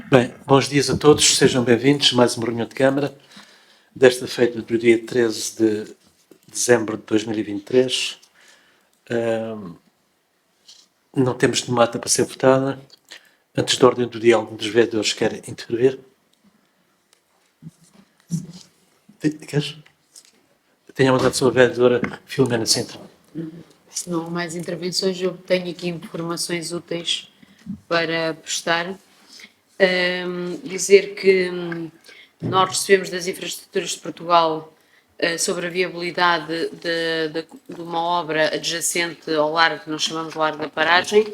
Bem, bons dias a todos, sejam bem-vindos a mais uma reunião de Câmara, desta feita do dia 13 de dezembro de 2023. Não temos nenhuma ata para ser votada. Antes da ordem do dia, algum dos vereadores quer intervir? Queres? Tenha a vontade, sua vereadora Filomena Sintra. Se não há mais intervenções, eu tenho aqui informações úteis para prestar. Dizer que nós recebemos das Infraestruturas de Portugal sobre a viabilidade de uma obra adjacente ao largo, que nós chamamos de Largo da Paragem.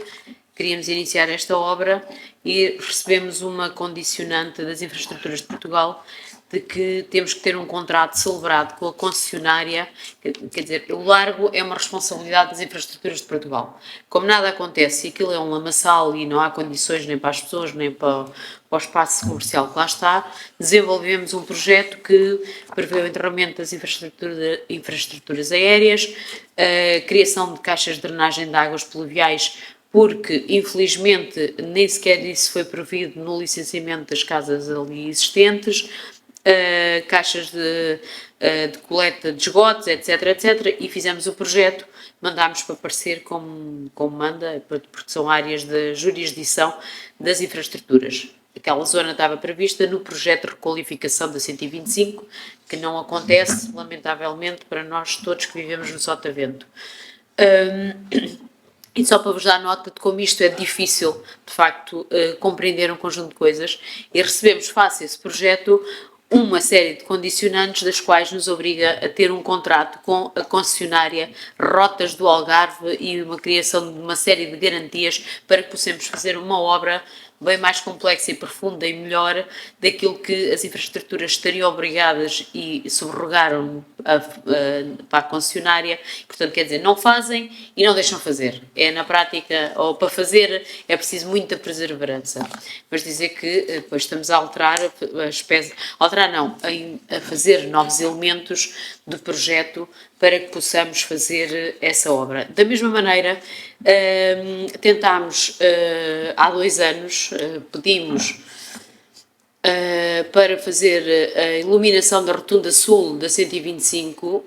Queríamos iniciar esta obra e recebemos uma condicionante das Infraestruturas de Portugal de que temos que ter um contrato celebrado com a concessionária, quer dizer, o largo é uma responsabilidade das Infraestruturas de Portugal. Como nada acontece e aquilo é um lamaçal e não há condições nem para as pessoas nem para o espaço comercial que lá está, desenvolvemos um projeto que prevê o enterramento das infraestruturas aéreas, a criação de caixas de drenagem de águas pluviais, porque infelizmente nem sequer isso foi previsto no licenciamento das casas ali existentes, caixas de coleta de esgotos, etc, e fizemos o projeto, mandámos para aparecer como manda, porque são áreas de jurisdição das infraestruturas. Aquela zona estava prevista no projeto de requalificação da 125, que não acontece, lamentavelmente, para nós todos que vivemos no Sotavento. E só para vos dar nota de como isto é difícil, de facto, compreender um conjunto de coisas, e recebemos face a esse projeto uma série de condicionantes das quais nos obriga a ter um contrato com a concessionária Rotas do Algarve e uma criação de uma série de garantias para que possamos fazer uma obra bem mais complexa e profunda e melhor daquilo que as infraestruturas estariam obrigadas e subrogaram para a concessionária. Portanto, quer dizer, não fazem e não deixam fazer. É na prática, ou para fazer, é preciso muita perseverança. Mas dizer que depois estamos a alterar, a fazer novos elementos do projeto para que possamos fazer essa obra. Da mesma maneira, tentámos, há 2 anos, pedimos para fazer a iluminação da rotunda sul da 125,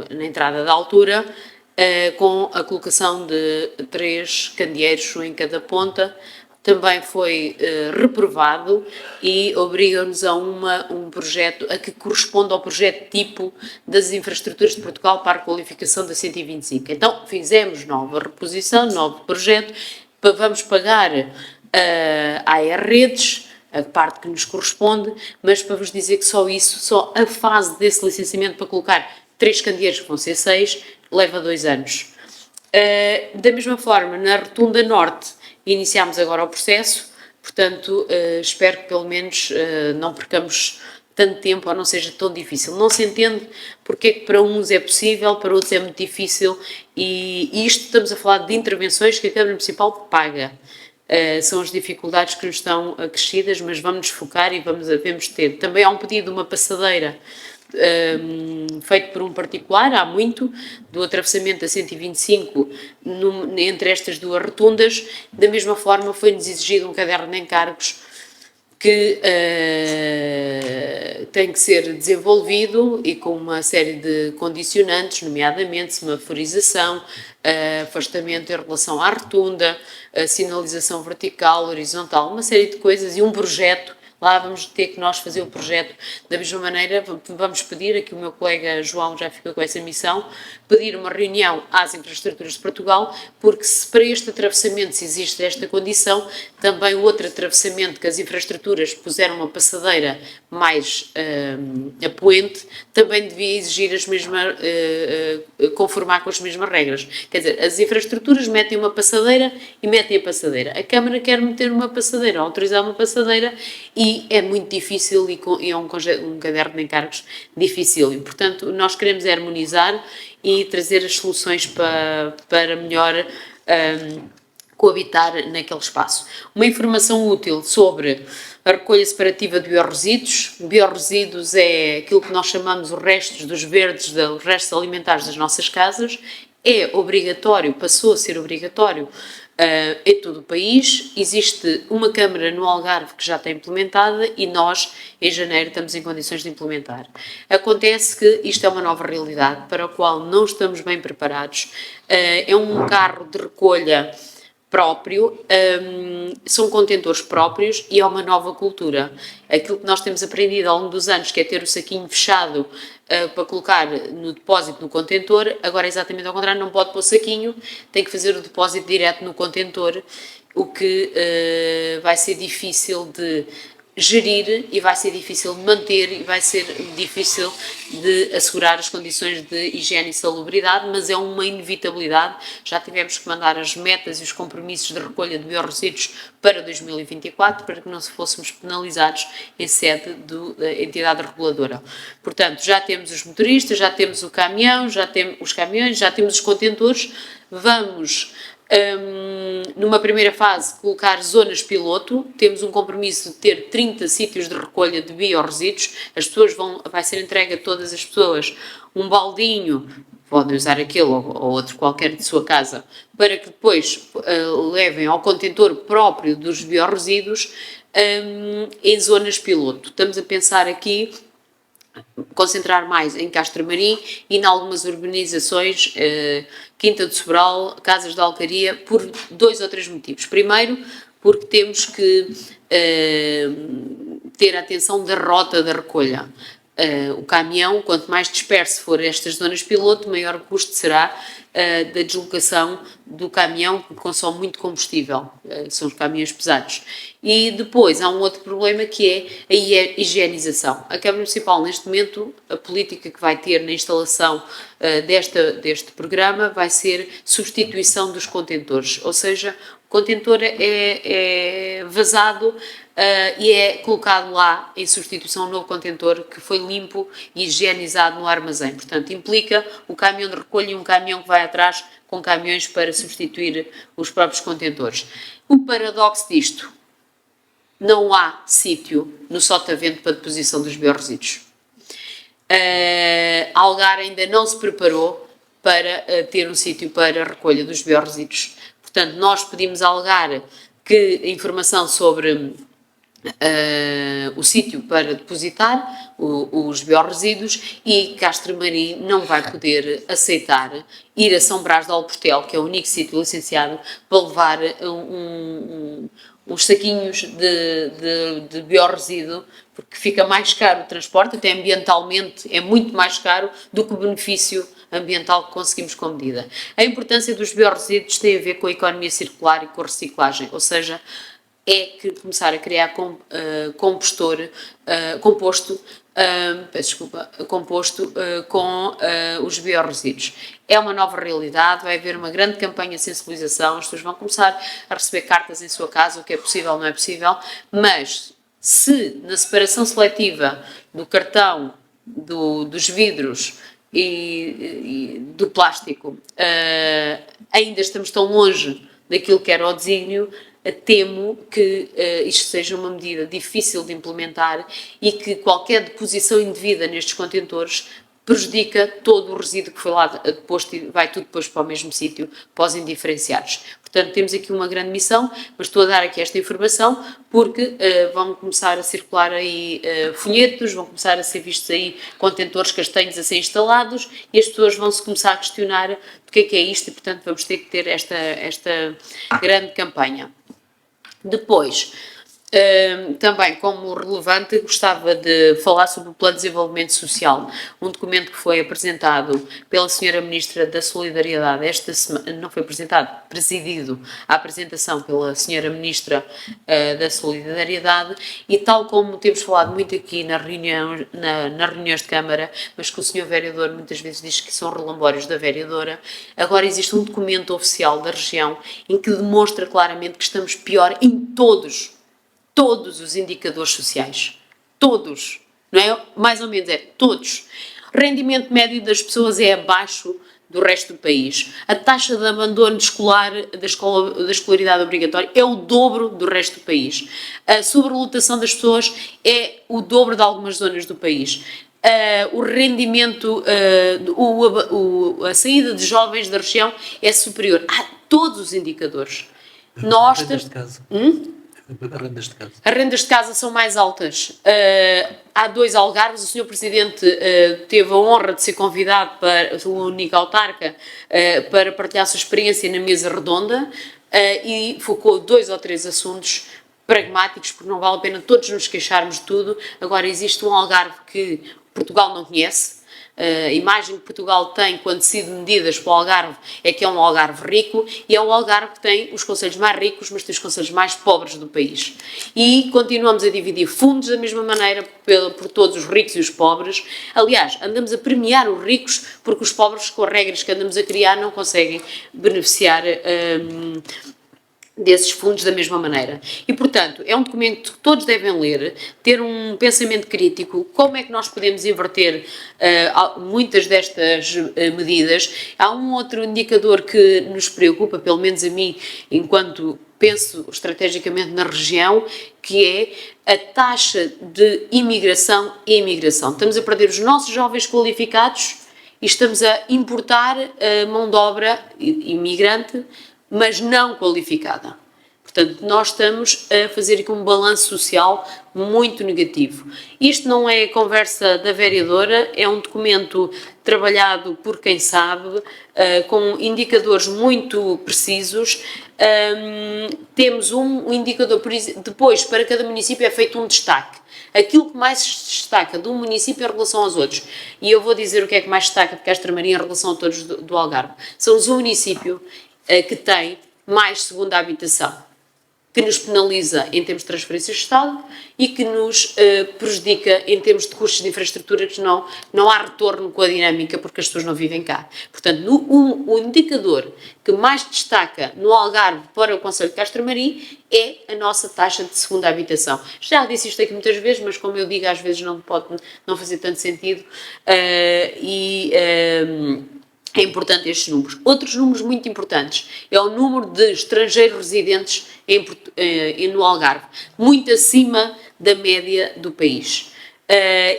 na entrada da altura, com a colocação de 3 candeeiros em cada ponta. Também foi reprovado e obriga-nos a um projeto a que corresponde ao projeto tipo das infraestruturas de Portugal para a qualificação da 125. Então, fizemos nova reposição, novo projeto, vamos pagar à AR-Redes, a parte que nos corresponde, mas para vos dizer que só isso, só a fase desse licenciamento para colocar 3 candeeiros, que vão ser 6, leva 2 anos. Da mesma forma, na Rotunda Norte, iniciámos agora o processo, portanto, espero que pelo menos não percamos tanto tempo ou não seja tão difícil. Não se entende porque é que para uns é possível, para outros é muito difícil, e isto estamos a falar de intervenções que a Câmara Municipal paga. São as dificuldades que nos estão acrescidas, mas vamos nos focar e vamos ter. Também há um pedido de uma passadeira feito por um particular, há muito, do atravessamento da 125 entre estas 2 rotundas. Da mesma forma foi-nos exigido um caderno de encargos que tem que ser desenvolvido e com uma série de condicionantes, nomeadamente semaforização, afastamento em relação à rotunda, a sinalização vertical, horizontal, uma série de coisas e um projeto. Lá vamos ter que nós fazer o projeto. Da mesma maneira, vamos pedir, aqui o meu colega João já ficou com essa missão, pedir uma reunião às infraestruturas de Portugal, porque se para este atravessamento se existe esta condição, também o outro atravessamento que as infraestruturas puseram uma passadeira mais apoente, também devia exigir as mesmas, conformar com as mesmas regras. Quer dizer, as infraestruturas metem uma passadeira e metem a passadeira. A Câmara quer meter uma passadeira, autorizar uma passadeira, e é muito difícil e é um caderno de encargos difícil. E, portanto, nós queremos harmonizar e trazer as soluções para melhor coabitar naquele espaço. Uma informação útil sobre a recolha separativa de biorresíduos. Biorresíduos é aquilo que nós chamamos os restos dos verdes, os restos alimentares das nossas casas. É obrigatório, passou a ser obrigatório, em todo o país. Existe uma Câmara no Algarve que já está implementada e nós, em janeiro, estamos em condições de implementar. Acontece que isto é uma nova realidade para a qual não estamos bem preparados. É um carro de recolha próprio, são contentores próprios e é uma nova cultura. Aquilo que nós temos aprendido ao longo dos anos, que é ter o saquinho fechado para colocar no depósito no contentor, agora é exatamente ao contrário, não pode pôr saquinho, tem que fazer o depósito direto no contentor, o que vai ser difícil de gerir e vai ser difícil de manter e vai ser difícil de assegurar as condições de higiene e salubridade, mas é uma inevitabilidade. Já tivemos que mandar as metas e os compromissos de recolha de biorresíduos para 2024 para que não fôssemos penalizados em sede da entidade reguladora. Portanto, já temos os motoristas, já temos o caminhão, já temos os caminhões, já temos os contentores. Vamos numa primeira fase, colocar zonas piloto. Temos um compromisso de ter 30 sítios de recolha de biorresíduos. As pessoas vai ser entregue a todas as pessoas um baldinho, podem usar aquele ou outro qualquer de sua casa, para que depois levem ao contentor próprio dos biorresíduos em zonas piloto. Estamos a pensar aqui concentrar mais em Castramarim e em algumas urbanizações, Quinta do Sobral, Casas de Alcaria, por 2 ou 3 motivos. Primeiro, porque temos que ter atenção da rota da recolha. O caminhão, quanto mais disperso for estas zonas piloto, maior custo será da deslocação do caminhão, que consome muito combustível, são os caminhões pesados. E depois há um outro problema que é a higienização. A Câmara Municipal, neste momento, a política que vai ter na instalação deste programa vai ser substituição dos contentores, ou seja, o contentor é vazado e é colocado lá em substituição a um novo contentor que foi limpo e higienizado no armazém. Portanto, implica o caminhão de recolha e um caminhão que vai atrás com caminhões para substituir os próprios contentores. O paradoxo disto, não há sítio no sotavento para deposição dos biorresíduos. Algar ainda não se preparou para ter um sítio para a recolha dos biorresíduos. Portanto, nós pedimos a Algar que informação sobre o sítio para depositar os biorresíduos e Castramarim não vai poder aceitar ir a São Brás de Alportel, que é o único sítio licenciado, para levar uns saquinhos de biorresíduo, porque fica mais caro o transporte, até ambientalmente é muito mais caro do que o benefício ambiental que conseguimos com a medida. A importância dos biorresíduos tem a ver com a economia circular e com a reciclagem, ou seja, é que começar a criar composto com os biorresíduos. É uma nova realidade, vai haver uma grande campanha de sensibilização, as pessoas vão começar a receber cartas em sua casa, o que é possível, não é possível, mas se na separação seletiva do cartão, dos vidros e do plástico ainda estamos tão longe daquilo que era o desígnio, temo que isto seja uma medida difícil de implementar e que qualquer deposição indevida nestes contentores prejudica todo o resíduo que foi lá deposto e vai tudo depois para o mesmo sítio, para os indiferenciados. Portanto, temos aqui uma grande missão, mas estou a dar aqui esta informação porque vão começar a circular aí folhetos, vão começar a ser vistos aí contentores castanhos a ser instalados e as pessoas vão se começar a questionar do que é isto e, portanto, vamos ter que ter esta grande campanha. Depois, também como relevante, gostava de falar sobre o Plano de Desenvolvimento Social, um documento que foi apresentado pela Sra. Ministra da Solidariedade esta semana, não foi apresentado, presidido a apresentação pela Sra. Ministra da Solidariedade e tal como temos falado muito aqui nas reuniões de Câmara, mas que o Sr. Vereador muitas vezes diz que são relambórios da Vereadora, agora existe um documento oficial da região em que demonstra claramente que estamos pior em todos os indicadores sociais. Todos. Não é? Mais ou menos todos. O rendimento médio das pessoas é abaixo do resto do país. A taxa de abandono escolar, da escolaridade obrigatória, é o dobro do resto do país. A sobrelotação das pessoas é o dobro de algumas zonas do país. O rendimento, a saída de jovens da região é superior a todos os indicadores. Nós Rendas de casa. Rendas de casa. As rendas de casa são mais altas. Há 2 algarves, o Sr. Presidente teve a honra de ser convidado para o único autarca para partilhar a sua experiência na mesa redonda e focou 2 ou 3 assuntos pragmáticos, porque não vale a pena todos nos queixarmos de tudo. Agora, existe um algarve que Portugal não conhece. A imagem que Portugal tem quando decide medidas para o Algarve é que é um Algarve rico e é um Algarve que tem os concelhos mais ricos, mas tem os concelhos mais pobres do país. E continuamos a dividir fundos da mesma maneira por todos os ricos e os pobres. Aliás, andamos a premiar os ricos porque os pobres, com as regras que andamos a criar, não conseguem beneficiar desses fundos da mesma maneira. E, portanto, é um documento que todos devem ler, ter um pensamento crítico, como é que nós podemos inverter muitas destas medidas. Há um outro indicador que nos preocupa, pelo menos a mim, enquanto penso estrategicamente na região, que é a taxa de imigração e emigração. Estamos a perder os nossos jovens qualificados e estamos a importar mão de obra imigrante, mas não qualificada. Portanto, nós estamos a fazer aqui um balanço social muito negativo. Isto não é conversa da vereadora, é um documento trabalhado por quem sabe, com indicadores muito precisos. Temos um indicador, depois para cada município é feito um destaque. Aquilo que mais se destaca de um município em relação aos outros, e eu vou dizer o que é que mais destaca de Castro Marinho em relação a todos do Algarve, somos um município que tem mais segunda habitação, que nos penaliza em termos de transferências de Estado e que nos prejudica em termos de custos de infraestrutura, que não há retorno com a dinâmica porque as pessoas não vivem cá. Portanto, o indicador que mais destaca no Algarve para o concelho de Castro Marim é a nossa taxa de segunda habitação. Já disse isto aqui muitas vezes, mas como eu digo, às vezes não pode não fazer tanto sentido é importante estes números. Outros números muito importantes é o número de estrangeiros residentes no Algarve, muito acima da média do país.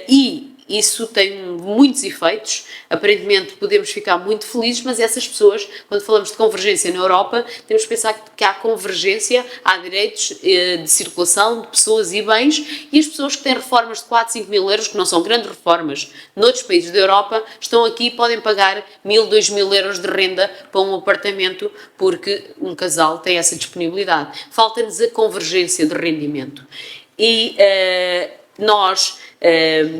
E isso tem muitos efeitos. Aparentemente podemos ficar muito felizes, mas essas pessoas, quando falamos de convergência na Europa, temos que pensar que há convergência, há direitos de circulação de pessoas e bens, e as pessoas que têm reformas de 4, 5 mil euros, que não são grandes reformas noutros países da Europa, estão aqui e podem pagar 1.000, 2.000 euros de renda para um apartamento, porque um casal tem essa disponibilidade. Falta-nos a convergência de rendimento. E nós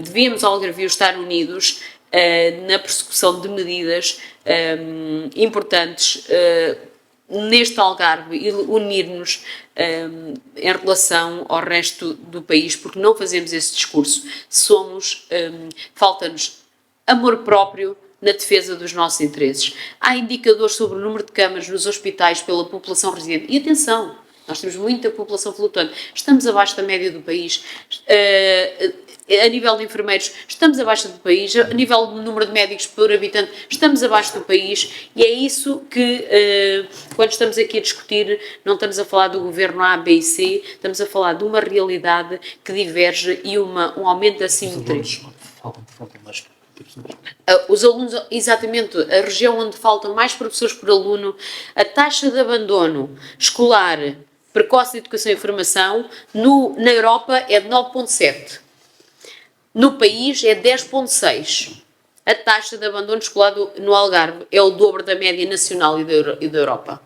devíamos, ao Algarvio, estar unidos na persecução de medidas importantes neste Algarve e unir-nos em relação ao resto do país, porque não fazemos esse discurso. Falta-nos amor próprio na defesa dos nossos interesses. Há indicadores sobre o número de camas nos hospitais pela população residente. E atenção, nós temos muita população flutuante. Estamos abaixo da média do país. A nível de enfermeiros, estamos abaixo do país. A nível do número de médicos por habitante, estamos abaixo do país. E é isso que, quando estamos aqui a discutir, não estamos a falar do governo A, B e C, estamos a falar de uma realidade que diverge e um aumento da simetria. Os alunos, exatamente, a região onde faltam mais professores por aluno, a taxa de abandono escolar precoce de educação e formação na Europa é de 9,7. No país é 10,6. A taxa de abandono escolar no Algarve é o dobro da média nacional e da Europa.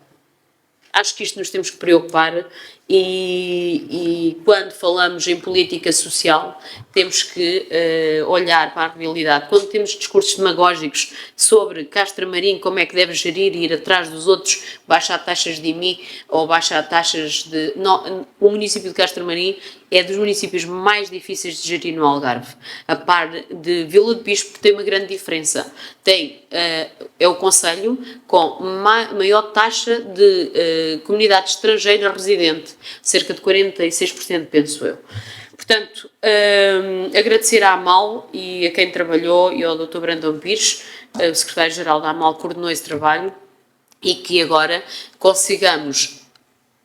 Acho que isto nos temos que preocupar e quando falamos em política social temos que olhar para a realidade. Quando temos discursos demagógicos sobre Castro Marim, como é que deve gerir e ir atrás dos outros, baixar taxas de IMI ou baixar taxas de... Não, o município de Castro Marim é dos municípios mais difíceis de gerir no Algarve. A par de Vila do Bispo tem uma grande diferença. É o concelho com maior taxa de comunidade estrangeira residente, cerca de 46%, penso eu. Portanto, agradecer à AMAL e a quem trabalhou e ao Dr. Brandão Pires, o secretário-geral da AMAL, coordenou esse trabalho e que agora consigamos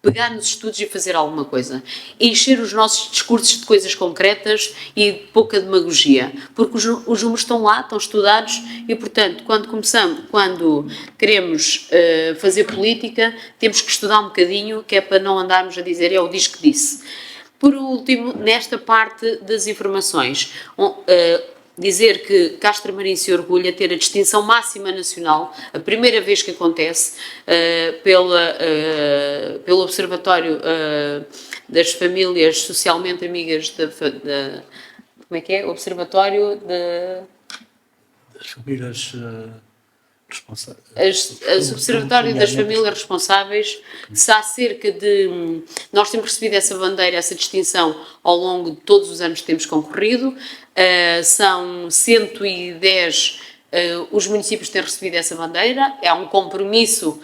pegar nos estudos e fazer alguma coisa. Encher os nossos discursos de coisas concretas e de pouca demagogia, porque os números estão lá, estão estudados e, portanto, quando queremos fazer política, temos que estudar um bocadinho, que é para não andarmos a dizer eu disse que disse. Por último, nesta parte das informações, dizer que Castro Marim se orgulha de ter a distinção máxima nacional, a primeira vez que acontece, pelo Observatório das Famílias Socialmente Amigas como é que é? Observatório das famílias responsáveis. As Observatório das Famílias Responsáveis, se há cerca de... Nós temos recebido essa bandeira, essa distinção ao longo de todos os anos que temos concorrido, são 110 os municípios que têm recebido essa bandeira, há um compromisso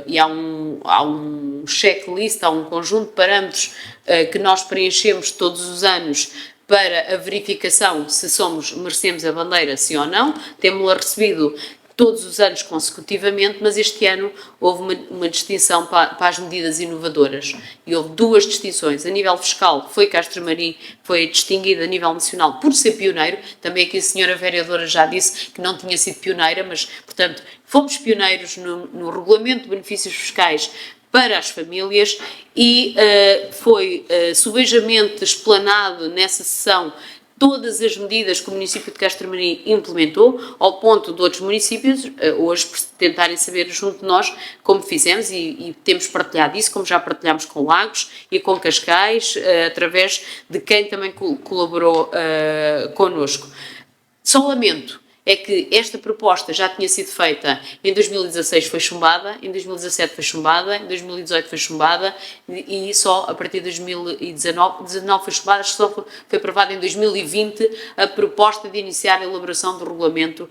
e há um checklist, há um conjunto de parâmetros que nós preenchemos todos os anos para a verificação se merecemos a bandeira, sim ou não. Temos-la recebido todos os anos consecutivamente, mas este ano houve uma distinção para as medidas inovadoras e houve duas distinções. A nível fiscal, foi Castro Marim, foi distinguida a nível nacional por ser pioneiro. Também aqui a senhora vereadora já disse que não tinha sido pioneira, mas, portanto, fomos pioneiros no regulamento de benefícios fiscais para as famílias e foi subejamente explanado nessa sessão todas as medidas que o município de Castro Marim implementou, ao ponto de outros municípios hoje tentarem saber junto de nós como fizemos e temos partilhado isso, como já partilhámos com Lagos e com Cascais, através de quem também colaborou connosco. Só lamento é que esta proposta já tinha sido feita em 2016, foi chumbada, em 2017 foi chumbada, em 2018 foi chumbada e só a partir de 2019 foi chumbada, acho que só foi aprovada em 2020 a proposta de iniciar a elaboração do regulamento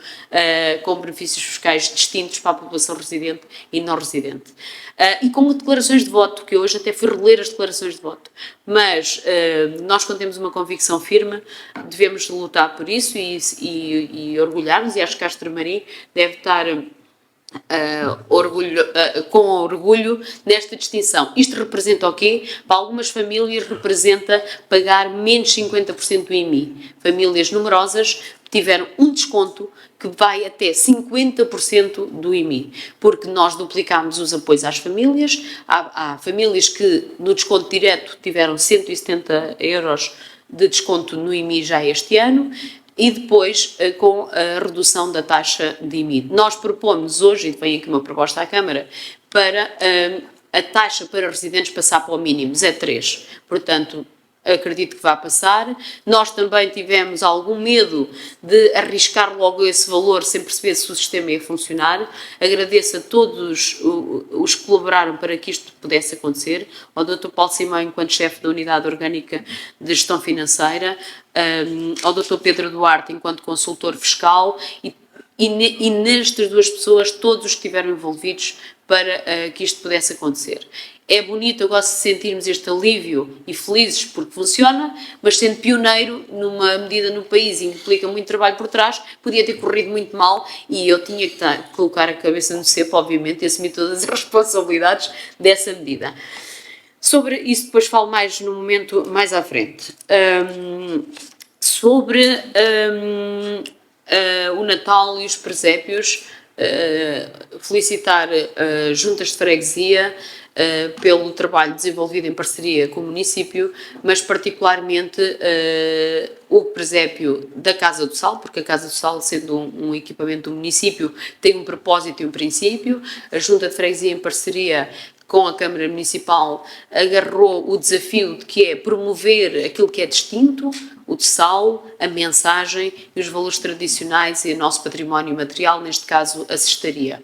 com benefícios fiscais distintos para a população residente e não residente. E com declarações de voto, que hoje até fui reler as declarações de voto, mas nós, quando temos uma convicção firme, devemos lutar por isso e orgulhar-nos, e acho que Castro Marim deve estar com orgulho nesta distinção. Isto representa o quê? Para algumas famílias representa pagar menos 50% do IMI. Famílias numerosas tiveram um desconto que vai até 50% do IMI, porque nós duplicámos os apoios às famílias, há famílias que no desconto direto tiveram 170 euros de desconto no IMI já este ano, e depois com a redução da taxa de IMI. Nós propomos hoje, e vem aqui uma proposta à Câmara, para a taxa para residentes passar para o mínimo, 0,3. Portanto, acredito que vai passar. Nós também tivemos algum medo de arriscar logo esse valor sem perceber se o sistema ia funcionar. Agradeço a todos os que colaboraram para que isto pudesse acontecer, ao Dr. Paulo Simão, enquanto chefe da Unidade Orgânica de Gestão Financeira, ao Dr. Pedro Duarte, enquanto consultor fiscal, e nestas duas pessoas, todos os que estiveram envolvidos para que isto pudesse acontecer. É bonito, eu gosto de sentirmos este alívio e felizes porque funciona, mas sendo pioneiro numa medida no país e implica muito trabalho por trás, podia ter corrido muito mal e eu tinha que colocar a cabeça no cepo, obviamente, e assumir todas as responsabilidades dessa medida. Sobre isso depois falo mais no momento mais à frente. Sobre o Natal e os presépios, felicitar juntas de freguesia pelo trabalho desenvolvido em parceria com o município, mas particularmente o presépio da Casa do Sal, porque a Casa do Sal, sendo um equipamento do município, tem um propósito e um princípio. A Junta de Freguesia, em parceria com a Câmara Municipal, agarrou o desafio de que é promover aquilo que é distinto, o de sal, a mensagem e os valores tradicionais e o nosso património material, neste caso a cestaria.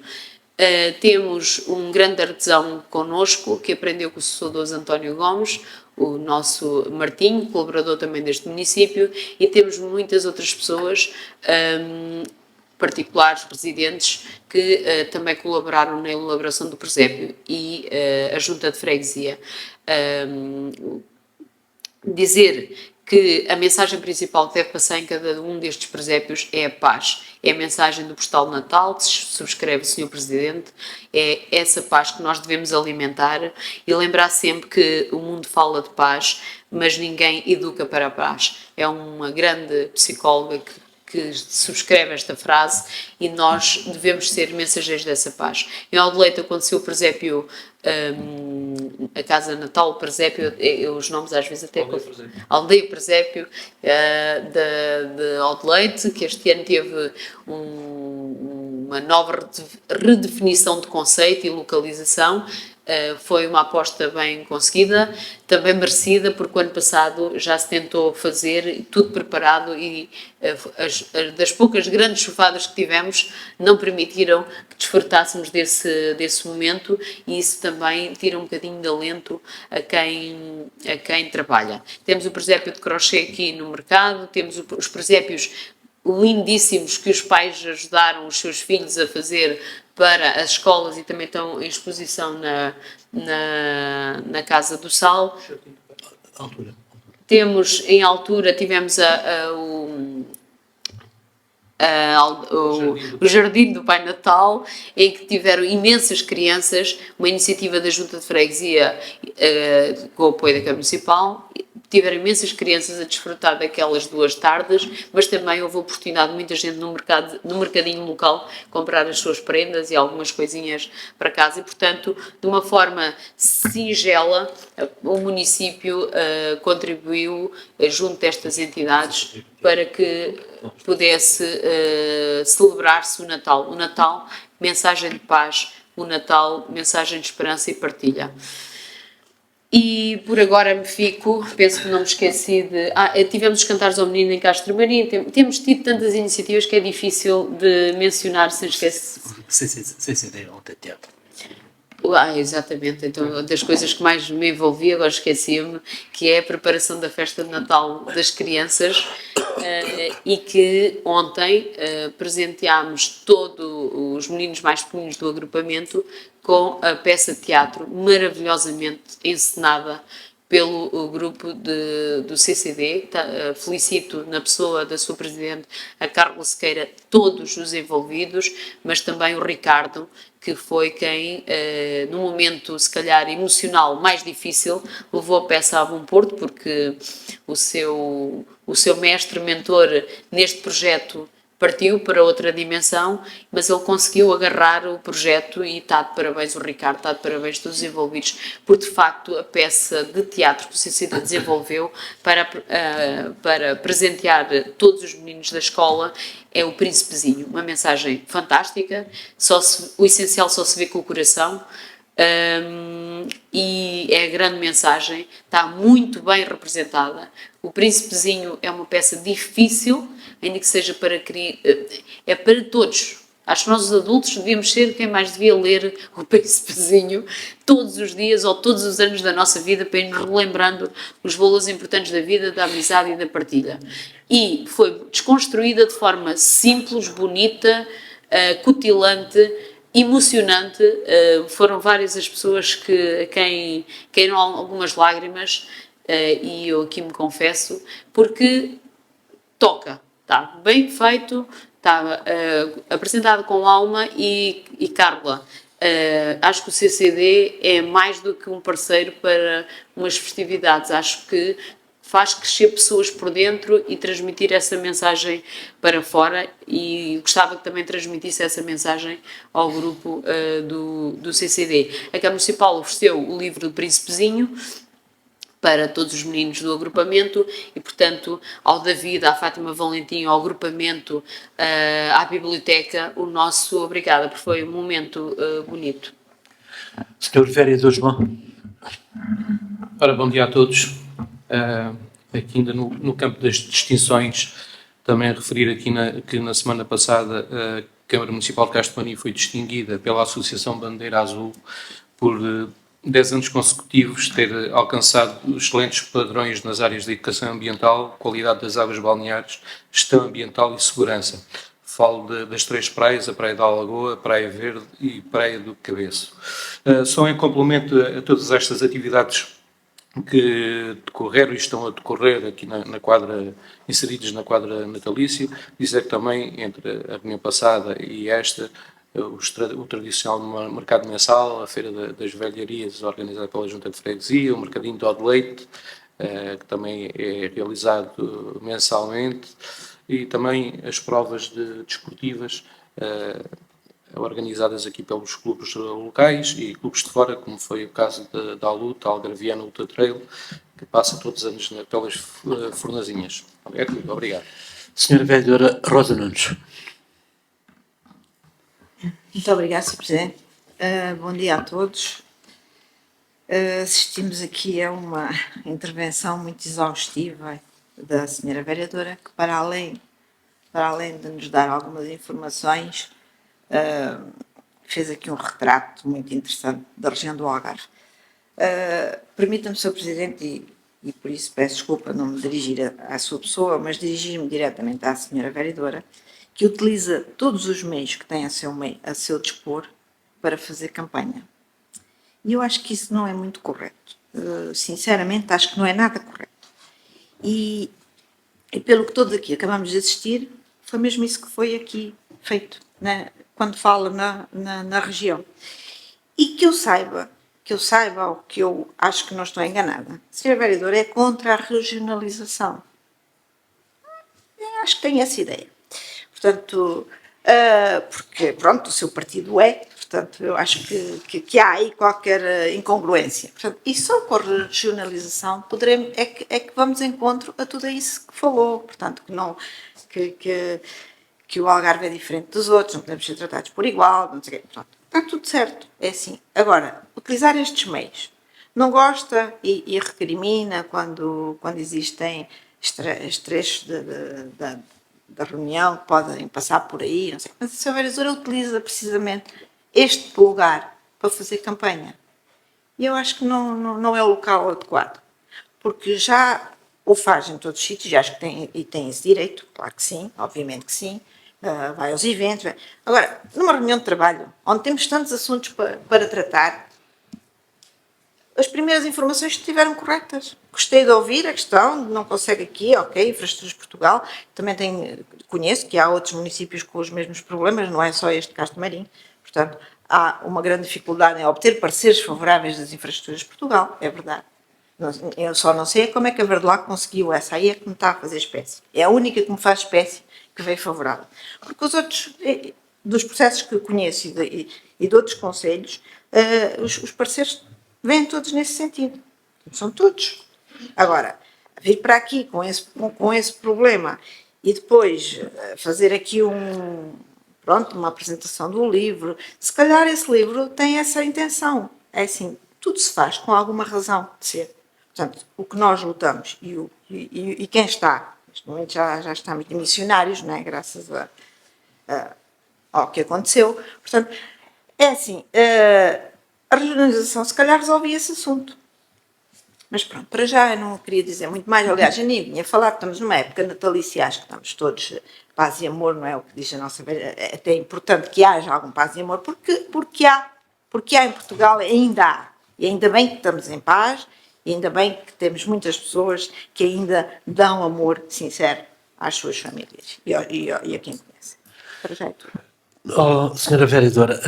Temos um grande artesão connosco, que aprendeu com o saudoso António Gomes, o nosso Martinho, colaborador também deste município, e temos muitas outras pessoas, particulares, residentes, que também colaboraram na elaboração do presépio e a Junta de Freguesia. Dizer que a mensagem principal que deve passar em cada um destes presépios é a paz. É a mensagem do postal de Natal, que subscreve o Sr. Presidente, é essa paz que nós devemos alimentar e lembrar sempre que o mundo fala de paz, mas ninguém educa para a paz. É uma grande psicóloga que subscreve esta frase e nós devemos ser mensageiros dessa paz. Em Aldoleite aconteceu o presépio, a Casa Natal, o presépio, os nomes às vezes até... Aldeia Presépio de Aldoleite, que este ano teve uma nova redefinição de conceito e localização. Foi uma aposta bem conseguida, também merecida, porque o ano passado já se tentou fazer tudo preparado e das poucas grandes chuvadas que tivemos não permitiram que desfrutássemos desse momento e isso também tira um bocadinho de alento a quem trabalha. Temos o presépio de crochê aqui no mercado, temos os presépios lindíssimos que os pais ajudaram os seus filhos a fazer para as escolas e também estão em exposição na Casa do Sal. Temos em altura, tivemos o Jardim do Pai Natal, em que tiveram imensas crianças, uma iniciativa da Junta de Freguesia com o apoio da Câmara Municipal. Tiveram imensas crianças a desfrutar daquelas 2 tardes, mas também houve a oportunidade de muita gente no mercadinho local comprar as suas prendas e algumas coisinhas para casa e, portanto, de uma forma singela, o município contribuiu junto destas entidades para que pudesse celebrar-se o Natal. O Natal, mensagem de paz, o Natal, mensagem de esperança e partilha. E por agora penso que não me esqueci tivemos os cantares ao menino em Castro Marim, temos tido tantas iniciativas que é difícil de mencionar sem esquecer. CCD ontem teatro. Exatamente, então das coisas que mais me envolvi, agora esqueci-me, que é a preparação da festa de Natal das crianças e que ontem presenteámos todos os meninos mais pequeninos do agrupamento com a peça de teatro maravilhosamente encenada pelo grupo do CCD. Felicito na pessoa da sua presidente, a Carla Sequeira, todos os envolvidos, mas também o Ricardo, que foi quem, no momento, se calhar, emocional mais difícil, levou a peça a bom porto, porque o seu mestre, mentor neste projeto, partiu para outra dimensão, mas ele conseguiu agarrar o projeto e está de parabéns o Ricardo, está de parabéns todos os envolvidos, porque de facto a peça de teatro que o CCD desenvolveu para presentear todos os meninos da escola é o Príncipezinho, uma mensagem fantástica, o essencial só se vê com o coração. E é a grande mensagem, está muito bem representada. O Príncipezinho é uma peça difícil, ainda que seja é para todos. Acho que nós os adultos devíamos ser quem mais devia ler o Príncipezinho todos os dias ou todos os anos da nossa vida para ir nos relembrando os valores importantes da vida, da amizade e da partilha. E foi desconstruída de forma simples, bonita, cutilante, emocionante. Foram várias as pessoas a quem caíram algumas lágrimas, e eu aqui me confesso, porque toca, está bem feito, está apresentado com alma e Carla, acho que o CCD é mais do que um parceiro para umas festividades, acho que faz crescer pessoas por dentro e transmitir essa mensagem para fora, e gostava que também transmitisse essa mensagem ao grupo do CCD. A Câmara Municipal ofereceu o livro do Príncipezinho para todos os meninos do agrupamento e, portanto, ao David, à Fátima Valentim, ao agrupamento, à biblioteca, o nosso obrigada, porque foi um momento bonito. Senhor Vereador João. Ora, bom dia a todos. Aqui ainda no campo das distinções, também referir aqui que na semana passada a Câmara Municipal de Castro Marim foi distinguida pela Associação Bandeira Azul por 10 anos consecutivos ter alcançado excelentes padrões nas áreas de educação ambiental, qualidade das águas balneares, gestão ambiental e segurança. Falo das 3 praias, a Praia da Alagoa, a Praia Verde e a Praia do Cabeço. Só em complemento a todas estas atividades que decorreram e estão a decorrer aqui na quadra, inseridos na quadra natalícia. Dizer que também, entre a reunião passada e esta, o tradicional mercado mensal, a Feira das Velharias, organizada pela Junta de Freguesia, o Mercadinho de Leite, que também é realizado mensalmente, e também as provas desportivas, organizadas aqui pelos clubes locais e clubes de fora, como foi o caso da Luta, a Algarviana Luta Trail, que passa todos os anos pelas Fornazinhas. É tudo, obrigado. Senhora Vereadora Rosa Nunes. Muito obrigada, Sr. Presidente. Bom dia a todos. Assistimos aqui a uma intervenção muito exaustiva da Senhora Vereadora, que para além de nos dar algumas informações, fez aqui um retrato muito interessante da região do Algarve. Permita-me, Sr. Presidente, e por isso peço desculpa não me dirigir à sua pessoa, mas dirigir-me diretamente à Senhora Vereadora, que utiliza todos os meios que tem a seu dispor para fazer campanha. E eu acho que isso não é muito correto. Sinceramente, acho que não é nada correto. E pelo que todos aqui acabamos de assistir, foi mesmo isso que foi aqui feito, né, quando fala na região. E que eu saiba, ou que eu acho que não estou enganada, a Sra. Vereadora é contra a regionalização. Eu acho que tem essa ideia. Portanto, porque, pronto, o seu partido portanto, eu acho que há aí qualquer incongruência. Portanto, e só com a regionalização é que vamos de encontro a tudo isso que falou. Portanto, que o Algarve é diferente dos outros, não podemos ser tratados por igual, não sei o quê. Pronto, está tudo certo, é assim. Agora, utilizar estes meios. Não gosta e recrimina quando existem trechos da reunião que podem passar por aí, não sei. Mas a Sra. Vereadora utiliza precisamente este lugar para fazer campanha. E eu acho que não é o local adequado. Porque já o faz em todos os sítios, e acho que tem esse direito, claro que sim, obviamente que sim, vai aos eventos. Agora, numa reunião de trabalho, onde temos tantos assuntos para tratar, as primeiras informações estiveram corretas. Gostei de ouvir a questão, não consegue aqui, ok, Infraestruturas de Portugal, também conheço que há outros municípios com os mesmos problemas, não é só este Castro Marim, portanto, há uma grande dificuldade em obter pareceres favoráveis das Infraestruturas de Portugal, é verdade. Eu só não sei como é que a Verdelac conseguiu, essa aí é que me está a fazer espécie. É a única que me faz espécie que veio favorável. Porque os outros, dos processos que eu conheço e de outros conselhos, os pareceres vêm todos nesse sentido. São todos. Agora, vir para aqui com esse problema e depois fazer aqui uma apresentação do livro, se calhar esse livro tem essa intenção. É assim, tudo se faz com alguma razão de ser. Portanto, o que nós lutamos e quem está, neste momento já está muito missionários, não é? Graças ao que aconteceu. Portanto, é assim, a regionalização se calhar resolvia esse assunto. Mas pronto, para já eu não queria dizer muito mais. Aliás, eu nem vinha falar, estamos numa época natalícia, acho que estamos todos paz e amor, não é o que diz a nossa velha. É até importante que haja algum paz e amor, porque há em Portugal, ainda há. E ainda bem que estamos em paz, e ainda bem que temos muitas pessoas que ainda dão amor sincero às suas famílias e a quem conhece. Para já é tudo. Senhora Vereadora,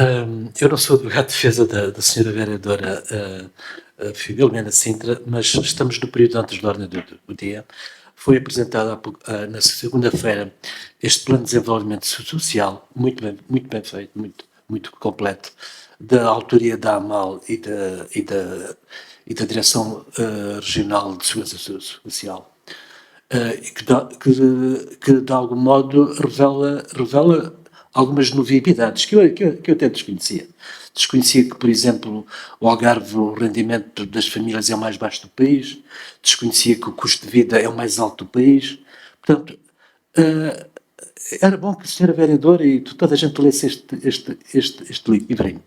eu não sou advogado de defesa da Senhora Vereadora Filomena Sintra, mas estamos no período antes da ordem do dia. Foi apresentado na segunda-feira este plano de desenvolvimento social, muito bem feito, muito completo, da autoria da AMAL e da Direção Regional de Segurança Social, que de algum modo revela algumas novidades que eu até desconhecia. Desconhecia que, por exemplo, o Algarve, o rendimento das famílias é o mais baixo do país, desconhecia que o custo de vida é o mais alto do país. Portanto, era bom que a senhora vereadora e toda a gente lesse este livrinho.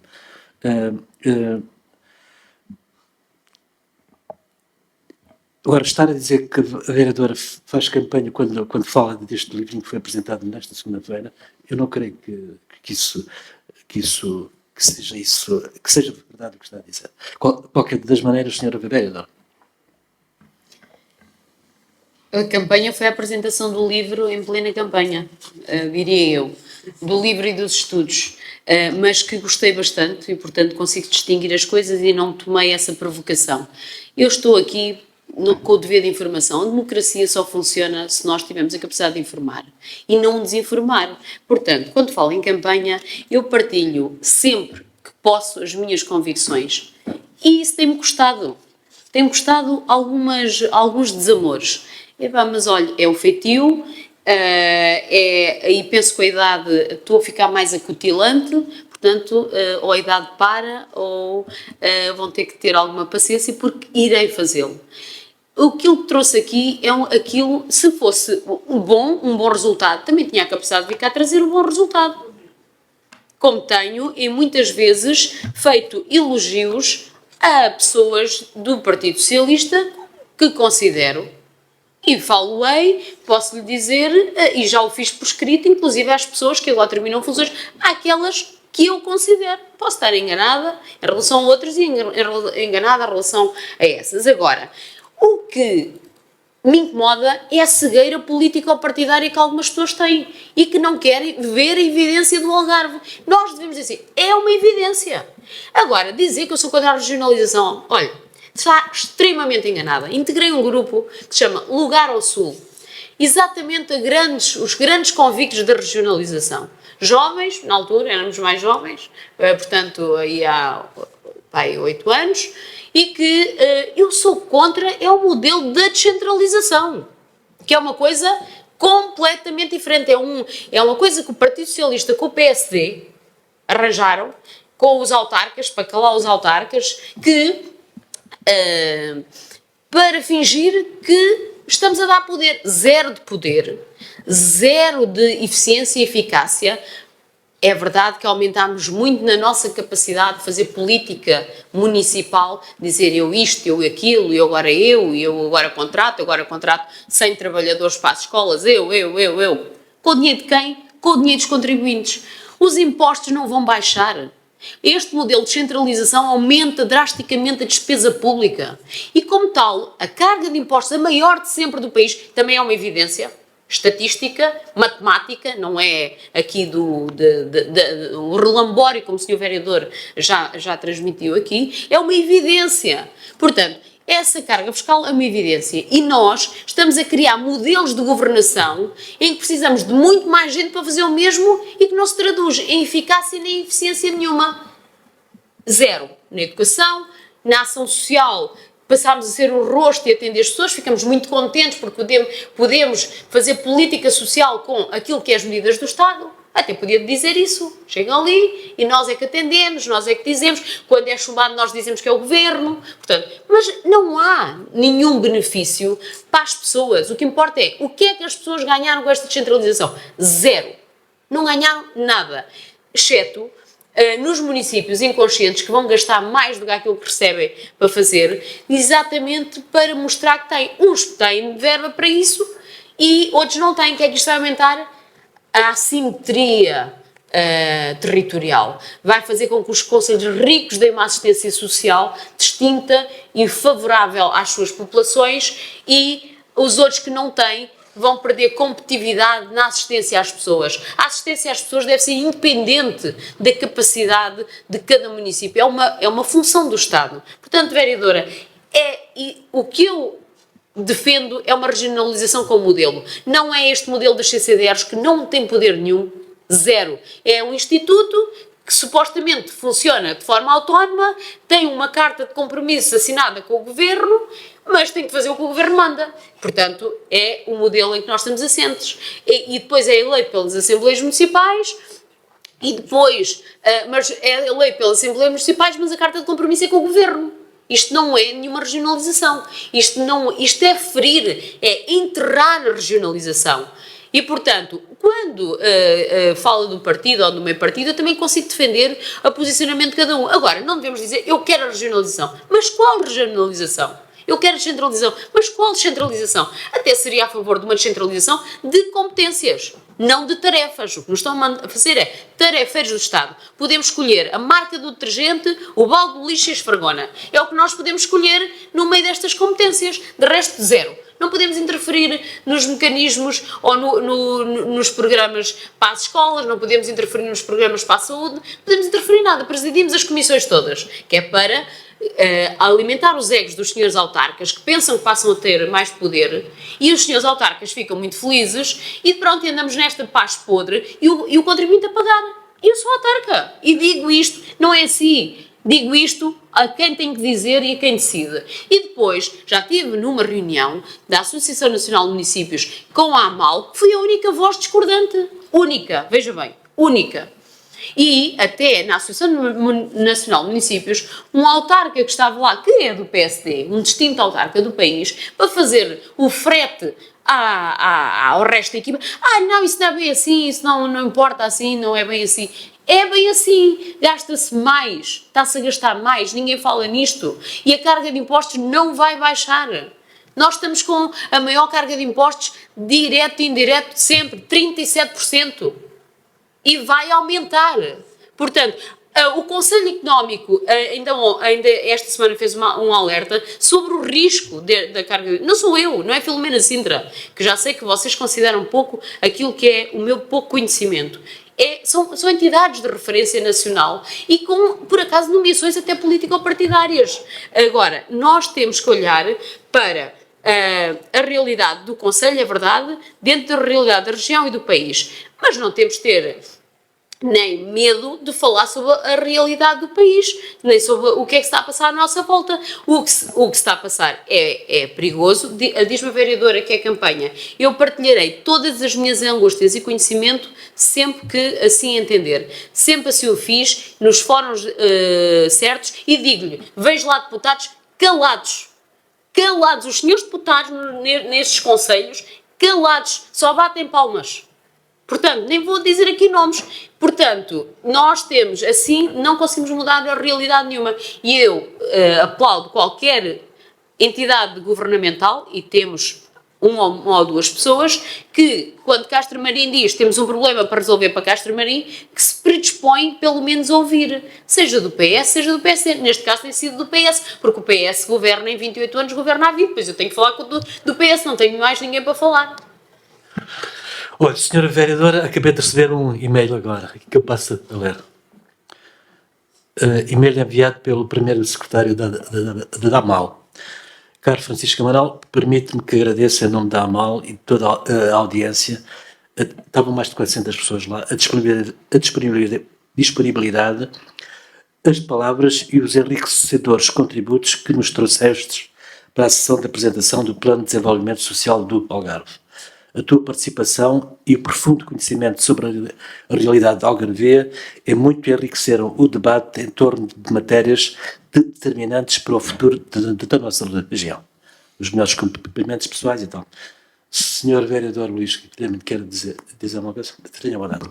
Agora, estar a dizer que a vereadora faz campanha quando fala deste livrinho que foi apresentado nesta segunda-feira, eu não creio que seja verdade o que está a dizer. Qualquer das maneiras, senhora vereadora. A campanha foi a apresentação do livro em plena campanha, diria eu, do livro e dos estudos, mas que gostei bastante e, portanto, consigo distinguir as coisas e não tomei essa provocação. Eu estou aqui com o dever de informação. A democracia só funciona se nós tivermos a capacidade de informar e não desinformar. Portanto, quando falo em campanha, eu partilho sempre que posso as minhas convicções e isso tem-me custado. Tem-me custado alguns desamores. Mas olha, é o feitio, e penso que com a idade estou a ficar mais acutilante, portanto, ou a idade para, ou vão ter que ter alguma paciência, porque irei fazê-lo. Aquilo que trouxe aqui aquilo, se fosse um bom resultado, também tinha a capacidade de vir cá trazer um bom resultado. Como tenho, e muitas vezes, feito elogios a pessoas do Partido Socialista que considero, e falo-ei, posso-lhe dizer, e já o fiz por escrito, inclusive às pessoas que agora terminam funções, àquelas que eu considero. Posso estar enganada em relação a outras e enganada em relação a essas. Agora, o que me incomoda é a cegueira político-partidária que algumas pessoas têm e que não querem ver a evidência do Algarve. Nós devemos dizer, é uma evidência. Agora, dizer que eu sou contra a regionalização, olha, está extremamente enganada. Integrei um grupo que se chama Lugar ao Sul, exatamente os grandes convictos da regionalização. Jovens, na altura éramos mais jovens, portanto aí há 8 anos, e que eu sou contra é o modelo da descentralização, que é uma coisa completamente diferente. É uma coisa que o Partido Socialista com o PSD arranjaram com os autarcas, para calar os autarcas, que para fingir que estamos a dar poder. Zero de poder, zero de eficiência e eficácia. É verdade que aumentámos muito na nossa capacidade de fazer política municipal, dizer eu isto, eu aquilo, eu agora contrato 100 trabalhadores para as escolas, eu. Com o dinheiro de quem? Com o dinheiro dos contribuintes. Os impostos não vão baixar. Este modelo de centralização aumenta drasticamente a despesa pública e, como tal, a carga de impostos, a maior de sempre do país, também é uma evidência estatística, matemática, não é aqui o relambório, como o Sr. Vereador já transmitiu aqui, é uma evidência. Portanto, essa carga fiscal é uma evidência e nós estamos a criar modelos de governação em que precisamos de muito mais gente para fazer o mesmo e que não se traduz em eficácia nem eficiência nenhuma. Zero na educação, na ação social. Passámos a ser o rosto e atender as pessoas, ficamos muito contentes porque podemos fazer política social com aquilo que é as medidas do Estado. Até podia dizer isso. Chegam ali e nós é que atendemos, nós é que dizemos. Quando é chumbado nós dizemos que é o Governo. Portanto, mas não há nenhum benefício para as pessoas. O que importa é o que é que as pessoas ganharam com esta descentralização. Zero. Não ganharam nada. Exceto nos municípios inconscientes que vão gastar mais do que aquilo que recebem para fazer, exatamente para mostrar que têm. Uns têm verba para isso e outros não têm. Que é que isto vai aumentar a assimetria territorial. Vai fazer com que os concelhos ricos deem uma assistência social distinta e favorável às suas populações e os outros que não têm vão perder competitividade na assistência às pessoas. A assistência às pessoas deve ser independente da capacidade de cada município. É uma função do Estado. Portanto, vereadora, o que eu defendo é uma regionalização como modelo. Não é este modelo das CCDRs que não tem poder nenhum, zero. É um instituto que supostamente funciona de forma autónoma, tem uma carta de compromisso assinada com o Governo, mas tem que fazer o que o Governo manda. Portanto, é o modelo em que nós estamos assentes. E depois é eleito pelas Assembleias Municipais, e depois, mas é eleito pelas Assembleias Municipais, mas a carta de compromisso é com o Governo. Isto não é nenhuma regionalização. Isto é ferir, é enterrar a regionalização. E, portanto, quando fala do partido ou do meio partido, eu também consigo defender o posicionamento de cada um. Agora, não devemos dizer, eu quero a regionalização. Mas qual regionalização? Eu quero descentralização. Mas qual descentralização? Até seria a favor de uma descentralização de competências, não de tarefas. O que nos estão a fazer é tarefeiros do Estado. Podemos escolher a marca do detergente, o balde do lixo e a esfregona. É o que nós podemos escolher no meio destas competências. De resto, zero. Não podemos interferir nos mecanismos ou nos programas para as escolas, não podemos interferir nos programas para a saúde, não podemos interferir em nada. Presidimos as comissões todas, que é para alimentar os egos dos senhores autarcas que pensam que passam a ter mais poder, e os senhores autarcas ficam muito felizes e pronto, andamos nesta paz podre e o contribuinte a pagar. Eu sou autarca e digo isto, não é assim. Digo isto a quem tem que dizer e a quem decide. E depois, já estive numa reunião da Associação Nacional de Municípios com a AMAL, que fui a única voz discordante. Única, veja bem, única. E até na Associação Nacional de Municípios, um autarca que estava lá, que é do PSD, um distinto autarca do país, para fazer o frete ao resto da equipa. Não, isso não é bem assim, isso não importa assim, não é bem assim. É bem assim, gasta-se mais, está-se a gastar mais, ninguém fala nisto. E a carga de impostos não vai baixar. Nós estamos com a maior carga de impostos, direto e indireto, de sempre, 37%. E vai aumentar. Portanto, o Conselho Económico ainda esta semana fez um alerta sobre o risco da carga. Não sou eu, não é Filomena Sintra, que já sei que vocês consideram pouco aquilo que é o meu pouco conhecimento. São entidades de referência nacional e com, por acaso, nomeações até político-partidárias. Agora, nós temos que olhar para a realidade do Conselho, é verdade, dentro da realidade da região e do país. Mas não temos de ter nem medo de falar sobre a realidade do país, nem sobre o que é que está a passar à nossa volta. O que se está a passar é perigoso. Diz-me a vereadora que é campanha. Eu partilharei todas as minhas angústias e conhecimento sempre que assim entender. Sempre assim o fiz, nos fóruns certos, e digo-lhe, vejo lá deputados calados. Calados. Os senhores deputados nestes conselhos, calados, só batem palmas. Portanto, nem vou dizer aqui nomes. Portanto, nós temos, assim, não conseguimos mudar a realidade nenhuma. E eu aplaudo qualquer entidade governamental, e temos uma ou duas pessoas, que, quando Castro Marim diz temos um problema para resolver para Castro Marim, que se predispõe, pelo menos, a ouvir. Seja do PS, seja do PSD. Neste caso tem sido do PS, porque o PS governa em 28 anos, governa há 20. Pois eu tenho que falar do PS, não tenho mais ninguém para falar. Olha, senhora vereadora, acabei de receber um e-mail agora, que eu passo a ler. E-mail enviado pelo primeiro secretário da AMAL. Caro Francisco Amaral, permite-me que agradeça em nome da AMAL e de toda a audiência, estavam mais de 400 pessoas lá, a disponibilidade, as palavras e os enriquecedores contributos que nos trouxestes para a sessão de apresentação do Plano de Desenvolvimento Social do Algarve. A tua participação e o profundo conhecimento sobre a realidade algarvia muito enriqueceram o debate em torno de matérias determinantes para o futuro da nossa região. Os melhores cumprimentos pessoais e tal. Senhor vereador Luís Guilherme, quer dizer uma coisa? Tenha boa noite.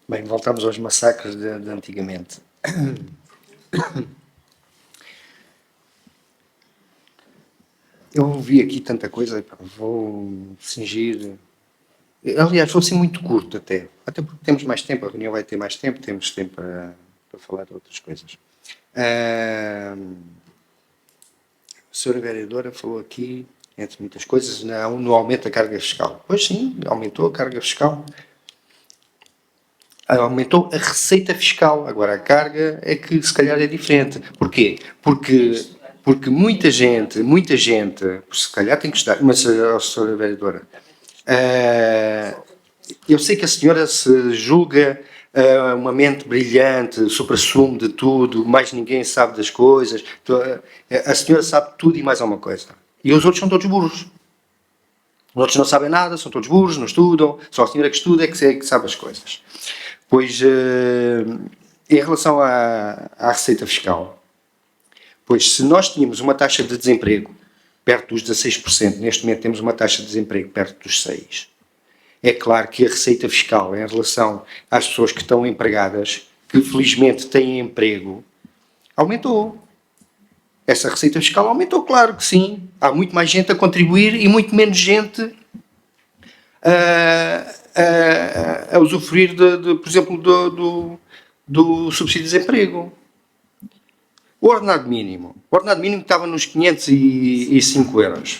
Bem, voltamos aos massacres de antigamente. Eu ouvi aqui tanta coisa, vou fingir. Aliás, vou ser muito curto até porque temos mais tempo, a reunião vai ter mais tempo, temos tempo para falar de outras coisas. A senhora vereadora falou aqui, entre muitas coisas, no aumento da carga fiscal. Pois sim, aumentou a carga fiscal. Aumentou a receita fiscal. Agora a carga é que se calhar é diferente. Porquê? Porque muita gente, se calhar tem que estudar, mas a senhora vereadora, eu sei que a senhora se julga uma mente brilhante, supra-sumo de tudo, mais ninguém sabe das coisas, a senhora sabe tudo e mais alguma coisa. E os outros são todos burros. Os outros não sabem nada, são todos burros, não estudam, só a senhora que estuda é que sabe as coisas. Pois, em relação à receita fiscal, pois se nós tínhamos uma taxa de desemprego perto dos 16%, neste momento temos uma taxa de desemprego perto dos 6%, é claro que a receita fiscal em relação às pessoas que estão empregadas, que felizmente têm emprego, aumentou. Essa receita fiscal aumentou, claro que sim. Há muito mais gente a contribuir e muito menos gente a usufruir, por exemplo, do subsídio de desemprego. O ordenado mínimo estava nos 505 euros.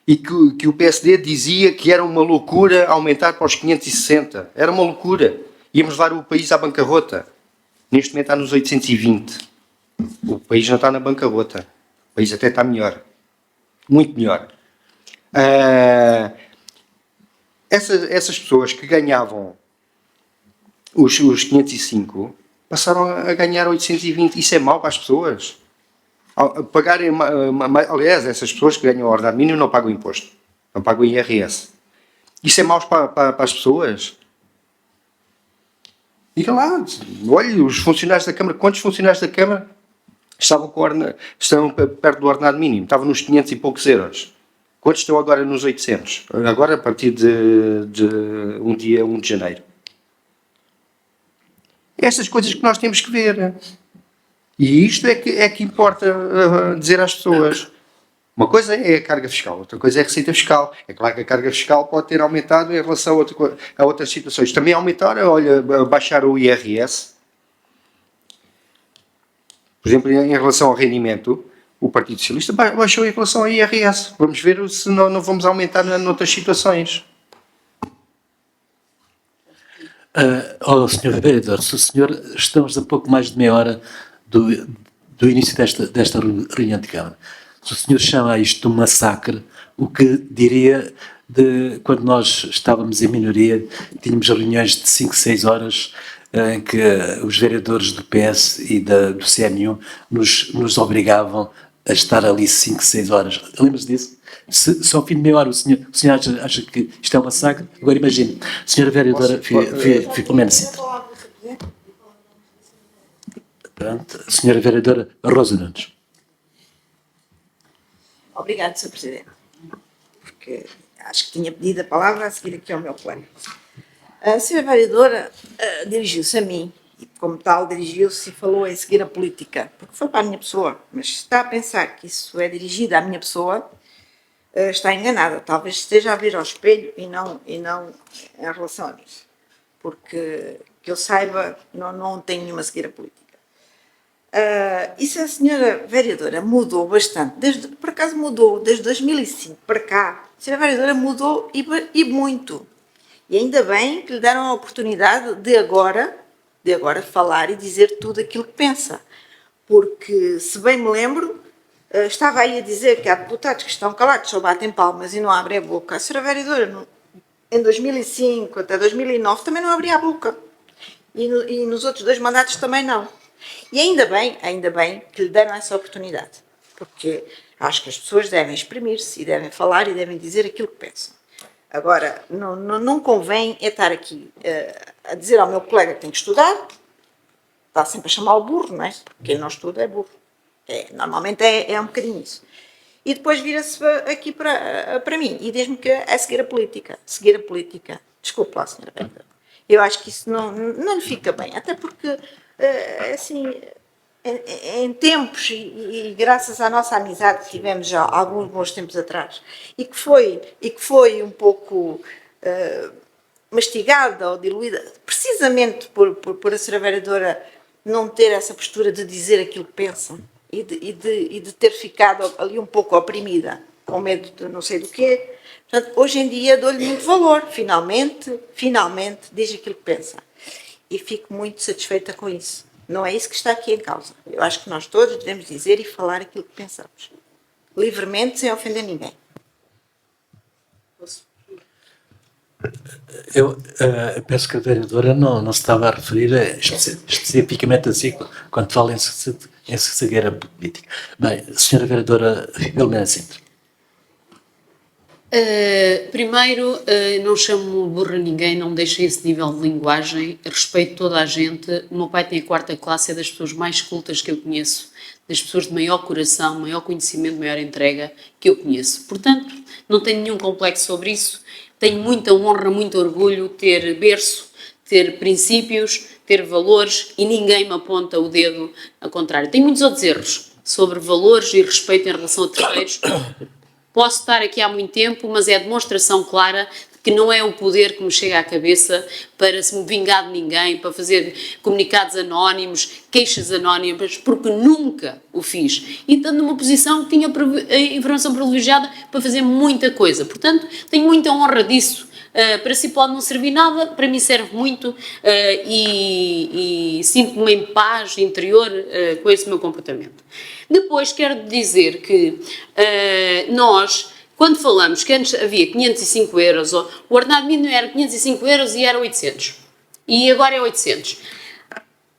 E que o PSD dizia que era uma loucura aumentar para os 560. Era uma loucura. Íamos levar o país à bancarrota. Neste momento está nos 820. O país não está na bancarrota. O país até está melhor. Muito melhor. Essas pessoas que ganhavam os 505 passaram a ganhar 820. Isso é mau para as pessoas. Pagarem, aliás, essas pessoas que ganham o ordenado mínimo não pagam imposto. Não pagam IRS. Isso é mau para as pessoas. Diga lá, olha, os funcionários da Câmara, quantos funcionários da Câmara estavam perto do ordenado mínimo? Estavam nos 500 e poucos euros. Quantos estão agora nos 800? Agora a partir de dia 1 de janeiro. Estas coisas que nós temos que ver. E isto é que importa dizer às pessoas. Uma coisa é a carga fiscal, outra coisa é a receita fiscal. É claro que a carga fiscal pode ter aumentado em relação a outras situações. Também aumentaram, olha, baixaram o IRS. Por exemplo, em relação ao rendimento, o Partido Socialista baixou em relação ao IRS. Vamos ver se não vamos aumentar noutras situações. Sr. Vereador, se o senhor, estamos a pouco mais de meia hora do início desta reunião de Câmara. Se o senhor chama a isto de um massacre, o que diria de quando nós estávamos em minoria, tínhamos reuniões de 5, 6 horas em que os vereadores do PS e do CNU nos obrigavam a estar ali 5, 6 horas. Lembra-se disso? Se ao fim de meia hora o senhor acha que isto é um massacre, agora imagine, senhora vereadora Filomena Sintra. Pronto, a senhora vereadora Rosa Nunes. Obrigado, Sr. Presidente. Porque acho que tinha pedido a palavra a seguir aqui ao meu plano. A senhora vereadora dirigiu-se a mim e, como tal, dirigiu-se e falou em seguir a política, porque foi para a minha pessoa. Mas se está a pensar que isso é dirigido à minha pessoa, está enganada. Talvez esteja a vir ao espelho e não em relação a mim. Porque, que eu saiba, não tenho nenhuma a seguir a política. E se a senhora vereadora mudou bastante, por acaso mudou desde 2005 para cá, a senhora vereadora mudou e muito. E ainda bem que lhe deram a oportunidade de agora falar e dizer tudo aquilo que pensa. Porque, se bem me lembro, estava aí a dizer que há deputados que estão calados, só batem palmas e não abrem a boca. A senhora vereadora, em 2005 até 2009, também não abria a boca. E nos outros 2 mandatos também não. E ainda bem que lhe deram essa oportunidade. Porque acho que as pessoas devem exprimir-se e devem falar e devem dizer aquilo que pensam. Agora, não convém estar aqui a dizer ao meu colega que tem que estudar, está sempre a chamá-lo burro, não é? Porque quem não estuda é burro. Normalmente é um bocadinho isso. E depois vira-se aqui para mim e diz-me que é seguir a política. Seguir a política. Desculpe lá, senhora vereadora. Eu acho que isso não lhe fica bem. Até porque, assim, em tempos e graças à nossa amizade que tivemos já há alguns bons tempos atrás e que foi um pouco mastigada ou diluída, precisamente por a senhora vereadora não ter essa postura de dizer aquilo que pensa e de ter ficado ali um pouco oprimida, com medo de não sei do quê. Portanto, hoje em dia dou-lhe muito valor, finalmente diz aquilo que pensa. E fico muito satisfeita com isso. Não é isso que está aqui em causa. Eu acho que nós todos devemos dizer e falar aquilo que pensamos. Livremente, sem ofender ninguém. Eu penso que a vereadora não se estava a referir especificamente a si quando fala em cegueira política. Bem, senhora vereadora Filomena Sintra. Primeiro, não chamo burra ninguém, não deixo esse nível de linguagem, respeito toda a gente. O meu pai tem a 4ª classe, é das pessoas mais cultas que eu conheço, das pessoas de maior coração, maior conhecimento, maior entrega que eu conheço. Portanto, não tenho nenhum complexo sobre isso, tenho muita honra, muito orgulho ter berço, ter princípios, ter valores e ninguém me aponta o dedo ao contrário. Tenho muitos outros erros sobre valores e respeito em relação a terceiros. Posso estar aqui há muito tempo, mas é a demonstração clara de que não é o poder que me chega à cabeça para se me vingar de ninguém, para fazer comunicados anónimos, queixas anónimas, porque nunca o fiz. E estando numa posição que tinha a informação privilegiada para fazer muita coisa. Portanto, tenho muita honra disso. Para si pode não servir nada, para mim serve muito e sinto-me em paz interior com esse meu comportamento. Depois quero dizer que nós, quando falamos que antes havia 505 euros, o ordenado mínimo era 505 euros e era 800. E agora é 800.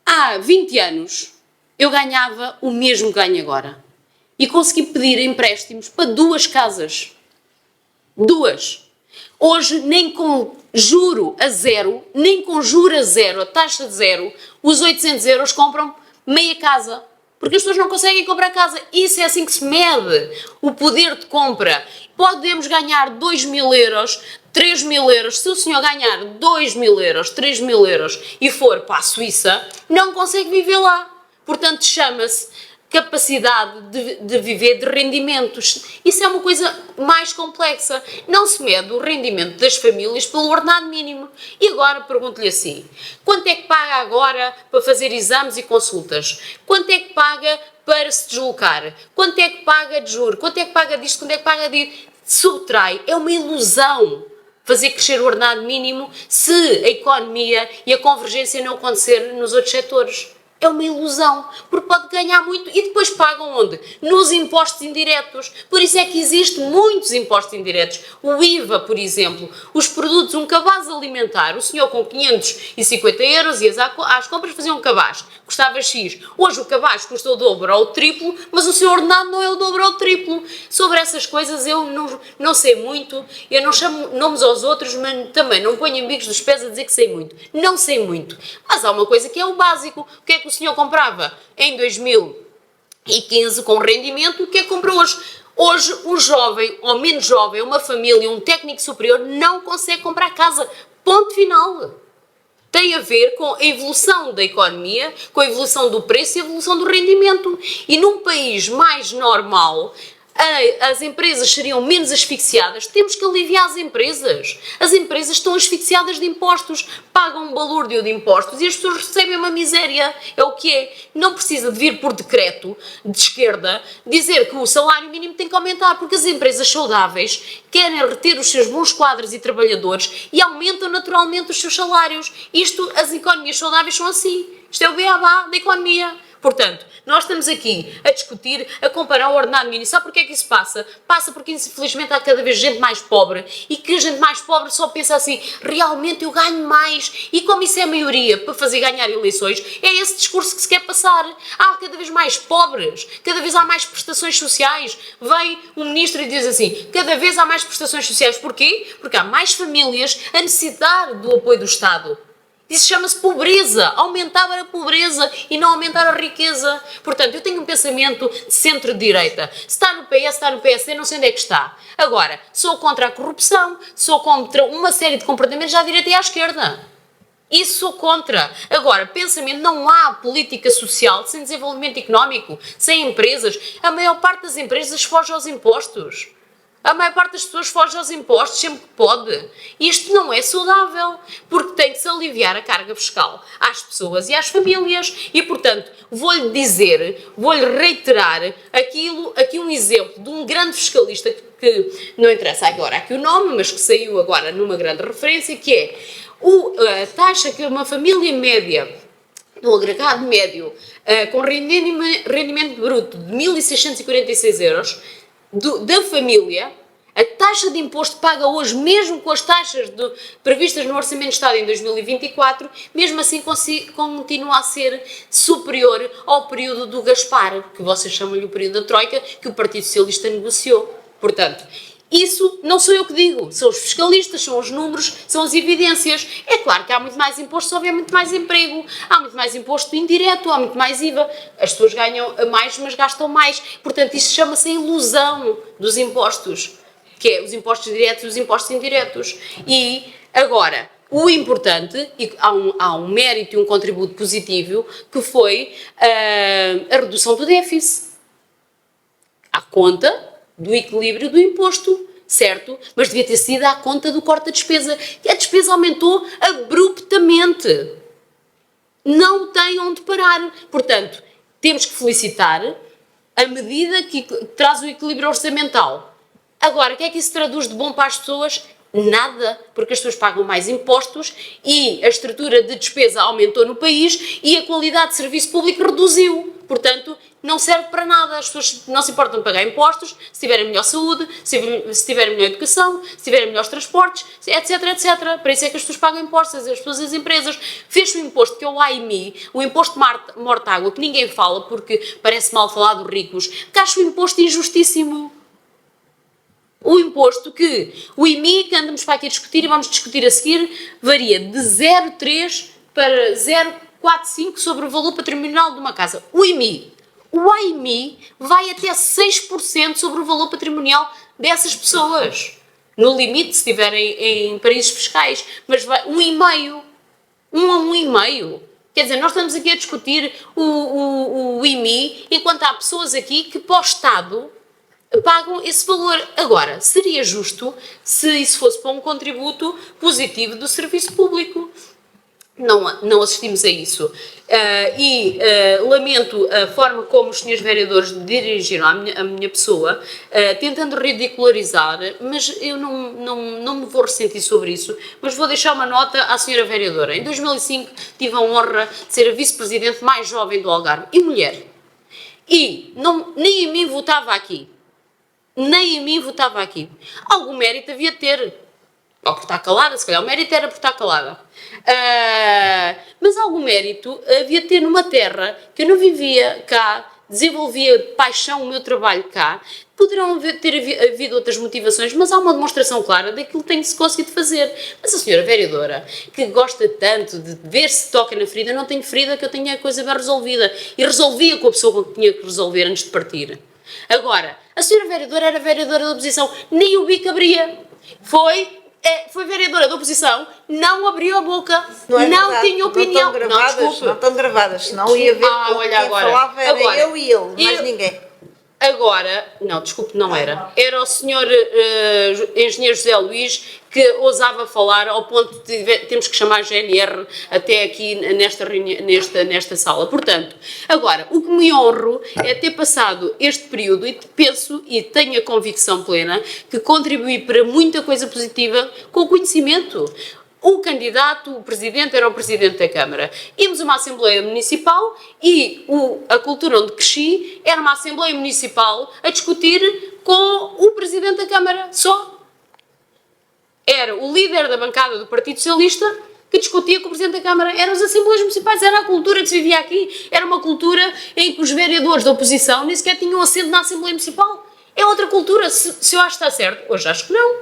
Há 20 anos eu ganhava o mesmo que ganho agora. E consegui pedir empréstimos para 2 casas. 2. Hoje, nem com juro a zero, nem com juro a zero, a taxa de zero, os 800 euros compram meia casa. Porque as pessoas não conseguem comprar casa. Isso é assim que se mede o poder de compra. Podemos ganhar 2.000 euros, 3.000 euros. Se o senhor ganhar 2.000 euros, 3.000 euros e for para a Suíça, não consegue viver lá. Portanto, chama-se capacidade de viver de rendimentos. Isso é uma coisa mais complexa. Não se mede o rendimento das famílias pelo ordenado mínimo. E agora pergunto-lhe assim, quanto é que paga agora para fazer exames e consultas? Quanto é que paga para se deslocar? Quanto é que paga de juros? Quanto é que paga disto? Quanto é que paga disto? Subtrai. É uma ilusão fazer crescer o ordenado mínimo se a economia e a convergência não acontecer nos outros setores. É uma ilusão, porque pode ganhar muito e depois pagam onde? Nos impostos indiretos. Por isso é que existem muitos impostos indiretos. O IVA, por exemplo, os produtos, um cabaz alimentar, o senhor com 550 euros ia às compras fazer um cabaz, custava X. Hoje o cabaz custa o dobro ou o triplo, mas o seu ordenado não é o dobro ou o triplo. Sobre essas coisas eu não sei muito, eu não chamo nomes aos outros, mas também não ponho amigos dos pés a dizer que sei muito. Não sei muito. Mas há uma coisa que é o básico. O que é que o senhor comprava em 2015 com rendimento, o que é que compra hoje? Hoje, um jovem, ou menos jovem, uma família, um técnico superior, não consegue comprar casa. Ponto final. Tem a ver com a evolução da economia, com a evolução do preço e a evolução do rendimento. E num país mais normal, as empresas seriam menos asfixiadas. Temos que aliviar as empresas. As empresas estão asfixiadas de impostos, pagam um balúrdio de impostos e as pessoas recebem uma miséria. É o que é. Não precisa de vir por decreto de esquerda dizer que o salário mínimo tem que aumentar, porque as empresas saudáveis querem reter os seus bons quadros e trabalhadores e aumentam naturalmente os seus salários. As economias saudáveis são assim. Isto é o beabá da economia. Portanto, nós estamos aqui a discutir, a comparar o ordenado mínimo. Sabe porquê é que isso passa? Passa porque, infelizmente, há cada vez gente mais pobre e que a gente mais pobre só pensa assim, realmente eu ganho mais. E como isso é a maioria para fazer ganhar eleições, é esse discurso que se quer passar. Há cada vez mais pobres, cada vez há mais prestações sociais. Vem o ministro e diz assim, cada vez há mais prestações sociais. Porquê? Porque há mais famílias a necessitar do apoio do Estado. Isso chama-se pobreza, aumentar a pobreza e não aumentar a riqueza. Portanto, eu tenho um pensamento de centro-direita. Se está no PS, está no PSD, não sei onde é que está. Agora, sou contra a corrupção, sou contra uma série de comportamentos à direita e à esquerda. Isso sou contra. Agora, pensamento, não há política social sem desenvolvimento económico, sem empresas. A maior parte das empresas foge aos impostos. A maior parte das pessoas foge aos impostos sempre que pode. Isto não é saudável, porque tem que se aliviar a carga fiscal às pessoas e às famílias. E, portanto, vou-lhe dizer, vou-lhe reiterar aqui um exemplo de um grande fiscalista que não interessa agora aqui o nome, mas que saiu agora numa grande referência, que é a taxa que uma família média, no agregado médio, com rendimento bruto de 1.646 euros, da família, a taxa de imposto paga hoje, mesmo com as taxas previstas no Orçamento de Estado em 2024, mesmo assim continua a ser superior ao período do Gaspar, que vocês chamam-lhe o período da Troika, que o Partido Socialista negociou. Portanto, isso não sou eu que digo, são os fiscalistas, são os números, são as evidências. É claro que há muito mais imposto, há muito mais emprego, há muito mais imposto indireto, há muito mais IVA, as pessoas ganham mais, mas gastam mais. Portanto, isso chama-se a ilusão dos impostos, que é os impostos diretos e os impostos indiretos. E agora, o importante, e há um mérito e um contributo positivo, que foi a redução do déficit. À conta do equilíbrio do imposto, certo? Mas devia ter sido à conta do corte da despesa. E a despesa aumentou abruptamente. Não tem onde parar. Portanto, temos que felicitar a medida que traz o equilíbrio orçamental. Agora, o que é que isso traduz de bom para as pessoas? Nada, porque as pessoas pagam mais impostos e a estrutura de despesa aumentou no país e a qualidade de serviço público reduziu. Portanto, não serve para nada. As pessoas não se importam de pagar impostos se tiverem melhor saúde, se tiverem melhor educação, se tiverem melhores transportes, etc, etc. Para isso é que as pessoas pagam impostos, as pessoas e as empresas. Fez-se um imposto que é o AIMI, o imposto de morta-água, que ninguém fala porque parece mal falar dos ricos, que acho o imposto injustíssimo. O imposto que o IMI, que andamos para aqui a discutir e vamos discutir a seguir, varia de 0,3 para 0,45 sobre o valor patrimonial de uma casa. O IMI. O AIMI vai até 6% sobre o valor patrimonial dessas pessoas. No limite, se estiverem em paraísos fiscais. Mas vai 1,5%. 1 a 1,5%. Quer dizer, nós estamos aqui a discutir o IMI, enquanto há pessoas aqui que para o Estado pagam esse valor. Agora, seria justo se isso fosse para um contributo positivo do serviço público. Não assistimos a isso. Lamento a forma como os senhores vereadores dirigiram a minha pessoa, tentando ridicularizar, mas eu não me vou ressentir sobre isso, mas vou deixar uma nota à senhora vereadora. Em 2005 tive a honra de ser a vice-presidente mais jovem do Algarve e mulher. E nem a mim votava aqui. Nem a mim votava aqui. Algum mérito havia de ter. Ou por estar calada, se calhar o mérito era por estar calada. Mas algum mérito havia de ter numa terra que eu não vivia cá, desenvolvia de paixão o meu trabalho cá. Poderão ter havido outras motivações, mas há uma demonstração clara daquilo que tem se conseguido fazer. Mas a senhora vereadora, que gosta tanto de ver se toca na ferida, não tenho ferida, que eu tenho a coisa bem resolvida. E resolvia com a pessoa que tinha que resolver antes de partir. Agora, a senhora vereadora era vereadora da oposição, nem o bico abria. Foi vereadora da oposição, não abriu a boca, não tinha opinião. Não estão gravadas, senão ia ver quem falava era agora, eu e ele, mais ninguém. Agora, não, desculpe, não era. Era o senhor engenheiro José Luís que ousava falar ao ponto de temos que chamar GNR até aqui nesta sala. Portanto, agora, o que me honro é ter passado este período e penso e tenho a convicção plena que contribuí para muita coisa positiva com o conhecimento. O candidato, o presidente, era o presidente da Câmara. Íamos a uma Assembleia Municipal e a cultura onde cresci era uma Assembleia Municipal a discutir com o presidente da Câmara, só. Era o líder da bancada do Partido Socialista que discutia com o presidente da Câmara. Eram as Assembleias Municipais, era a cultura que se vivia aqui. Era uma cultura em que os vereadores da oposição nem sequer tinham assento na Assembleia Municipal. É outra cultura. Se eu acho que está certo, hoje acho que não.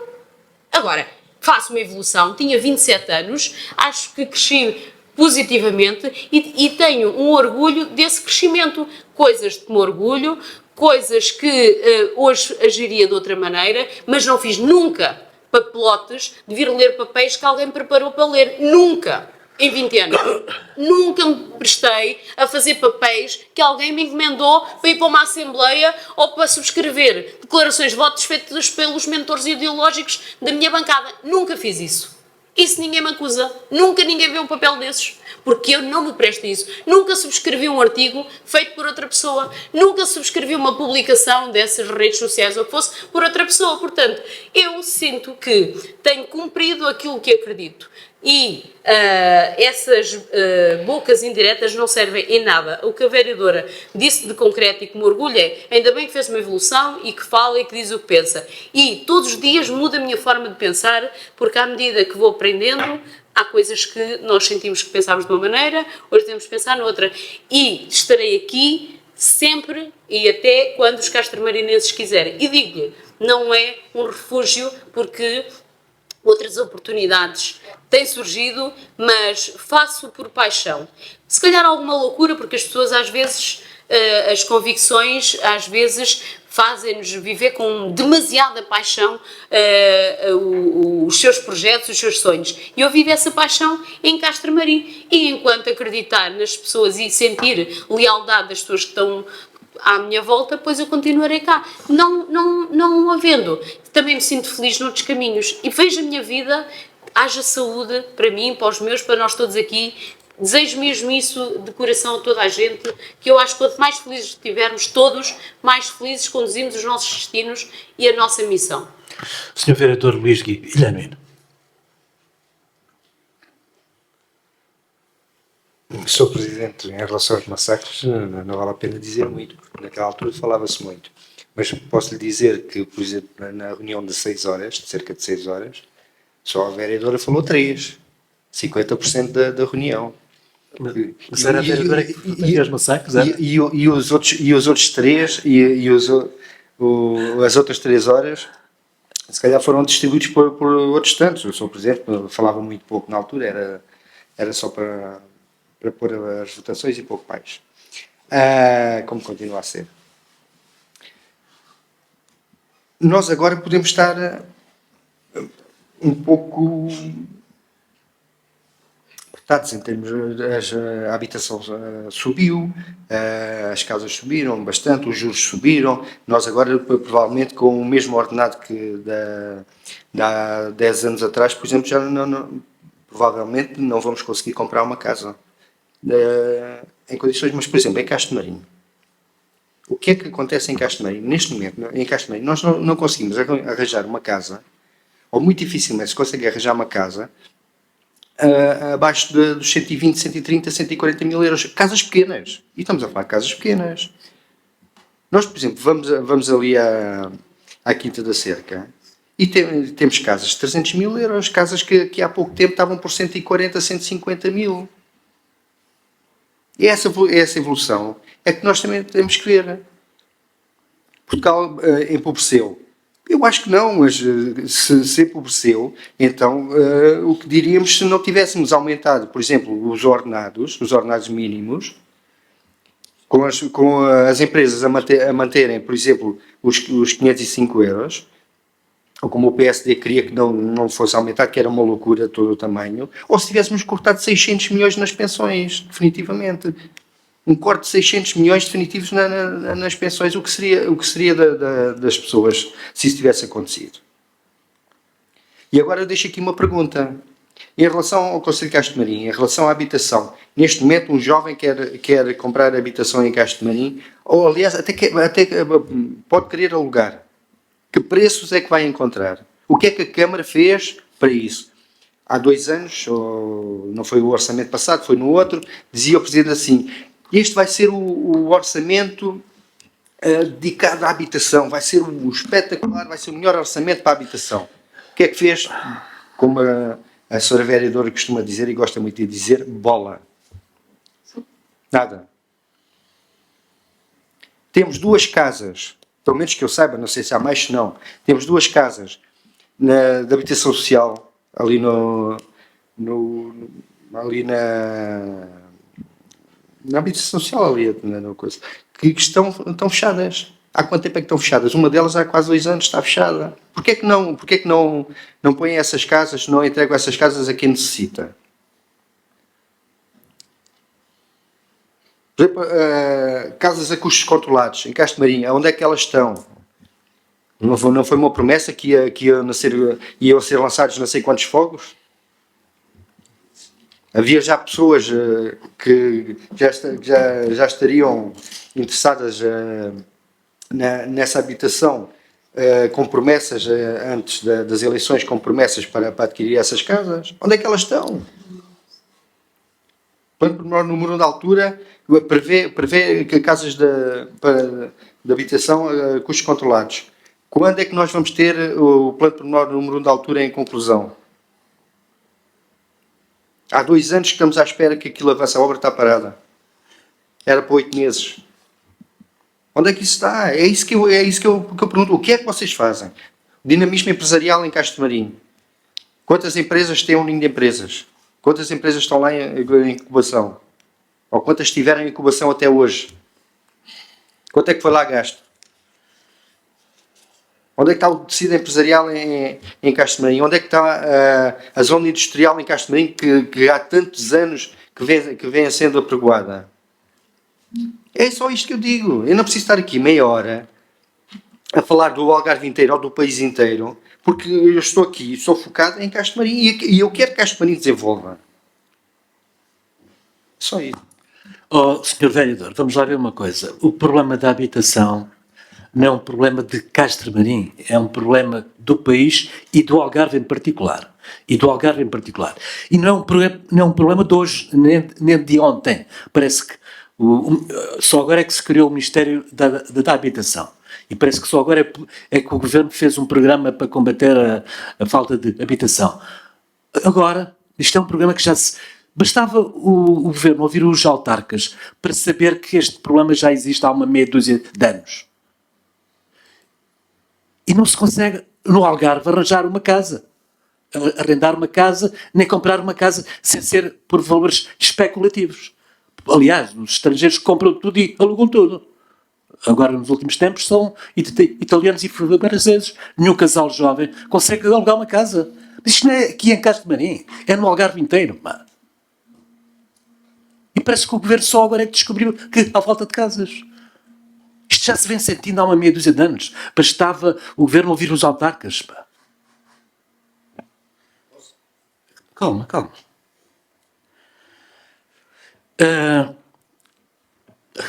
Agora, faço uma evolução, tinha 27 anos, acho que cresci positivamente e tenho um orgulho desse crescimento. Coisas de que me orgulho, coisas que hoje agiria de outra maneira, mas não fiz nunca papelotes de vir ler papéis que alguém me preparou para ler. Nunca! Em 20 anos. Nunca me prestei a fazer papéis que alguém me encomendou para ir para uma Assembleia ou para subscrever declarações de votos feitas pelos mentores ideológicos da minha bancada. Nunca fiz isso. Isso ninguém me acusa. Nunca ninguém vê um papel desses. Porque eu não me presto a isso. Nunca subscrevi um artigo feito por outra pessoa. Nunca subscrevi uma publicação dessas redes sociais ou que fosse por outra pessoa. Portanto, eu sinto que tenho cumprido aquilo que acredito. E essas bocas indiretas não servem em nada. O que a vereadora disse de concreto e que me orgulha é, ainda bem que fez uma evolução e que fala e que diz o que pensa. E todos os dias muda a minha forma de pensar, porque à medida que vou aprendendo, há coisas que nós sentimos que pensávamos de uma maneira, hoje temos que pensar noutra. E estarei aqui sempre e até quando os castromarinenses quiserem. E digo-lhe, não é um refúgio porque outras oportunidades têm surgido, mas faço por paixão. Se calhar alguma loucura, porque as pessoas às vezes, as convicções às vezes fazem-nos viver com demasiada paixão os seus projetos, os seus sonhos. E eu vivo essa paixão em Castro Marim. E enquanto acreditar nas pessoas e sentir lealdade das pessoas que estão à minha volta, pois eu continuarei cá. Não havendo, também me sinto feliz noutros caminhos e vejo a minha vida, haja saúde para mim, para os meus, para nós todos aqui. Desejo mesmo isso de coração a toda a gente, que eu acho que quanto mais felizes estivermos todos, mais felizes conduzimos os nossos destinos e a nossa missão. Sr. Vereador Luís Guilhermino. Sr. Presidente, em relação aos massacres, não vale a pena dizer muito, porque naquela altura falava-se muito. Mas posso lhe dizer que, por exemplo, na reunião de 6 horas, de cerca de 6 horas, só a vereadora falou 3, 50% da reunião. Mas era a vereadora que fazia os massacres? E os outros 3, as outras 3 horas, se calhar foram distribuídos por outros tantos. O Sr. Presidente falava muito pouco na altura, era só para pôr as votações e pouco mais. Como continua a ser. Nós agora podemos estar um pouco apertados em termos. A habitação subiu, as casas subiram bastante, os juros subiram. Nós agora, provavelmente, com o mesmo ordenado que há 10 anos atrás, por exemplo, já provavelmente não vamos conseguir comprar uma casa em condições. Mas, por exemplo, em Castro Marinho, o que é que acontece em Castro Marinho? Neste momento, em Castro Marinho, nós não conseguimos arranjar uma casa, ou muito dificilmente se consegue arranjar uma casa abaixo dos 120, 130, 140 mil euros. Casas pequenas. E estamos a falar de casas pequenas. Nós, por exemplo, vamos ali à Quinta da Cerca e temos casas de 300 mil euros, casas que há pouco tempo estavam por 140, 150 mil. E essa evolução é que nós também temos que ver. Portugal empobreceu. Eu acho que não, mas se empobreceu, então o que diríamos se não tivéssemos aumentado, por exemplo, os ordenados mínimos, com as empresas a manterem, por exemplo, os 505 euros, ou como o PSD queria que não fosse aumentado, que era uma loucura todo o tamanho, ou se tivéssemos cortado 600 milhões nas pensões, definitivamente. Um corte de 600 milhões definitivos nas pensões, o que seria das pessoas se isso tivesse acontecido. E agora eu deixo aqui uma pergunta. Em relação ao Conselho de Castro Marinho, em relação à habitação, neste momento um jovem quer comprar habitação em Castro Marinho, ou aliás, até pode querer alugar. Que preços é que vai encontrar? O que é que a Câmara fez para isso? Há 2 anos, não foi o orçamento passado, foi no outro, dizia o Presidente assim: este vai ser o orçamento dedicado à habitação, vai ser o espetacular, vai ser o melhor orçamento para a habitação. O que é que fez? Como a senhora vereadora costuma dizer, e gosta muito de dizer, bola. Nada. Temos 2 casas, pelo menos que eu saiba, não sei se há mais, se não. Temos 2 casas de habitação social, ali na habitação social ali, na coisa, que estão fechadas. Há quanto tempo é que estão fechadas? Uma delas há quase 2 anos está fechada. Porquê é que não põem essas casas, não entregam essas casas a quem necessita? Por exemplo, casas a custos controlados, em Castro Marinho, onde é que elas estão? Não foi uma promessa que iam ser lançados não sei quantos fogos? Havia já pessoas que já estariam interessadas nessa habitação, com promessas antes das eleições, com promessas para adquirir essas casas. Onde é que elas estão? Plano pormenor número 1 da altura prevê que casas de habitação a custos controlados. Quando é que nós vamos ter o plano pormenor número 1 da altura em conclusão? Há 2 anos que estamos à espera que aquilo avance, a obra está parada. Era para 8 meses. Onde é que isso está? É isso que eu pergunto. O que é que vocês fazem? Dinamismo empresarial em Castro Marinho. Quantas empresas têm um ninho de empresas? Quantas empresas estão lá em incubação? Ou quantas tiveram em incubação até hoje? Quanto é que foi lá gasto? Onde é que está o tecido empresarial em Castro Marinho? Onde é que está a zona industrial em Castro Marinho que há tantos anos que vem sendo apregoada? É só isto que eu digo. Eu não preciso estar aqui meia hora a falar do Algarve inteiro ou do país inteiro, porque eu estou aqui, estou focado em Castro Marinho e eu quero que Castro Marinho desenvolva. Só isso. Oh, Sr. Vereador, vamos lá ver uma coisa. O problema da habitação não é um problema de Castro Marim, é um problema do país e do Algarve em particular. E do Algarve em particular. E não é um problema de hoje, nem de ontem. Parece que só agora é que se criou o Ministério da Habitação. E parece que só agora é que o Governo fez um programa para combater a falta de habitação. Agora, isto é um programa que já se... Bastava o Governo ouvir os autarcas para saber que este problema já existe há uma meia dúzia de anos. E não se consegue, no Algarve, arranjar uma casa. Arrendar uma casa, nem comprar uma casa sem ser por valores especulativos. Aliás, os estrangeiros compram tudo e alugam tudo. Agora, nos últimos tempos, são italianos e franceses. Nenhum casal jovem consegue alugar uma casa. Mas isto não é aqui em Castro Marim, é no Algarve inteiro, mano. E parece que o Governo só agora é que descobriu que há falta de casas. Isto já se vem sentindo há uma meia dúzia de anos. Bastava o Governo ouvir os autarcas, pá. Calma.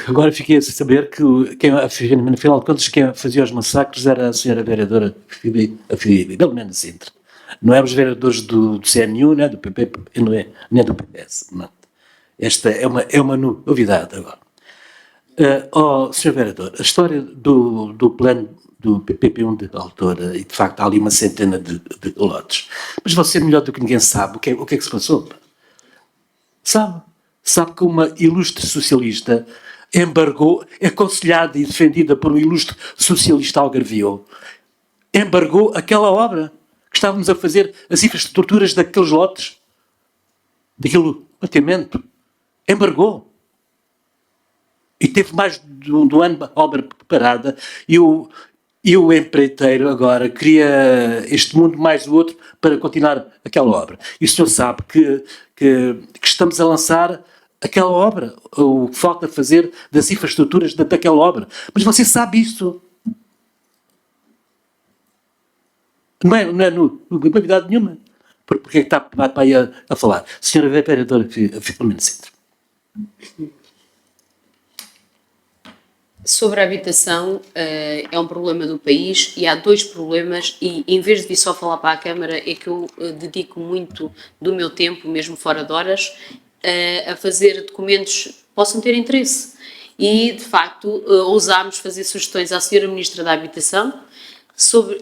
Agora fiquei a saber que, no final de contas, quem fazia os massacres era a senhora vereadora Filomena Sintra. Não eram os vereadores do CNU, nem do PP, nem do PS. Não. Esta é uma novidade agora. Sr. Vereador, a história do plano do PP1 de altura, e de facto há ali uma centena de lotes, mas você melhor do que ninguém sabe o que é que se passou. Sabe que uma ilustre socialista embargou, aconselhada e defendida por um ilustre socialista algarvio, embargou aquela obra que estávamos a fazer, as infraestruturas daqueles lotes, daquele batimento, embargou. E teve mais de um ano a obra preparada e o empreiteiro agora queria este mundo mais o outro para continuar aquela obra. E o senhor sabe que estamos a lançar aquela obra, o que falta fazer das infraestruturas daquela obra. Mas você sabe isso. Não é novidade nenhuma. Porque é que está para aí a falar? Senhora vereadora Filomena Sintra. Sobre a habitação, é um problema do país e há dois problemas e em vez de vir só falar para a Câmara é que eu dedico muito do meu tempo, mesmo fora de horas, a fazer documentos que possam ter interesse. E, de facto, ousámos fazer sugestões à Sra. Ministra da Habitação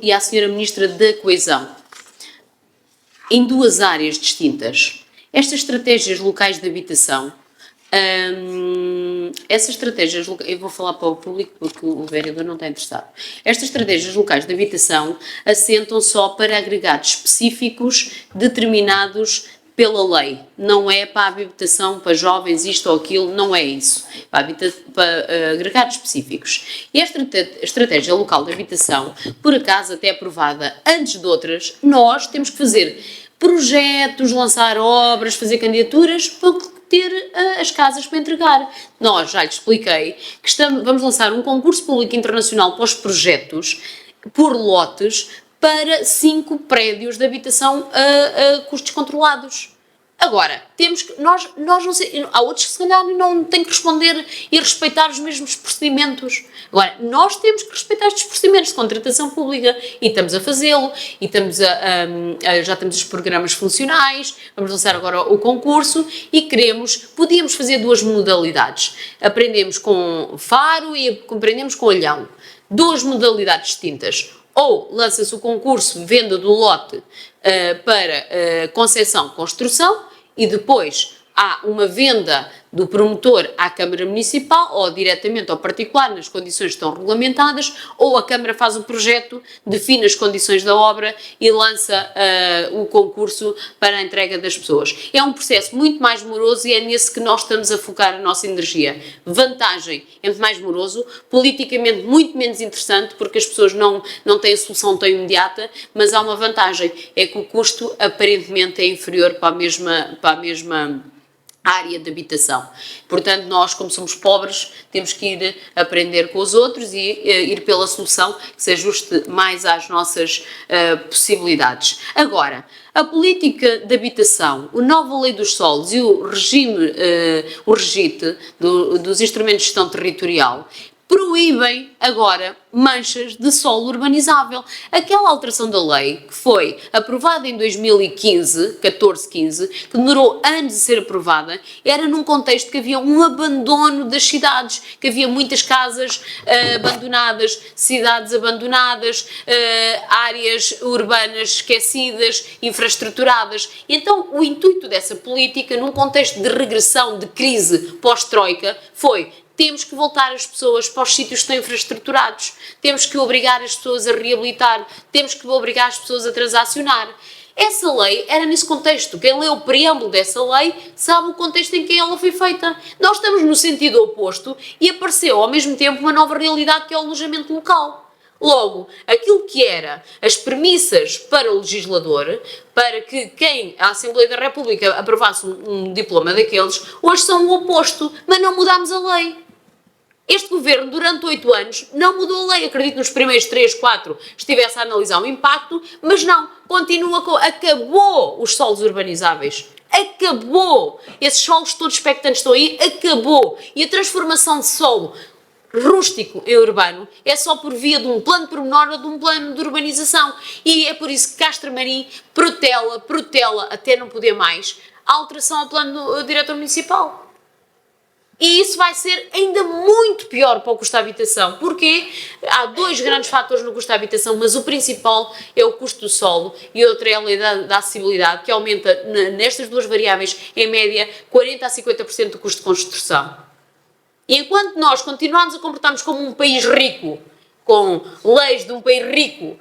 e à Sra. Ministra da Coesão, em duas áreas distintas. Estas estratégias locais de habitação, essas estratégias, eu vou falar para o público porque o vereador não está interessado. Estas estratégias locais de habitação assentam só para agregados específicos determinados pela lei. Não é para a habitação, para jovens, isto ou aquilo, não é isso. Para agregados específicos. E esta estratégia local de habitação, por acaso até aprovada antes de outras, nós temos que fazer projetos, lançar obras, fazer candidaturas para ter as casas para entregar. Nós já lhe expliquei que vamos lançar um concurso público internacional para os projetos por lotes para 5 prédios de habitação a custos controlados. Agora, temos que, nós não sei, há outros que se calhar não têm que responder e respeitar os mesmos procedimentos. Agora, nós temos que respeitar estes procedimentos de contratação pública e estamos a fazê-lo e já temos os programas funcionais, vamos lançar agora o concurso e podíamos fazer 2 modalidades. Aprendemos com Faro e aprendemos com Olhão. 2 modalidades distintas. Ou lança-se o concurso venda do lote para concessão-construção e depois há uma venda do promotor à Câmara Municipal ou diretamente ao particular nas condições que estão regulamentadas, ou a Câmara faz o projeto, define as condições da obra e lança o concurso para a entrega das pessoas. É um processo muito mais moroso e é nesse que nós estamos a focar a nossa energia. Vantagem, é muito mais moroso, politicamente muito menos interessante, porque as pessoas não têm a solução tão imediata, mas há uma vantagem, é que o custo aparentemente é inferior para a mesma área de habitação. Portanto, nós, como somos pobres, temos que ir aprender com os outros e ir pela solução que se ajuste mais às nossas possibilidades. Agora, a política de habitação, a nova lei dos solos e o regime, o REGIT dos instrumentos de gestão territorial proíbem agora manchas de solo urbanizável. Aquela alteração da lei que foi aprovada em 2015, 14-15, que demorou anos a ser aprovada, era num contexto que havia um abandono das cidades, que havia muitas casas abandonadas, cidades abandonadas, áreas urbanas esquecidas, infraestruturadas. Então, o intuito dessa política, num contexto de regressão, de crise pós-troika, foi: temos que voltar as pessoas para os sítios que estão infraestruturados, temos que obrigar as pessoas a reabilitar, temos que obrigar as pessoas a transacionar. Essa lei era nesse contexto. Quem lê o preâmbulo dessa lei sabe o contexto em que ela foi feita. Nós estamos no sentido oposto e apareceu ao mesmo tempo uma nova realidade, que é o alojamento local. Logo, aquilo que era as premissas para o legislador, para que a Assembleia da República aprovasse um diploma daqueles, hoje são o oposto, mas não mudámos a lei. Este governo, durante 8 anos, não mudou a lei. Acredito que nos primeiros 3, 4 estivesse a analisar o impacto, mas não, continua acabou os solos urbanizáveis. Acabou! Esses solos todos expectantes estão aí, acabou! E a transformação de solo rústico e urbano é só por via de um plano de pormenor ou de um plano de urbanização. E é por isso que Castro Marim protela até não poder mais a alteração ao plano do diretor municipal. E isso vai ser ainda muito pior para o custo da habitação, porque há 2 grandes fatores no custo da habitação, mas o principal é o custo do solo e outra é a lei da acessibilidade, que aumenta nestas 2 variáveis, em média, 40% a 50% do custo de construção. E enquanto nós continuarmos a comportar-nos como um país rico, com leis de um país rico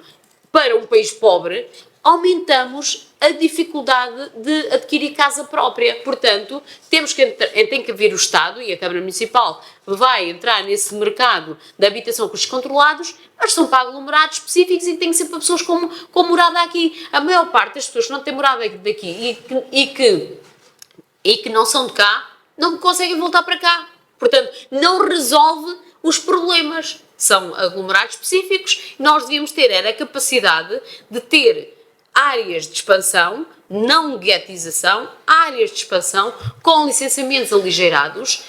para um país pobre, aumentamos a dificuldade de adquirir casa própria. Portanto, tem que haver o Estado, e a Câmara Municipal vai entrar nesse mercado de habitação com os controlados, mas são para aglomerados específicos e tem que ser para pessoas com morada aqui. A maior parte das pessoas que não têm morada daqui e que não são de cá, não conseguem voltar para cá. Portanto, não resolve os problemas. São aglomerados específicos. Nós devíamos ter a capacidade de ter áreas de expansão, não guetização, áreas de expansão com licenciamentos aligeirados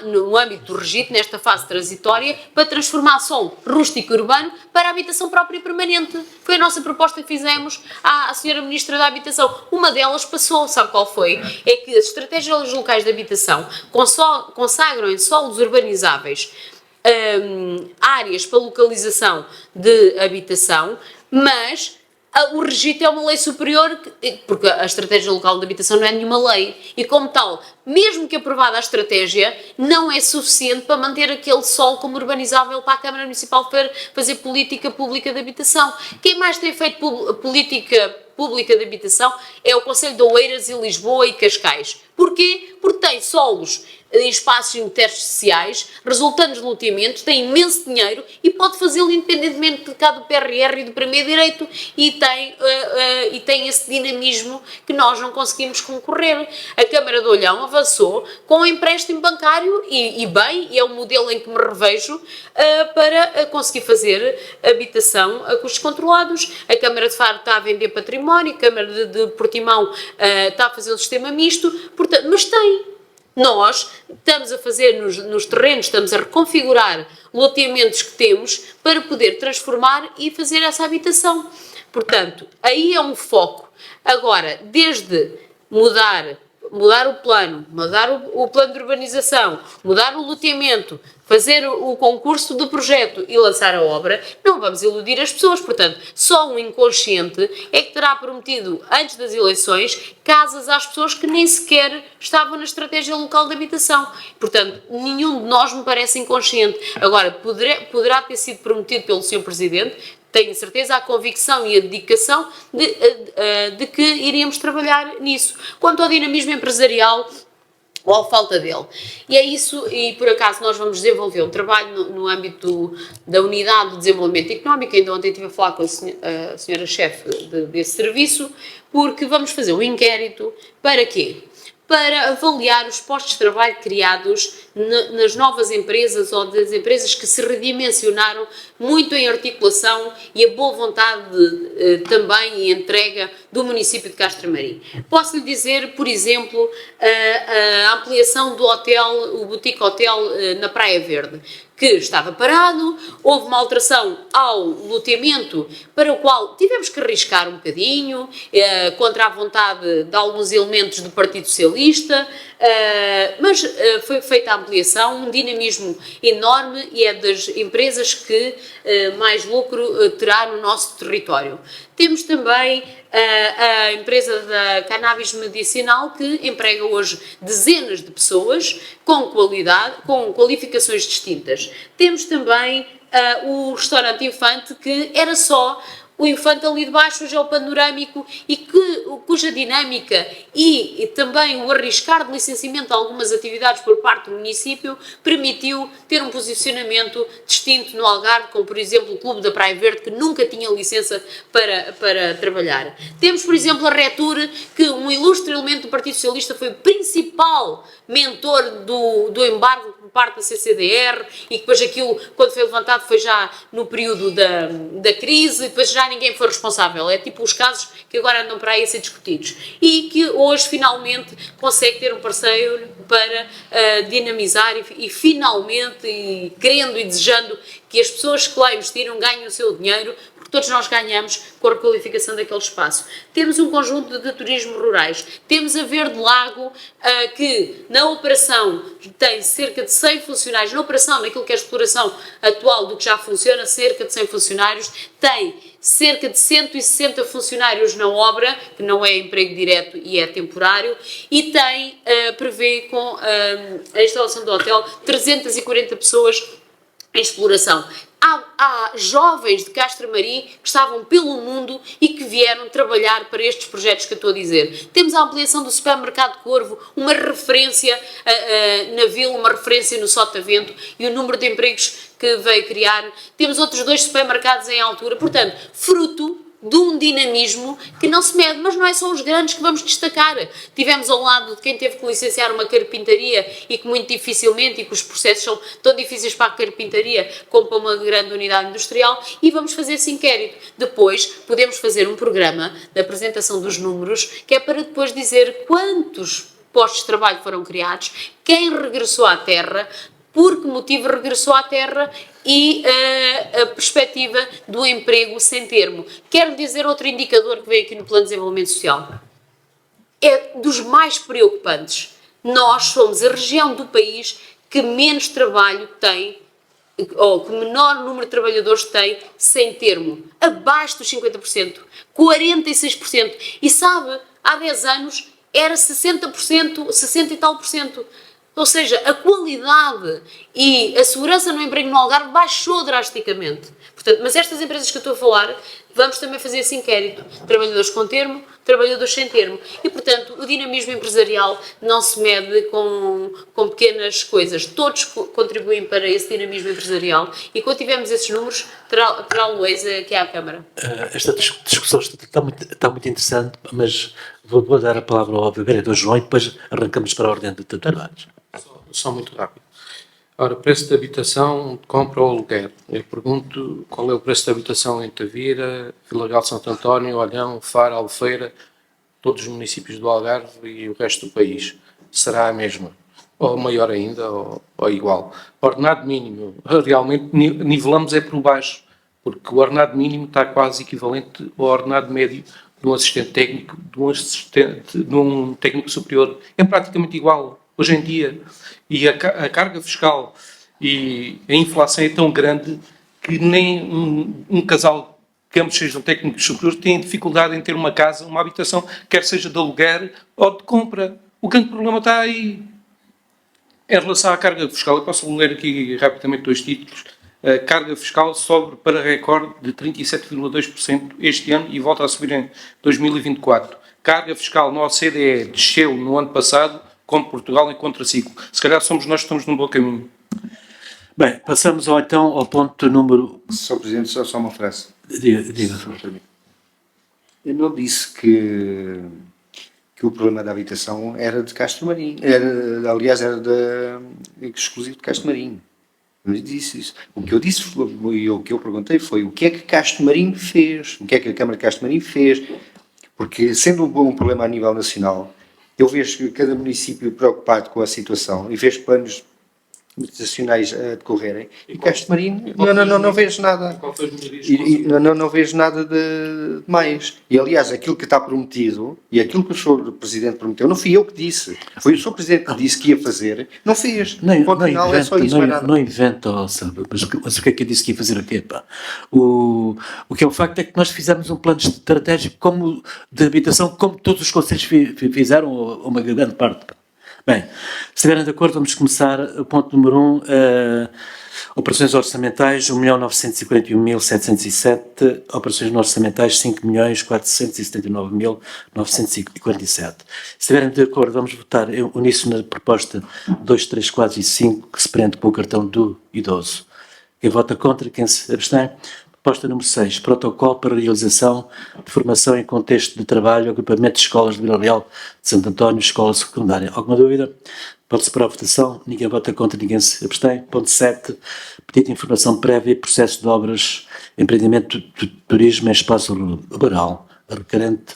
no âmbito do REGIT, nesta fase transitória, para transformar solo rústico e urbano para a habitação própria e permanente. Foi a nossa proposta que fizemos à Sra. Ministra da Habitação. Uma delas passou, sabe qual foi? É que as estratégias locais de habitação consagram em solos urbanizáveis áreas para localização de habitação, mas o REGIT é uma lei superior, porque a estratégia local de habitação não é nenhuma lei, e como tal, mesmo que aprovada a estratégia, não é suficiente para manter aquele solo como urbanizável para a Câmara Municipal para fazer política pública de habitação. Quem mais tem feito política pública de habitação é o Concelho de Oeiras e Lisboa e Cascais. Porquê? Porque tem solos em espaços intersticiais, resultantes de loteamentos, tem imenso dinheiro e pode fazê-lo independentemente de cá do PRR e do primeiro direito, e tem esse dinamismo que nós não conseguimos concorrer. A Câmara de Olhão avançou com um empréstimo bancário e é um modelo em que me revejo para conseguir fazer habitação a custos controlados. A Câmara de Faro está a vender património, a Câmara de Portimão está a fazer um sistema misto, portanto, mas tem. Nós estamos a fazer nos terrenos, estamos a reconfigurar loteamentos que temos para poder transformar e fazer essa habitação. Portanto, aí é um foco. Agora, desde mudar o plano, mudar o plano de urbanização, mudar o loteamento, fazer o concurso do projeto e lançar a obra, não vamos iludir as pessoas. Portanto, só um inconsciente é que terá prometido, antes das eleições, casas às pessoas que nem sequer estavam na estratégia local de habitação. Portanto, nenhum de nós me parece inconsciente. Agora, poderá ter sido prometido pelo Sr. Presidente, tenho certeza, a convicção e a dedicação de que iríamos trabalhar nisso. Quanto ao dinamismo empresarial, ou à falta dele. E é isso, e por acaso nós vamos desenvolver um trabalho no âmbito da Unidade de Desenvolvimento Económico. Ainda ontem estive a falar com a senhora chefe desse serviço, porque vamos fazer um inquérito para quê? para avaliar os postos de trabalho criados nas novas empresas ou das empresas que se redimensionaram, muito em articulação e a boa vontade também e entrega do município de Castro Marim. Posso lhe dizer, por exemplo, a ampliação do hotel, o Boutique Hotel na Praia Verde, que estava parado, houve uma alteração ao loteamento para o qual tivemos que arriscar um bocadinho, contra a vontade de alguns elementos do Partido Socialista, mas foi feita a ampliação, um dinamismo enorme e é das empresas que mais lucro terá no nosso território. Temos também a empresa da cannabis medicinal que emprega hoje dezenas de pessoas com qualidade, com qualificações distintas. Temos também o restaurante Infante, que era só o Infante ali de baixo, hoje é o panorâmico e cuja dinâmica e também o arriscar de licenciamento de algumas atividades por parte do município permitiu ter um posicionamento distinto no Algarve, como por exemplo o Clube da Praia Verde, que nunca tinha licença para trabalhar. Temos, por exemplo, a Retur, que um ilustre elemento do Partido Socialista foi o principal mentor do embargo por parte da CCDR e que depois aquilo, quando foi levantado, foi já no período da crise, depois já ninguém foi responsável. É tipo os casos que agora andam para aí a ser discutidos. E que hoje, finalmente, consegue ter um parceiro para dinamizar e finalmente, e querendo e desejando que as pessoas que lá investiram ganhem o seu dinheiro, porque todos nós ganhamos com a requalificação daquele espaço. Temos um conjunto de turismo rurais. Temos a Verde Lago, que na operação tem cerca de 100 funcionários, na operação, naquilo que é a exploração atual do que já funciona, cerca de 100 funcionários, tem cerca de 160 funcionários na obra, que não é emprego direto e é temporário, e tem, prevê com a instalação do hotel 340 pessoas em exploração. Há jovens de Castro Marim que estavam pelo mundo e que vieram trabalhar para estes projetos que eu estou a dizer. Temos a ampliação do supermercado Corvo, uma referência na vila, uma referência no Sotavento e o número de empregos que veio criar. Temos outros 2 supermercados em altura, portanto, fruto de um dinamismo que não se mede, mas não é só os grandes que vamos destacar. Tivemos ao lado de quem teve que licenciar uma carpintaria e que muito dificilmente, e que os processos são tão difíceis para a carpintaria como para uma grande unidade industrial, e vamos fazer esse inquérito. Depois podemos fazer um programa de apresentação dos números, que é para depois dizer quantos postos de trabalho foram criados, quem regressou à terra, por que motivo regressou à terra e a perspectiva do emprego sem termo. Quero dizer outro indicador que veio aqui no Plano de Desenvolvimento Social. É dos mais preocupantes. Nós somos a região do país que menos trabalho tem, ou que menor número de trabalhadores tem sem termo. Abaixo dos 50%. 46%. E sabe, há 10 anos era 60%, 60 e tal por cento. Ou seja, a qualidade e a segurança no emprego no Algarve baixou drasticamente. Portanto, mas estas empresas que eu estou a falar, vamos também fazer esse inquérito. Trabalhadores com termo, trabalhadores sem termo. E, portanto, o dinamismo empresarial não se mede com pequenas coisas. Todos contribuem para esse dinamismo empresarial e quando tivermos esses números, terá-lo-eis aqui à Câmara. Esta discussão está muito interessante, mas vou dar a palavra ao vereador João e depois arrancamos para a ordem de trabalhos. Só muito rápido. Ora, preço de habitação, compra ou aluguer? Eu pergunto qual é o preço de habitação em Tavira, Vila Real de Santo António, Olhão, Faro, Albufeira, todos os municípios do Algarve e o resto do país. Será a mesma? Ou maior ainda, ou igual? Ordenado mínimo, realmente nivelamos é por baixo, porque o ordenado mínimo está quase equivalente ao ordenado médio de um assistente técnico, de um técnico superior. É praticamente igual. Hoje em dia, e a carga fiscal e a inflação é tão grande que nem um casal que ambos sejam técnicos superiores tem dificuldade em ter uma casa, uma habitação, quer seja de aluguer ou de compra. O grande problema está aí. Em relação à carga fiscal, eu posso ler aqui rapidamente 2 títulos. A carga fiscal sobe para recorde de 37,2% este ano e volta a subir em 2024. Carga fiscal na OCDE desceu no ano passado, como Portugal em contraciclo. Se calhar somos nós que estamos num bom caminho. Bem, passamos então ao ponto número... Sr. Presidente, só uma frase. Diga. Eu não disse que que o problema da habitação era de Castro Marinho, era exclusivo de Castro Marinho. Eu disse isso. O que eu disse e o que eu perguntei foi o que é que Castro Marinho fez, o que é que a Câmara de Castro Marinho fez, porque sendo um problema a nível nacional, eu vejo cada município preocupado com a situação e vejo planos habitacionais a decorrerem e Castro Marinho não vejo nada. Qual foi as medidas? Não vejo nada de mais. E aliás, aquilo que está prometido e aquilo que o Sr. Presidente prometeu, não fui eu que disse. Foi o Sr. Presidente que disse que ia fazer, não fez. Ponto final, é só isso, não é nada. Não inventa, mas o que é que eu disse que ia fazer o quê, pá? O que é o facto é que nós fizemos um plano estratégico de habitação, como todos os conselhos fizeram, ou uma grande parte, pá. Bem, se estiverem de acordo, vamos começar o ponto número 1, operações orçamentais, 1.941.707, operações não orçamentais, 5.479.947. Se estiverem de acordo, vamos votar uníssono na proposta 2, 3, 4 e 5, que se prende com o cartão do idoso. Quem vota contra, quem se abstém? Proposta número 6, protocolo para realização de formação em contexto de trabalho, agrupamento de escolas de Vila Real de Santo António, escola secundária. Alguma dúvida? Pode-se para a votação, ninguém vota contra, ninguém se abstém. Ponto 7, pedido de informação prévia e processo de obras, empreendimento de turismo em espaço rural. A requerente,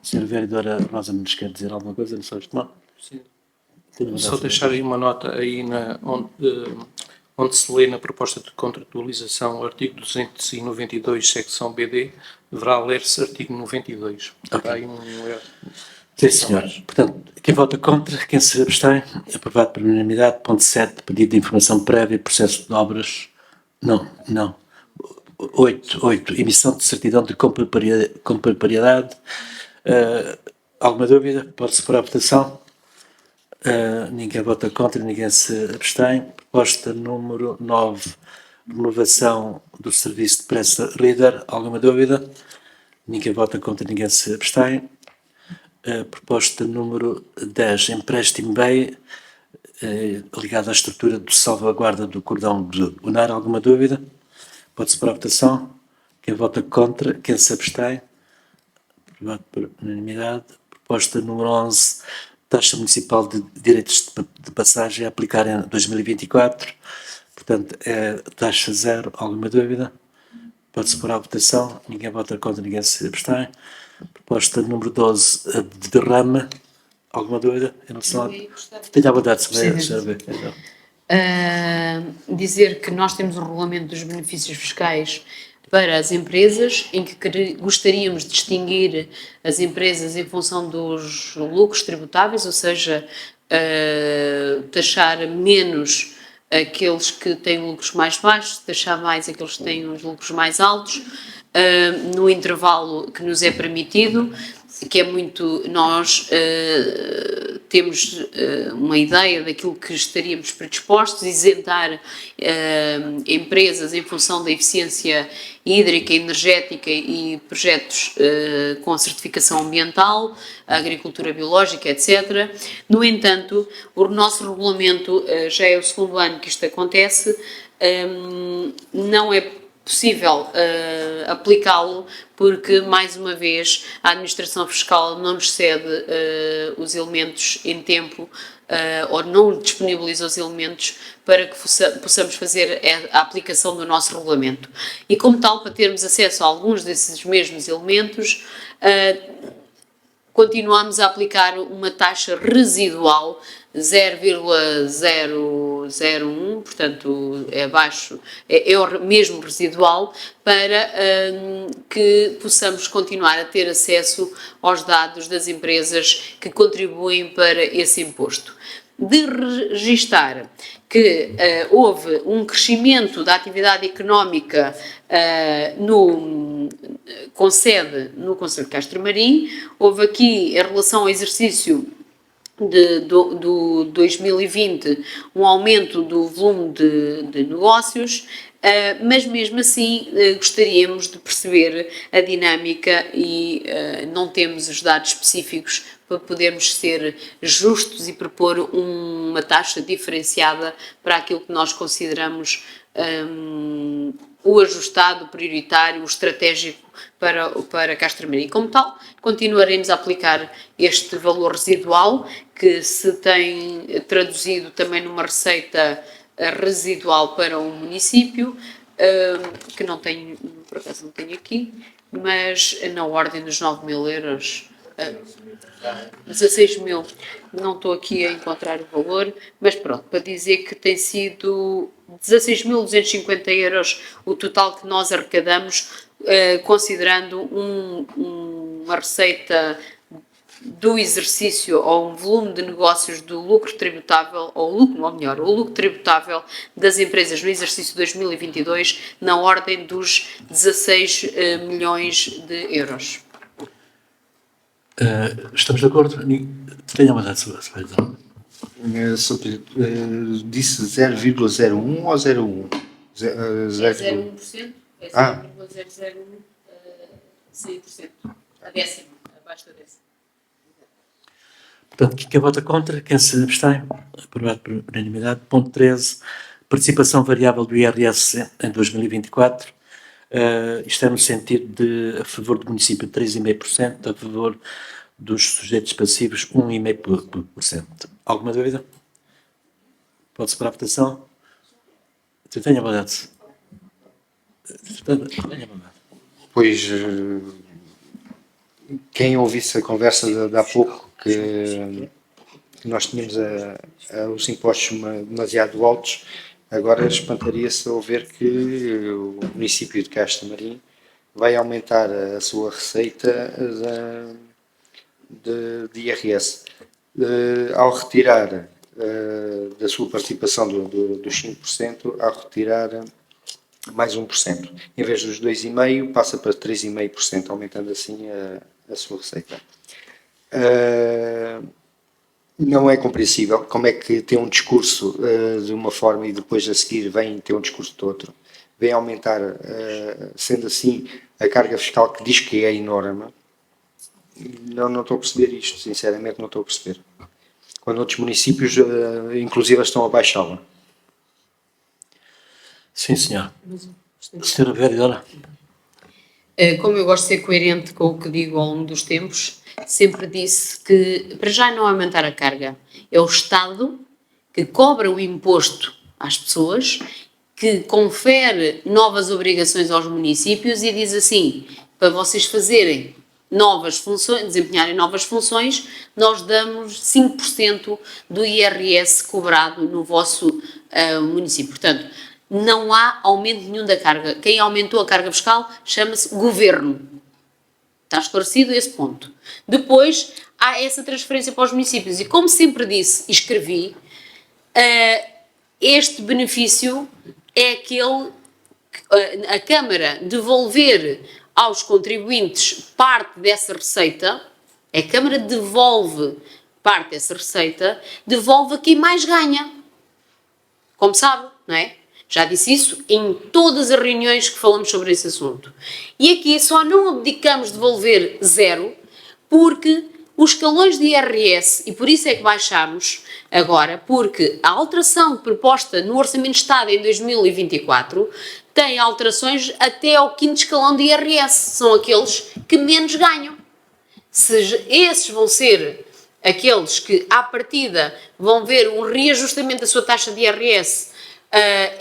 Sra. Vereadora Rosa Mendes, quer dizer alguma coisa? Não sabes tomar? Sim. Só deixar aí uma nota aí onde se lê na proposta de contratualização o artigo 292, secção BD, deverá ler-se artigo 92. Ok. Há aí um erro. Sim, senhor. Portanto, quem vota contra, quem se abstém, aprovado por unanimidade. Ponto 7, pedido de informação prévia, processo de obras. Não. 8, emissão de certidão de compra-propriedade. Alguma dúvida? Pode-se pôr à votação. Ninguém vota contra, ninguém se abstém. Proposta número 9, renovação do serviço de press reader. Alguma dúvida? Ninguém vota contra, ninguém se abstém. Proposta número 10, empréstimo BEI, ligado à estrutura de salvaguarda do cordão de UNAR. Alguma dúvida? Pode-se pôr à votação. Quem vota contra, quem se abstém? Aprovado por unanimidade. Proposta número 11, taxa municipal de direitos de passagem a aplicar em 2024. Portanto, é taxa zero. Alguma dúvida? Pode-se pôr à votação. Ninguém vota contra, ninguém se abstém. Proposta número 12, de derrama. Alguma dúvida? Em relação a... Tenha a vontade, se vai ver. Então. Dizer que nós temos um regulamento dos benefícios fiscais para as empresas, em que gostaríamos de distinguir as empresas em função dos lucros tributáveis, ou seja, taxar menos aqueles que têm lucros mais baixos, taxar mais aqueles que têm os lucros mais altos, no intervalo que nos é permitido, que é muito, nós temos uma ideia daquilo que estaríamos predispostos, isentar empresas em função da eficiência hídrica, energética e projetos com certificação ambiental, agricultura biológica, etc. No entanto, o nosso regulamento, já é o segundo ano que isto acontece, não é possível aplicá-lo porque, mais uma vez, a administração fiscal não nos cede os elementos em tempo ou não disponibiliza os elementos para que possamos fazer a aplicação do nosso regulamento. E, como tal, para termos acesso a alguns desses mesmos elementos, continuamos a aplicar uma taxa residual 0,001, portanto é baixo, é mesmo residual, para que possamos continuar a ter acesso aos dados das empresas que contribuem para esse imposto. De registar que houve um crescimento da atividade económica com sede no Concelho de Castro Marim, houve aqui, em relação ao exercício do 2020, um aumento do volume de negócios, mas mesmo assim gostaríamos de perceber a dinâmica e não temos os dados específicos para podermos ser justos e propor uma taxa diferenciada para aquilo que nós consideramos o ajustado, o prioritário, o estratégico para Castro Marim. Como tal, continuaremos a aplicar este valor residual, que se tem traduzido também numa receita residual para o município, que não tenho, por acaso não tenho aqui, mas na ordem dos 9.000 euros, 16.000, não estou aqui a encontrar o valor, mas pronto, para dizer que tem sido 16.250 euros o total que nós arrecadamos, considerando uma receita do exercício ou um volume de negócios do lucro tributável, ou melhor, o lucro tributável das empresas no exercício 2022 na ordem dos 16 milhões de euros. Estamos de acordo? Tenha uma data sobre isso. Disse 0,01 ou 0,1? É 0,1%? É 0,001, 100%. A décima, abaixo da décima. Portanto, quem vota contra, quem se abstém, aprovado por unanimidade. Ponto 13, participação variável do IRS em 2024. Isto é no sentido de, a favor do município, 3,5%, a favor dos sujeitos passivos, 1,5%. Alguma dúvida? Pode-se para a votação? Tenha bondade. Tenha bondade. Pois, quem ouvisse a conversa de há pouco, que nós tínhamos os impostos demasiado altos, agora espantaria-se ao ver que o município de Castro Marim vai aumentar a sua receita de IRS. Ao retirar da sua participação dos 5%, ao retirar mais 1%. Em vez dos 2,5%, passa para 3,5%, aumentando assim a sua receita. Não é compreensível como é que tem um discurso de uma forma e depois a seguir vem ter um discurso de outro. Vem aumentar, sendo assim, a carga fiscal que diz que é enorme. Não estou a perceber isto, sinceramente não estou a perceber. Quando outros municípios, inclusive, estão a baixá-la. Sim, senhor. Senhora vereadora. Como eu gosto de ser coerente com o que digo ao longo dos tempos, sempre disse que, para já, não aumentar a carga. É o Estado que cobra o imposto às pessoas, que confere novas obrigações aos municípios e diz assim, para vocês fazerem novas funções, desempenharem novas funções, nós damos 5% do IRS cobrado no vosso município. Portanto, não há aumento nenhum da carga. Quem aumentou a carga fiscal chama-se Governo. Está esclarecido esse ponto. Depois, há essa transferência para os municípios. E como sempre disse e escrevi, este benefício é aquele que a Câmara devolver aos contribuintes parte dessa receita, a Câmara devolve parte dessa receita, devolve a quem mais ganha. Como sabe, não é? Já disse isso em todas as reuniões que falamos sobre esse assunto. E aqui só não abdicamos de devolver zero, porque os escalões de IRS, e por isso é que baixamos agora, porque a alteração proposta no Orçamento de Estado em 2024 tem alterações até ao 5º escalão de IRS, são aqueles que menos ganham. Esses vão ser aqueles que, à partida, vão ver um reajustamento da sua taxa de IRS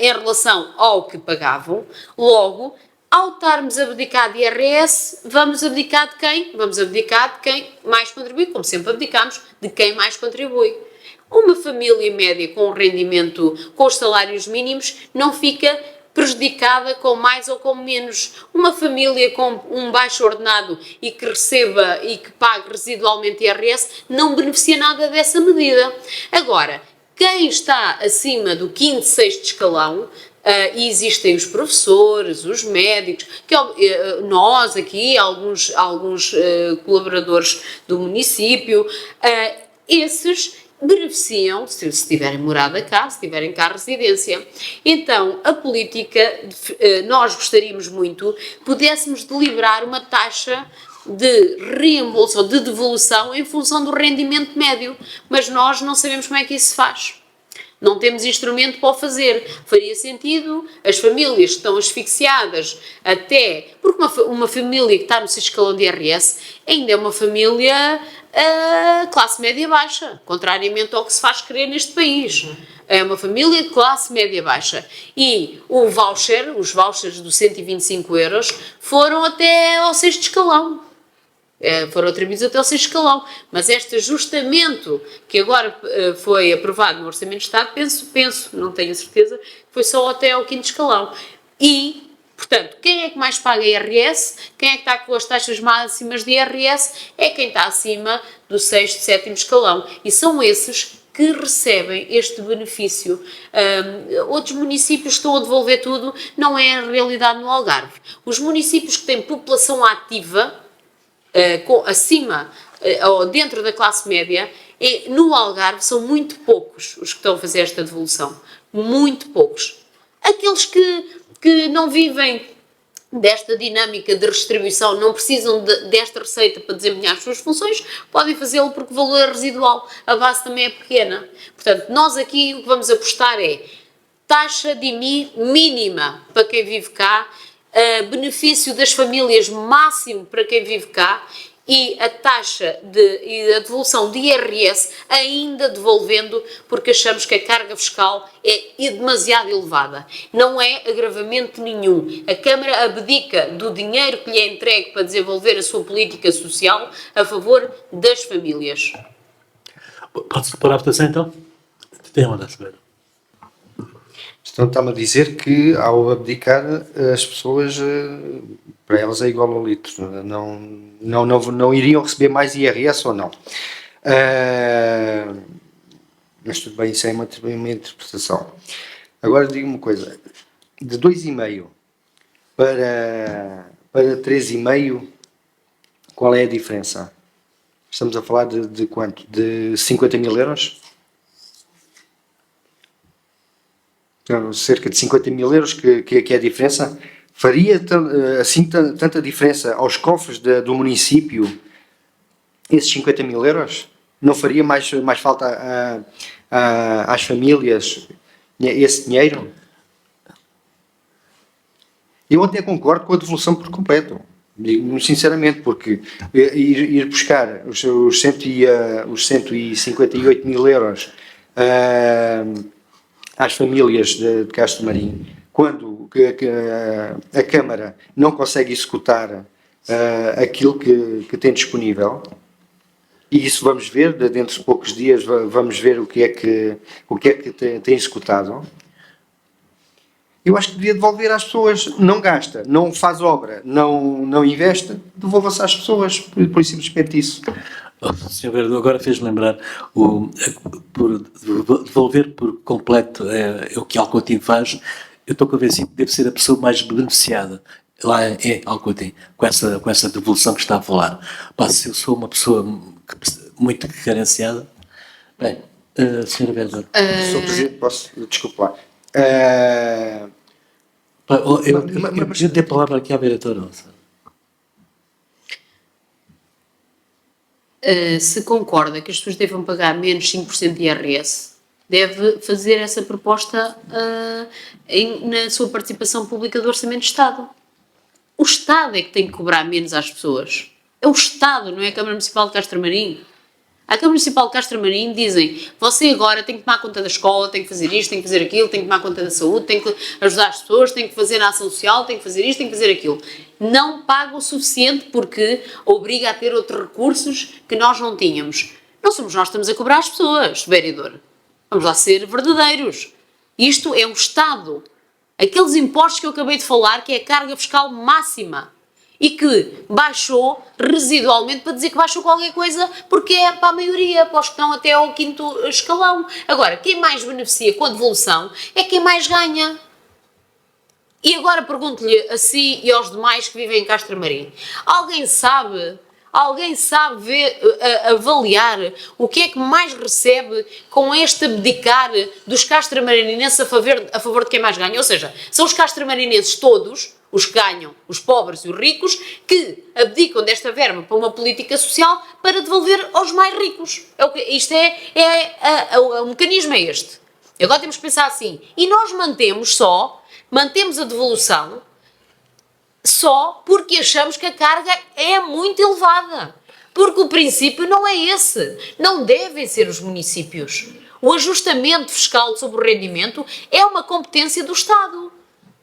em relação ao que pagavam. Logo, ao estarmos a abdicar de IRS, vamos abdicar de quem? Vamos abdicar de quem mais contribui, como sempre abdicamos, de quem mais contribui. Uma família média com um rendimento, com os salários mínimos, não fica prejudicada com mais ou com menos. Uma família com um baixo ordenado e que receba e que pague residualmente IRS não beneficia nada dessa medida. Agora, quem está acima do 5º, 6º escalão, e existem os professores, os médicos, nós aqui, alguns colaboradores do município, esses beneficiam se tiverem morada cá, se tiverem cá residência. Então, a política, nós gostaríamos muito, pudéssemos deliberar uma taxa de reembolso ou de devolução em função do rendimento médio, mas nós não sabemos como é que isso se faz. Não temos instrumento para o fazer. Faria sentido as famílias que estão asfixiadas até... Porque uma família que está no sexto escalão de IRS ainda é uma família classe média-baixa, contrariamente ao que se faz crer neste país. É uma família de classe média-baixa. E os vouchers dos 125 euros foram até ao sexto escalão. Foram atribuídos até ao sexto escalão. Mas este ajustamento que agora foi aprovado no Orçamento de Estado, penso, não tenho a certeza, foi só até ao quinto escalão. E, portanto, quem é que mais paga IRS? Quem é que está com as taxas máximas de IRS? É quem está acima do sexto, sétimo escalão. E são esses que recebem este benefício. Outros municípios estão a devolver tudo, não é a realidade no Algarve. Os municípios que têm população ativa, acima ou dentro da classe média, no Algarve são muito poucos os que estão a fazer esta devolução. Muito poucos. Aqueles que não vivem desta dinâmica de redistribuição, não precisam desta receita para desempenhar as suas funções, podem fazê-lo porque o valor é residual, a base também é pequena. Portanto, nós aqui o que vamos apostar é taxa de IMI mínima para quem vive cá, benefício das famílias máximo para quem vive cá e a taxa e a devolução de IRS ainda devolvendo, porque achamos que a carga fiscal é demasiado elevada. Não é agravamento nenhum. A Câmara abdica do dinheiro que lhe é entregue para desenvolver a sua política social a favor das famílias. Pode-se pôr a votação, então? Tem uma dessa vez. Então está-me a dizer que ao abdicar as pessoas, para elas é igual ao litro, não iriam receber mais IRS ou não. Mas tudo bem, isso é uma interpretação. Agora digo uma coisa, de 2,5 para 3,5, qual é a diferença? Estamos a falar de quanto? De 50 mil euros? Cerca de 50 mil euros que é a diferença. Faria assim tanta diferença aos cofres do município esses 50 mil euros? Não faria mais falta às famílias esse dinheiro? Eu até concordo com a devolução por completo, digo sinceramente, porque ir buscar os 158 mil euros às famílias de Castro Marim, quando a Câmara não consegue executar aquilo que tem disponível, e isso vamos ver, dentro de poucos dias vamos ver o que é que tem executado. Eu acho que devia devolver às pessoas, não gasta, não faz obra, não investe, devolva-se às pessoas, por simplesmente isso. Sr. Vereador, agora fez-me lembrar, por devolver por completo é o que Alcotim faz. Eu estou convencido que deve ser a pessoa mais beneficiada lá em Alcotim, com essa devolução que está a falar. Se eu sou uma pessoa muito carenciada. Bem, Sr. Vereador. Sr. Presidente, posso? Desculpe lá. Eu preciso ter a palavra aqui à vereadora. Se concorda que as pessoas devam pagar menos 5% de IRS, deve fazer essa proposta na sua participação pública do Orçamento de Estado. O Estado é que tem que cobrar menos às pessoas. É o Estado, não é a Câmara Municipal de Castro Marim. A Câmara Municipal de Castro Marim dizem: você agora tem que tomar conta da escola, tem que fazer isto, tem que fazer aquilo, tem que tomar conta da saúde, tem que ajudar as pessoas, tem que fazer na ação social, tem que fazer isto, tem que fazer aquilo. Não paga o suficiente porque obriga a ter outros recursos que nós não tínhamos. Não somos nós que estamos a cobrar as pessoas, vereador. Vamos lá ser verdadeiros. Isto é o Estado. Aqueles impostos que eu acabei de falar, que é a carga fiscal máxima. E que baixou residualmente, para dizer que baixou qualquer coisa, porque é para a maioria, para os que estão até ao quinto escalão. Agora, quem mais beneficia com a devolução é quem mais ganha. E agora pergunto-lhe a si e aos demais que vivem em Castro Marim. Alguém sabe avaliar o que é que mais recebe com este abdicar dos castramarinenses a favor de quem mais ganha? Ou seja, são os castramarinenses todos, os que ganham, os pobres e os ricos, que abdicam desta verba para uma política social para devolver aos mais ricos. O mecanismo é este. Agora temos que pensar assim, e nós mantemos a devolução só porque achamos que a carga é muito elevada. Porque o princípio não é esse. Não devem ser os municípios. O ajustamento fiscal sobre o rendimento é uma competência do Estado.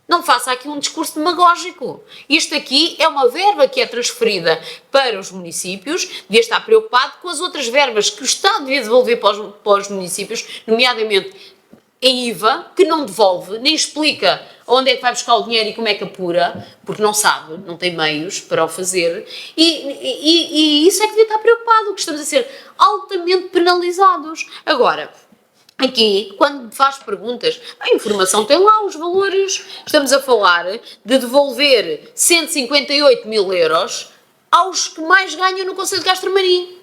Não faça aqui um discurso demagógico. Isto aqui é uma verba que é transferida para os municípios, devia estar preocupado com as outras verbas que o Estado devia devolver para os municípios, nomeadamente em IVA, que não devolve, nem explica onde é que vai buscar o dinheiro e como é que apura, porque não sabe, não tem meios para o fazer, e isso é que devia estar preocupado, que estamos a ser altamente penalizados. Agora, aqui, quando faz perguntas, a informação tem lá os valores. Estamos a falar de devolver 158 mil euros aos que mais ganham no Conselho de Castro Marim.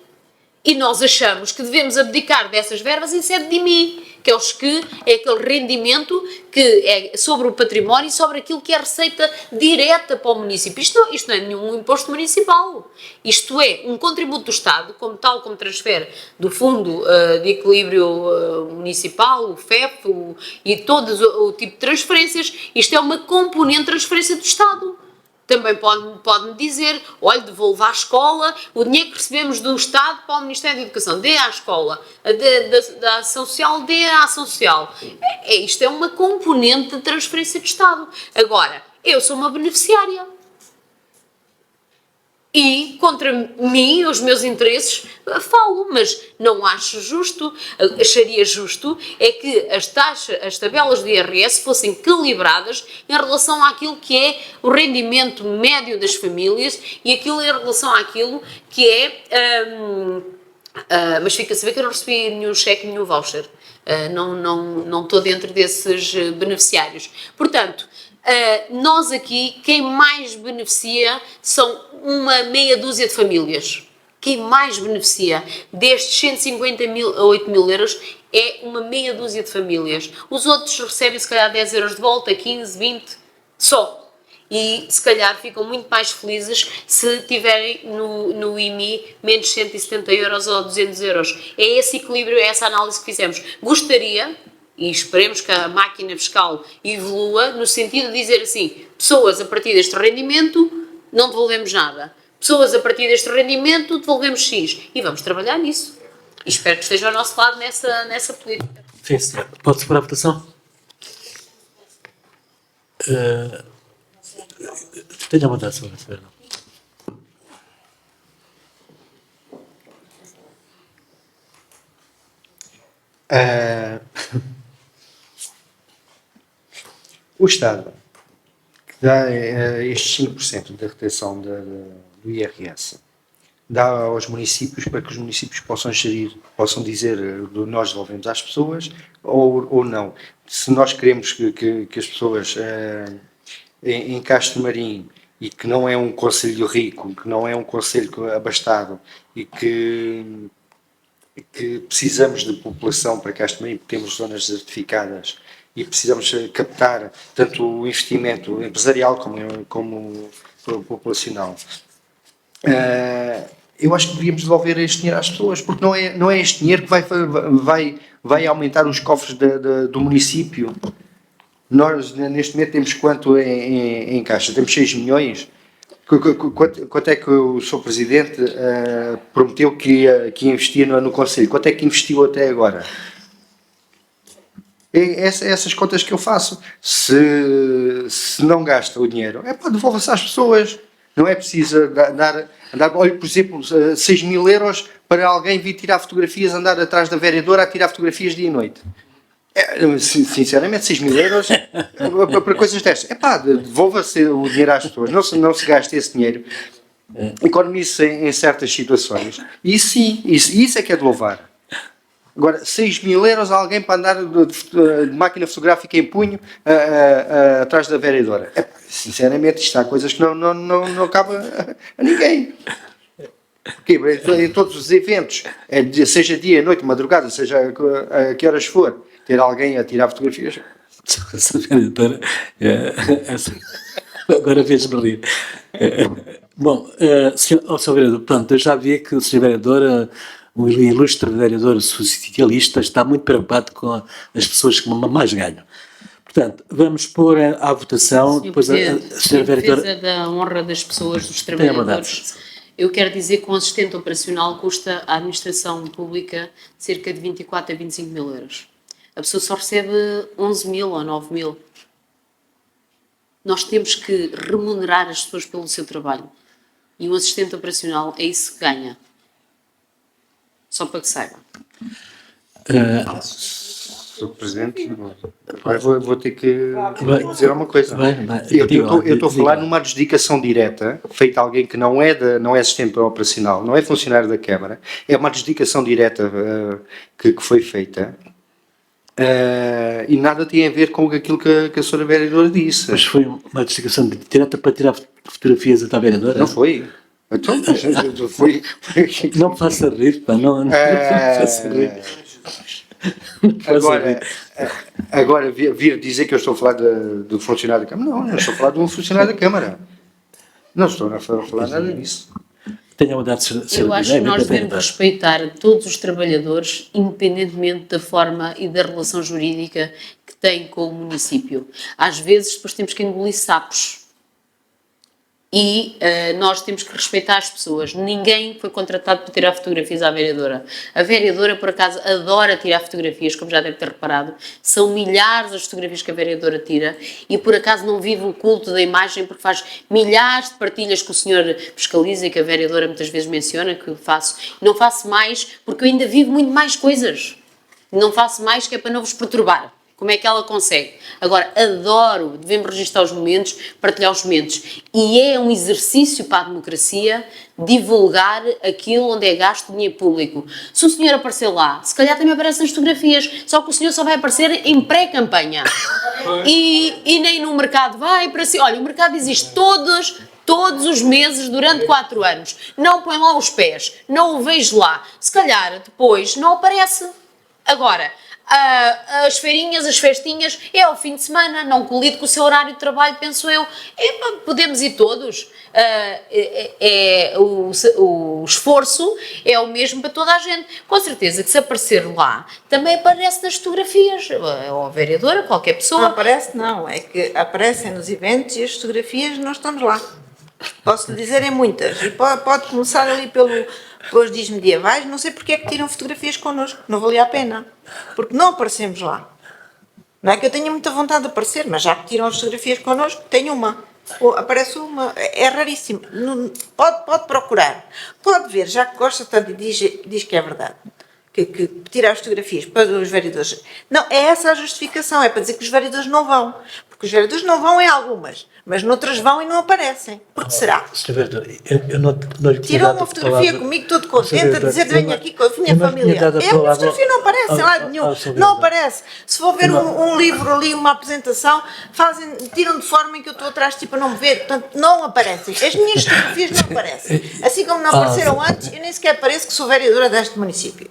E nós achamos que devemos abdicar dessas verbas em sede de IMI, que é aquele rendimento que é sobre o património e sobre aquilo que é receita direta para o município. Isto não é nenhum imposto municipal. Isto é um contributo do Estado, tal como transfere do Fundo de Equilíbrio Municipal, o FEF, e todo o tipo de transferências. Isto é uma componente de transferência do Estado. Também pode-me dizer, olha, devolva à escola o dinheiro que recebemos do Estado para o Ministério da Educação, dê à escola, da Ação Social, dê à Ação Social. Isto é uma componente de transferência do Estado. Agora, eu sou uma beneficiária. E contra mim, os meus interesses, falo, mas não acho justo, acharia justo, é que as tabelas de IRS fossem calibradas em relação àquilo que é o rendimento médio das famílias e aquilo em relação àquilo que é... mas fica a saber que eu não recebi nenhum cheque, nenhum voucher. Não estou dentro desses beneficiários. Portanto, nós aqui, quem mais beneficia são uma meia dúzia de famílias. Quem mais beneficia destes 158 mil euros é uma meia dúzia de famílias. Os outros recebem se calhar 10 euros de volta, 15, 20, só. E se calhar ficam muito mais felizes se tiverem no IMI menos 170 euros ou 200 euros. É esse equilíbrio, é essa análise que fizemos. Gostaria... E esperemos que a máquina fiscal evolua no sentido de dizer assim, pessoas a partir deste rendimento não devolvemos nada. Pessoas a partir deste rendimento devolvemos X. E vamos trabalhar nisso. E espero que esteja ao nosso lado nessa política. Sim, senhor. Pode-se para a votação? Tenha a vontade, senhora. O Estado, que dá estes 5% da retenção do IRS, dá aos municípios para que os municípios possam gerir, possam dizer nós devolvemos às pessoas ou não. Se nós queremos que as pessoas em Castro Marim, e que não é um concelho rico, que não é um concelho abastado e que precisamos de população para Castro Marim, porque temos zonas desertificadas e precisamos captar tanto o investimento empresarial como populacional. Eu acho que devíamos devolver este dinheiro às pessoas, porque não é este dinheiro que vai aumentar os cofres do município. Nós, neste momento, temos quanto em caixa? Temos 6 milhões. Quanto é que o Sr. Presidente prometeu que ia investir no Conselho? Quanto é que investiu até agora? Essas contas que eu faço. Se não gasta o dinheiro, devolva-se às pessoas. Não é preciso andar, olha, por exemplo, 6 mil euros para alguém vir tirar fotografias, andar atrás da vereadora a tirar fotografias dia e noite. Sinceramente, 6 mil euros para coisas destas. Devolva-se o dinheiro às pessoas. Não se gaste esse dinheiro. Economize-se em certas situações. E sim, isso é que é de louvar. Agora, 6 mil euros a alguém para andar de máquina fotográfica em punho atrás da vereadora. Sinceramente, isto há coisas que não cabe a ninguém. Porque em todos os eventos, seja dia, noite, madrugada, seja a que horas for, ter alguém a tirar fotografias. Essa vereadora, agora fez-me rir. Bom, senhor vereador, portanto, eu já vi que o senhor vereador o ilustre vereador socialista está muito preocupado com as pessoas que mais ganham. Portanto, vamos pôr à votação, Sr. depois a Presidente, senhora em vereadora... defesa da honra das pessoas, dos Tem a mandado. trabalhadores, eu quero dizer que um assistente operacional custa à administração pública cerca de 24 a 25 mil euros. A pessoa só recebe 11 mil ou 9 mil. Nós temos que remunerar as pessoas pelo seu trabalho. E um assistente operacional é isso que ganha. Só para que saiba. Sr. Presidente, vou ter que dizer uma coisa. Vai, Eu estou a diga. falar numa adjudicação direta, feita a alguém que não é assistente operacional, não é funcionário da Câmara, é uma adjudicação direta que foi feita. E nada tem a ver com aquilo que a senhora vereadora disse. Mas foi uma distribuição direta para tirar fotografias da vereadora? Não foi? Então, foi. Não me faça rir, pá, não me faça rir. Agora vir dizer que eu estou a falar do funcionário da Câmara, não estou a falar de um funcionário da Câmara. Não estou a falar nada disso. Tenha a mudar de Eu acho que nós devemos respeitar todos os trabalhadores, independentemente da forma e da relação jurídica que têm com o município. Às vezes, depois temos que engolir sapos. E nós temos que respeitar as pessoas. Ninguém foi contratado para tirar fotografias à vereadora. A vereadora, por acaso, adora tirar fotografias, como já deve ter reparado. São milhares as fotografias que a vereadora tira e, por acaso, não vive o culto da imagem porque faz milhares de partilhas que o senhor fiscaliza e que a vereadora muitas vezes menciona que faço. Não faço mais porque eu ainda vivo muito mais coisas. Não faço mais que é para não vos perturbar. Como é que ela consegue? Agora, adoro, devemos registrar os momentos, partilhar os momentos. E é um exercício para a democracia divulgar aquilo onde é gasto dinheiro público. Se o senhor aparecer lá, se calhar também aparece nas fotografias, só que o senhor só vai aparecer em pré-campanha. E nem no mercado vai para si. Olha, o mercado existe todos os meses durante 4 anos. Não põe lá os pés, não o vejo lá. Se calhar depois não aparece. Agora, as feirinhas, as festinhas, é ao fim de semana, não colide com o seu horário de trabalho, penso eu. Podemos ir todos. O esforço é o mesmo para toda a gente. Com certeza que se aparecer lá, também aparece nas fotografias. Ou a vereadora, qualquer pessoa. Não aparece, não. É que aparecem nos eventos e as fotografias nós estamos lá. Posso lhe dizer, é muitas. E pode começar ali pelos dias medievais. Não sei porque é que tiram fotografias connosco. Não valia a pena. Porque não aparecemos lá. Não é que eu tenha muita vontade de aparecer, mas já que tiram as fotografias connosco, tenho uma. Aparece uma. É raríssimo. Pode procurar. Pode ver, já que gosta tanto e diz que é verdade. Que tira as fotografias para os vereadores. Não, é essa a justificação. É para dizer que os vereadores não vão. Porque os vereadores não vão em algumas, mas noutras vão e não aparecem. Por que será? Sr. Vereador, eu não lhe tinha Tirou dado uma a fotografia palavra. comigo todo contente a dizer venho aqui com a minha eu não família. tinha dado a É, a minha palavra fotografia não aparece em lado nenhum. Sr. Não Vereador. aparece. Se for ver um livro ali, uma apresentação, tiram de forma em que eu estou atrás tipo a não me ver. Portanto, não aparecem. As minhas fotografias não aparecem. Assim como não apareceram antes, eu nem sequer apareço que sou vereadora deste município.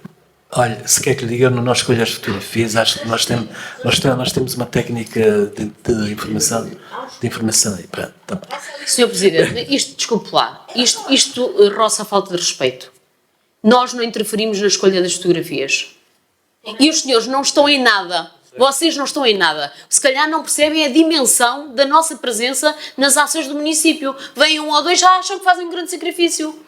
Olha, se quer que lhe diga, eu não escolho as fotografias, acho que nós temos uma técnica de informação aí, pronto, tá bom. Sr. Presidente, desculpe lá, isto roça a falta de respeito. Nós não interferimos na escolha das fotografias. E os senhores não estão em nada. Vocês não estão em nada. Se calhar não percebem a dimensão da nossa presença nas ações do município. Vêm 1 ou 2 já acham que fazem um grande sacrifício.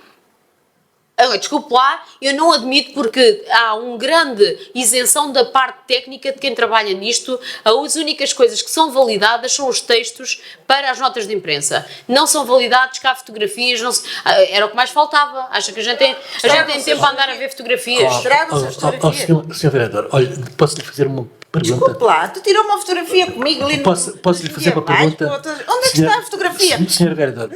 Agora, desculpe lá, eu não admito porque há uma grande isenção da parte técnica de quem trabalha nisto. As únicas coisas que são validadas são os textos para as notas de imprensa. Não são validados cá fotografias, era o que mais faltava. Acha que a gente tem tempo a andar a ver fotografias? Estragam-se as fotografias. Sr. Vereador, olha, posso-lhe fazer uma pergunta? Desculpe lá, tu tirou uma fotografia comigo ali no... Posso-lhe fazer uma pergunta? Onde é que está a fotografia? Senhor Vereador,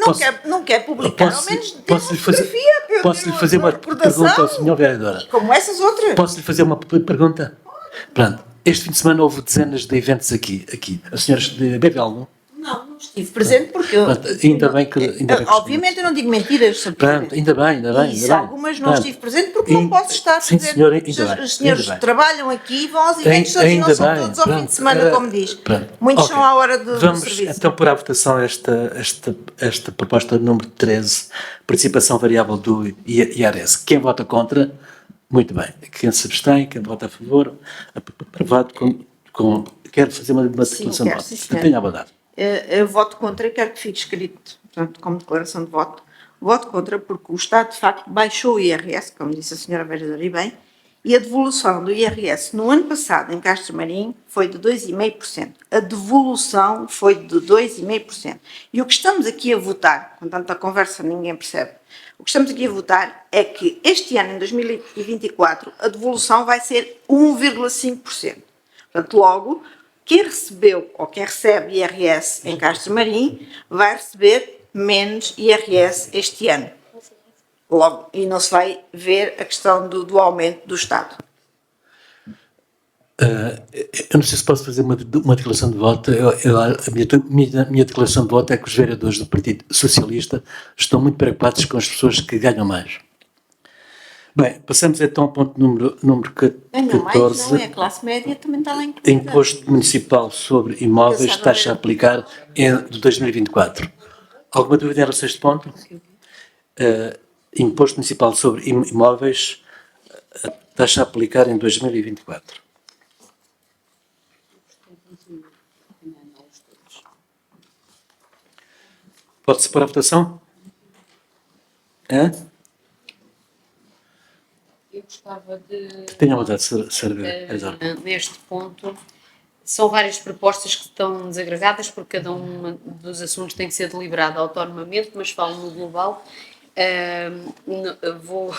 Não quer publicar, ao menos tem uma fotografia para eu posso-lhe ter fazer uma recordação. pergunta ao Sr. Vereador? Como essas outras. Posso-lhe fazer uma pergunta? Pronto, este fim de semana houve dezenas de eventos aqui. As senhoras de Bebel, Não estive presente porque eu... Pronto, ainda bem que Obviamente eu não digo mentiras, Sr. Pronto, Presidente. ainda bem. E se algumas não estive presente porque não posso estar Sim, presente. senhora, ainda bem. Os senhores ainda bem. trabalham aqui e vão aos eventos todos e não Ainda são bem, todos ao fim pronto. de semana, como diz. Pronto. Muitos Ok. são à hora do Vamos serviço. então pôr à votação esta proposta número 13, participação variável do IRS. Quem vota contra? Muito bem. Quem se abstém, quem vota a favor, aprovado com quero fazer uma declaração de quero, voto. sim, senhor. Tenha a verdade. Eu voto contra e quero que fique escrito, portanto, como declaração de voto. Voto contra porque o Estado, de facto, baixou o IRS, como disse a senhora vereadora e bem, e a devolução do IRS no ano passado em Castro Marim foi de 2,5%. A devolução foi de 2,5%. E o que estamos aqui a votar, com tanta conversa ninguém percebe, o que estamos aqui a votar é que este ano, em 2024, a devolução vai ser 1,5%. Portanto, logo, quem recebeu ou quem recebe IRS em Castro Marim vai receber menos IRS este ano. Logo, e não se vai ver a questão do aumento do Estado. Eu não sei se posso fazer uma declaração de voto. A minha declaração de voto é que os vereadores do Partido Socialista estão muito preocupados com as pessoas que ganham mais. Bem, passamos então ao ponto número Ganham mais, 14. não é? A classe média também está lá incluída. Imposto Municipal sobre Imóveis, taxa a aplicar de 2024. Alguma dúvida em relação a este ponto? Imposto Municipal sobre Imóveis, taxa a aplicar em 2024. Pode-se pôr a votação? Eu gostava de... Tenha a vontade, Sra. Vereadora. Neste ponto, são várias propostas que estão desagregadas, porque cada um dos assuntos tem que ser deliberado autonomamente, mas falo no global. Vou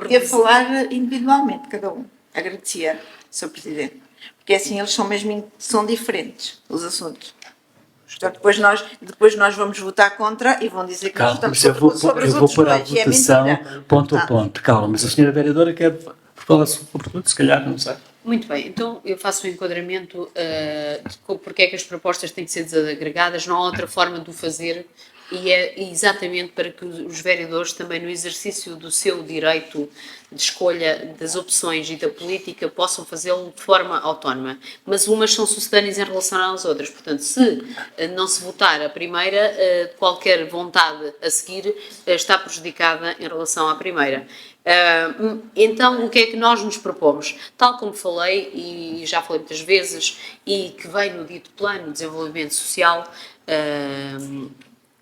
Ia falar individualmente, cada um. Agradecia, Sr. Presidente. Porque assim eles são diferentes, os assuntos. Portanto, depois nós vamos votar contra e vão dizer que nós Calma, estamos mas sobre os eu vou outros pôr a dois. E é votação mentira. ponto a ponto. Calma, mas a Sra. Vereadora quer falar sobre tudo, se calhar, não sei. Muito bem, então eu faço um enquadramento de porque é que as propostas têm que ser desagregadas, não há outra forma de o fazer e é exatamente para que os vereadores também no exercício do seu direito de escolha das opções e da política possam fazê-lo de forma autónoma, mas umas são sucedâneas em relação às outras, portanto se não se votar a primeira, qualquer vontade a seguir está prejudicada em relação à primeira. Então, o que é que nós nos propomos? Tal como falei, e já falei muitas vezes, e que vem no dito Plano de Desenvolvimento Social,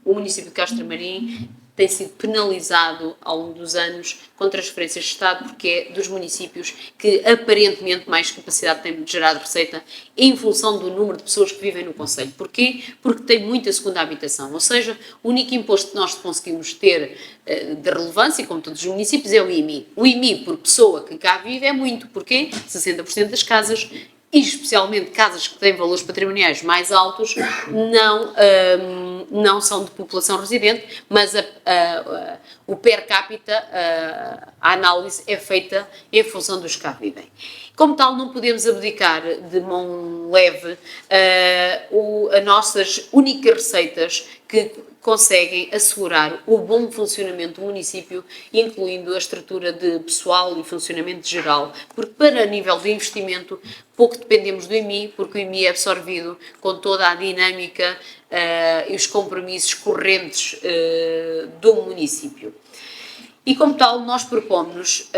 o município de Castro Marim tem sido penalizado ao longo dos anos com transferências de Estado, porque é dos municípios que aparentemente mais capacidade têm de gerar receita em função do número de pessoas que vivem no concelho. Porquê? Porque tem muita segunda habitação, ou seja, o único imposto que nós conseguimos ter de relevância, como todos os municípios, é o IMI. O IMI por pessoa que cá vive é muito, porque 60% das casas, e especialmente casas que têm valores patrimoniais mais altos, não são de população residente, mas o per capita, a análise é feita em função dos que cá vivem. Como tal, não podemos abdicar de mão leve as nossas únicas receitas que conseguem assegurar o bom funcionamento do município, incluindo a estrutura de pessoal e funcionamento geral, porque para nível de investimento pouco dependemos do IMI, porque o IMI é absorvido com toda a dinâmica e os compromissos correntes do município. E como tal, nós propomos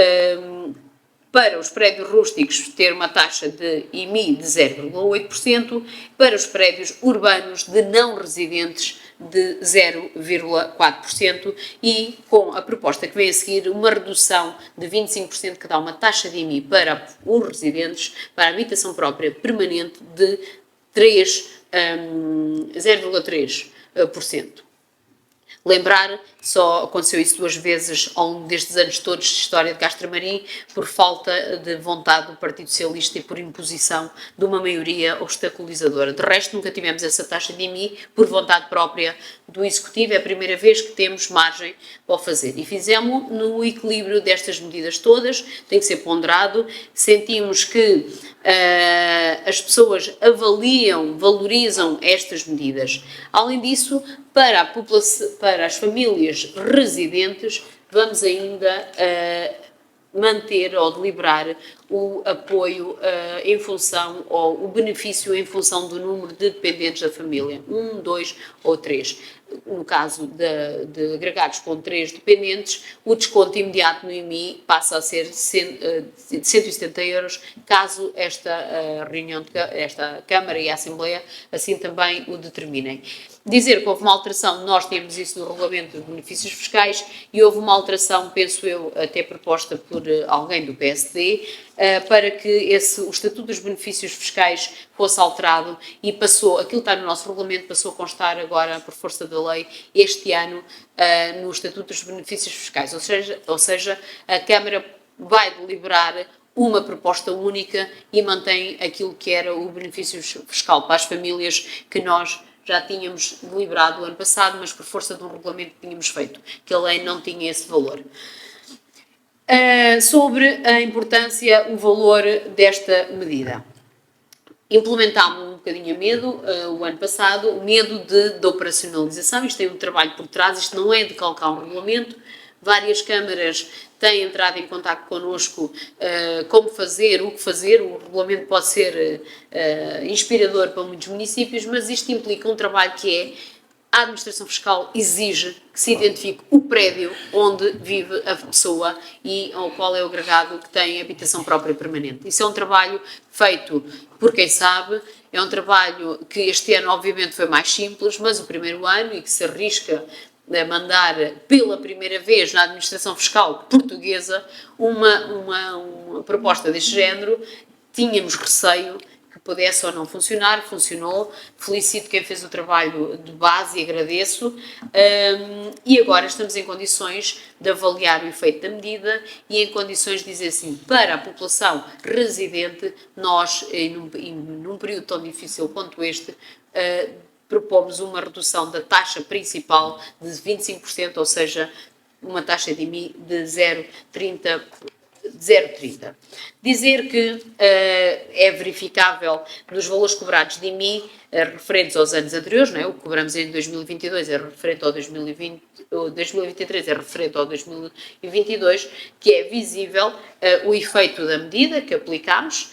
para os prédios rústicos ter uma taxa de IMI de 0,8%, para os prédios urbanos de não residentes de 0,4% e com a proposta que vem a seguir uma redução de 25% que dá uma taxa de IMI para os residentes, para a habitação própria permanente de 0,3%. Lembrar, só aconteceu isso 2 vezes ao longo destes anos todos de história de Castro Marim, por falta de vontade do Partido Socialista e por imposição de uma maioria obstaculizadora. De resto, nunca tivemos essa taxa de IMI por vontade própria do Executivo, é a primeira vez que temos margem para o fazer. E fizemos no equilíbrio destas medidas todas, tem que ser ponderado, sentimos que as pessoas valorizam estas medidas. Além disso, para a população, para as famílias residentes, vamos ainda manter ou deliberar o apoio em função, ou o benefício em função do número de dependentes da família, 1, 2 ou 3. No caso de agregados com 3 dependentes, o desconto imediato no IMI passa a ser de 170 euros, caso esta reunião, esta Câmara e a Assembleia assim também o determinem. Dizer que houve uma alteração, nós temos isso no regulamento de benefícios fiscais, e houve uma alteração, penso eu, até proposta por alguém do PSD, para que o Estatuto dos Benefícios Fiscais fosse alterado, e passou, aquilo que está no nosso regulamento, passou a constar agora, por força da lei, este ano, no Estatuto dos Benefícios Fiscais, ou seja, a Câmara vai deliberar uma proposta única e mantém aquilo que era o benefício fiscal para as famílias, que nós já tínhamos deliberado o ano passado, mas por força de um regulamento que tínhamos feito, que a lei não tinha esse valor. Sobre a importância, o valor desta medida. Implementámos um bocadinho a medo o ano passado, o medo de operacionalização. Isto tem um trabalho por trás, isto não é de calcar um regulamento. Várias câmaras têm entrado em contacto connosco, como fazer, o que fazer. O regulamento pode ser inspirador para muitos municípios, mas isto implica um trabalho que é: a administração fiscal exige que se identifique o prédio onde vive a pessoa e ao qual é o agregado que tem habitação própria permanente. Isso é um trabalho feito por quem sabe, é um trabalho que este ano obviamente foi mais simples, mas o primeiro ano, e que se arrisca a mandar pela primeira vez na administração fiscal portuguesa uma proposta deste género, tínhamos receio que pudesse ou não funcionar. Funcionou, felicito quem fez o trabalho de base e agradeço, e agora estamos em condições de avaliar o efeito da medida e em condições de dizer assim, para a população residente, nós, num período tão difícil quanto este, propomos uma redução da taxa principal de 25%, ou seja, uma taxa de IMI de 0,30%. Dizer que é verificável nos valores cobrados de IMI referentes aos anos anteriores, não é? O que cobramos em 2022 é referente ao 2020, 2023 é referente ao 2022, que é visível o efeito da medida que aplicámos,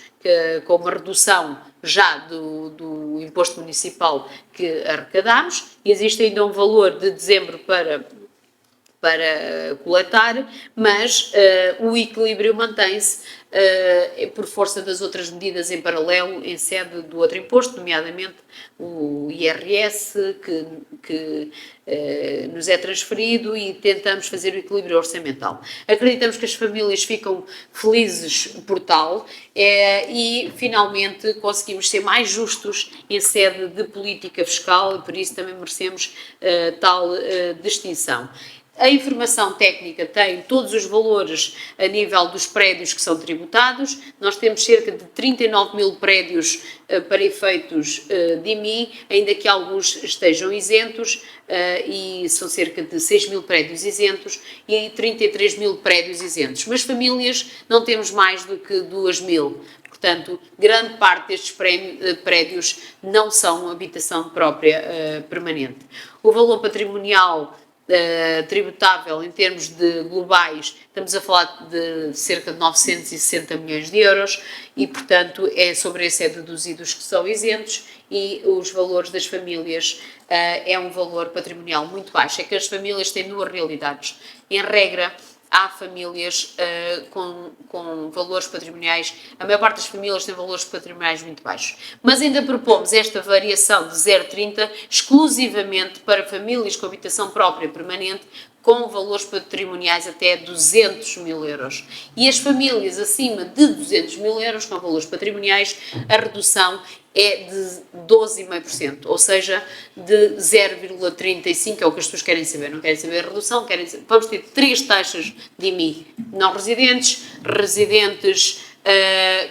com uma redução já do imposto municipal que arrecadámos. Existe ainda um valor de dezembro para coletar, mas o equilíbrio mantém-se por força das outras medidas em paralelo em sede do outro imposto, nomeadamente o IRS, que nos é transferido, e tentamos fazer o equilíbrio orçamental. Acreditamos que as famílias ficam felizes por tal, e finalmente conseguimos ser mais justos em sede de política fiscal, e por isso também merecemos tal distinção. A informação técnica tem todos os valores a nível dos prédios que são tributados. Nós temos cerca de 39 mil prédios para efeitos de IMI, ainda que alguns estejam isentos, e são cerca de 6 mil prédios isentos e 33 mil prédios isentos. Mas famílias não temos mais do que 2 mil. Portanto, grande parte destes prédios não são habitação própria permanente. O valor patrimonial tributável em termos de globais, estamos a falar de cerca de 960 milhões de euros, e portanto é sobre esse é deduzido os que são isentos, e os valores das famílias é um valor patrimonial muito baixo. É que as famílias têm duas realidades. Em regra, há famílias com valores patrimoniais, a maior parte das famílias tem valores patrimoniais muito baixos. Mas ainda propomos esta variação de 0,30 exclusivamente para famílias com habitação própria permanente, com valores patrimoniais até 200 mil euros. E as famílias acima de 200 mil euros com valores patrimoniais, a redução é de 12,5%, ou seja, de 0,35%, é o que as pessoas querem saber. Não querem saber a redução, vamos ter 3 taxas de IMI não residentes,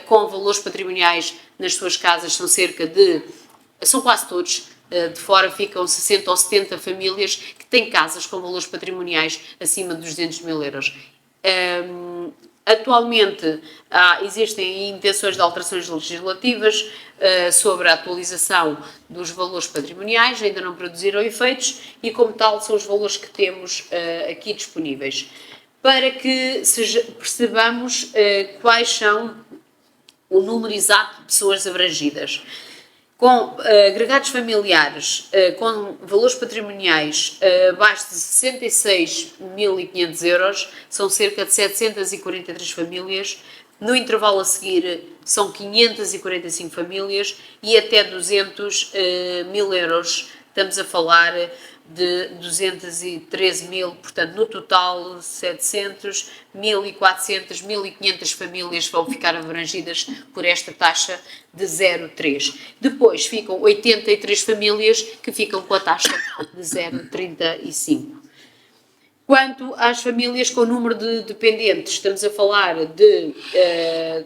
com valores patrimoniais nas suas casas são quase todos. De fora ficam 60 ou 70 famílias que têm casas com valores patrimoniais acima dos 200 mil euros. Atualmente existem intenções de alterações legislativas sobre a atualização dos valores patrimoniais, ainda não produziram efeitos, e como tal são os valores que temos aqui disponíveis. para que percebamos quais são o número exato de pessoas abrangidas. Com agregados familiares com valores patrimoniais abaixo de 66.500 euros, são cerca de 743 famílias. No intervalo a seguir são 545 famílias e até 200 mil euros, estamos a falar de 213 mil, portanto no total 700, 1.400, 1.500 famílias vão ficar abrangidas por esta taxa de 0,3. Depois ficam 83 famílias que ficam com a taxa de 0,35. Quanto às famílias com número de dependentes, estamos a falar de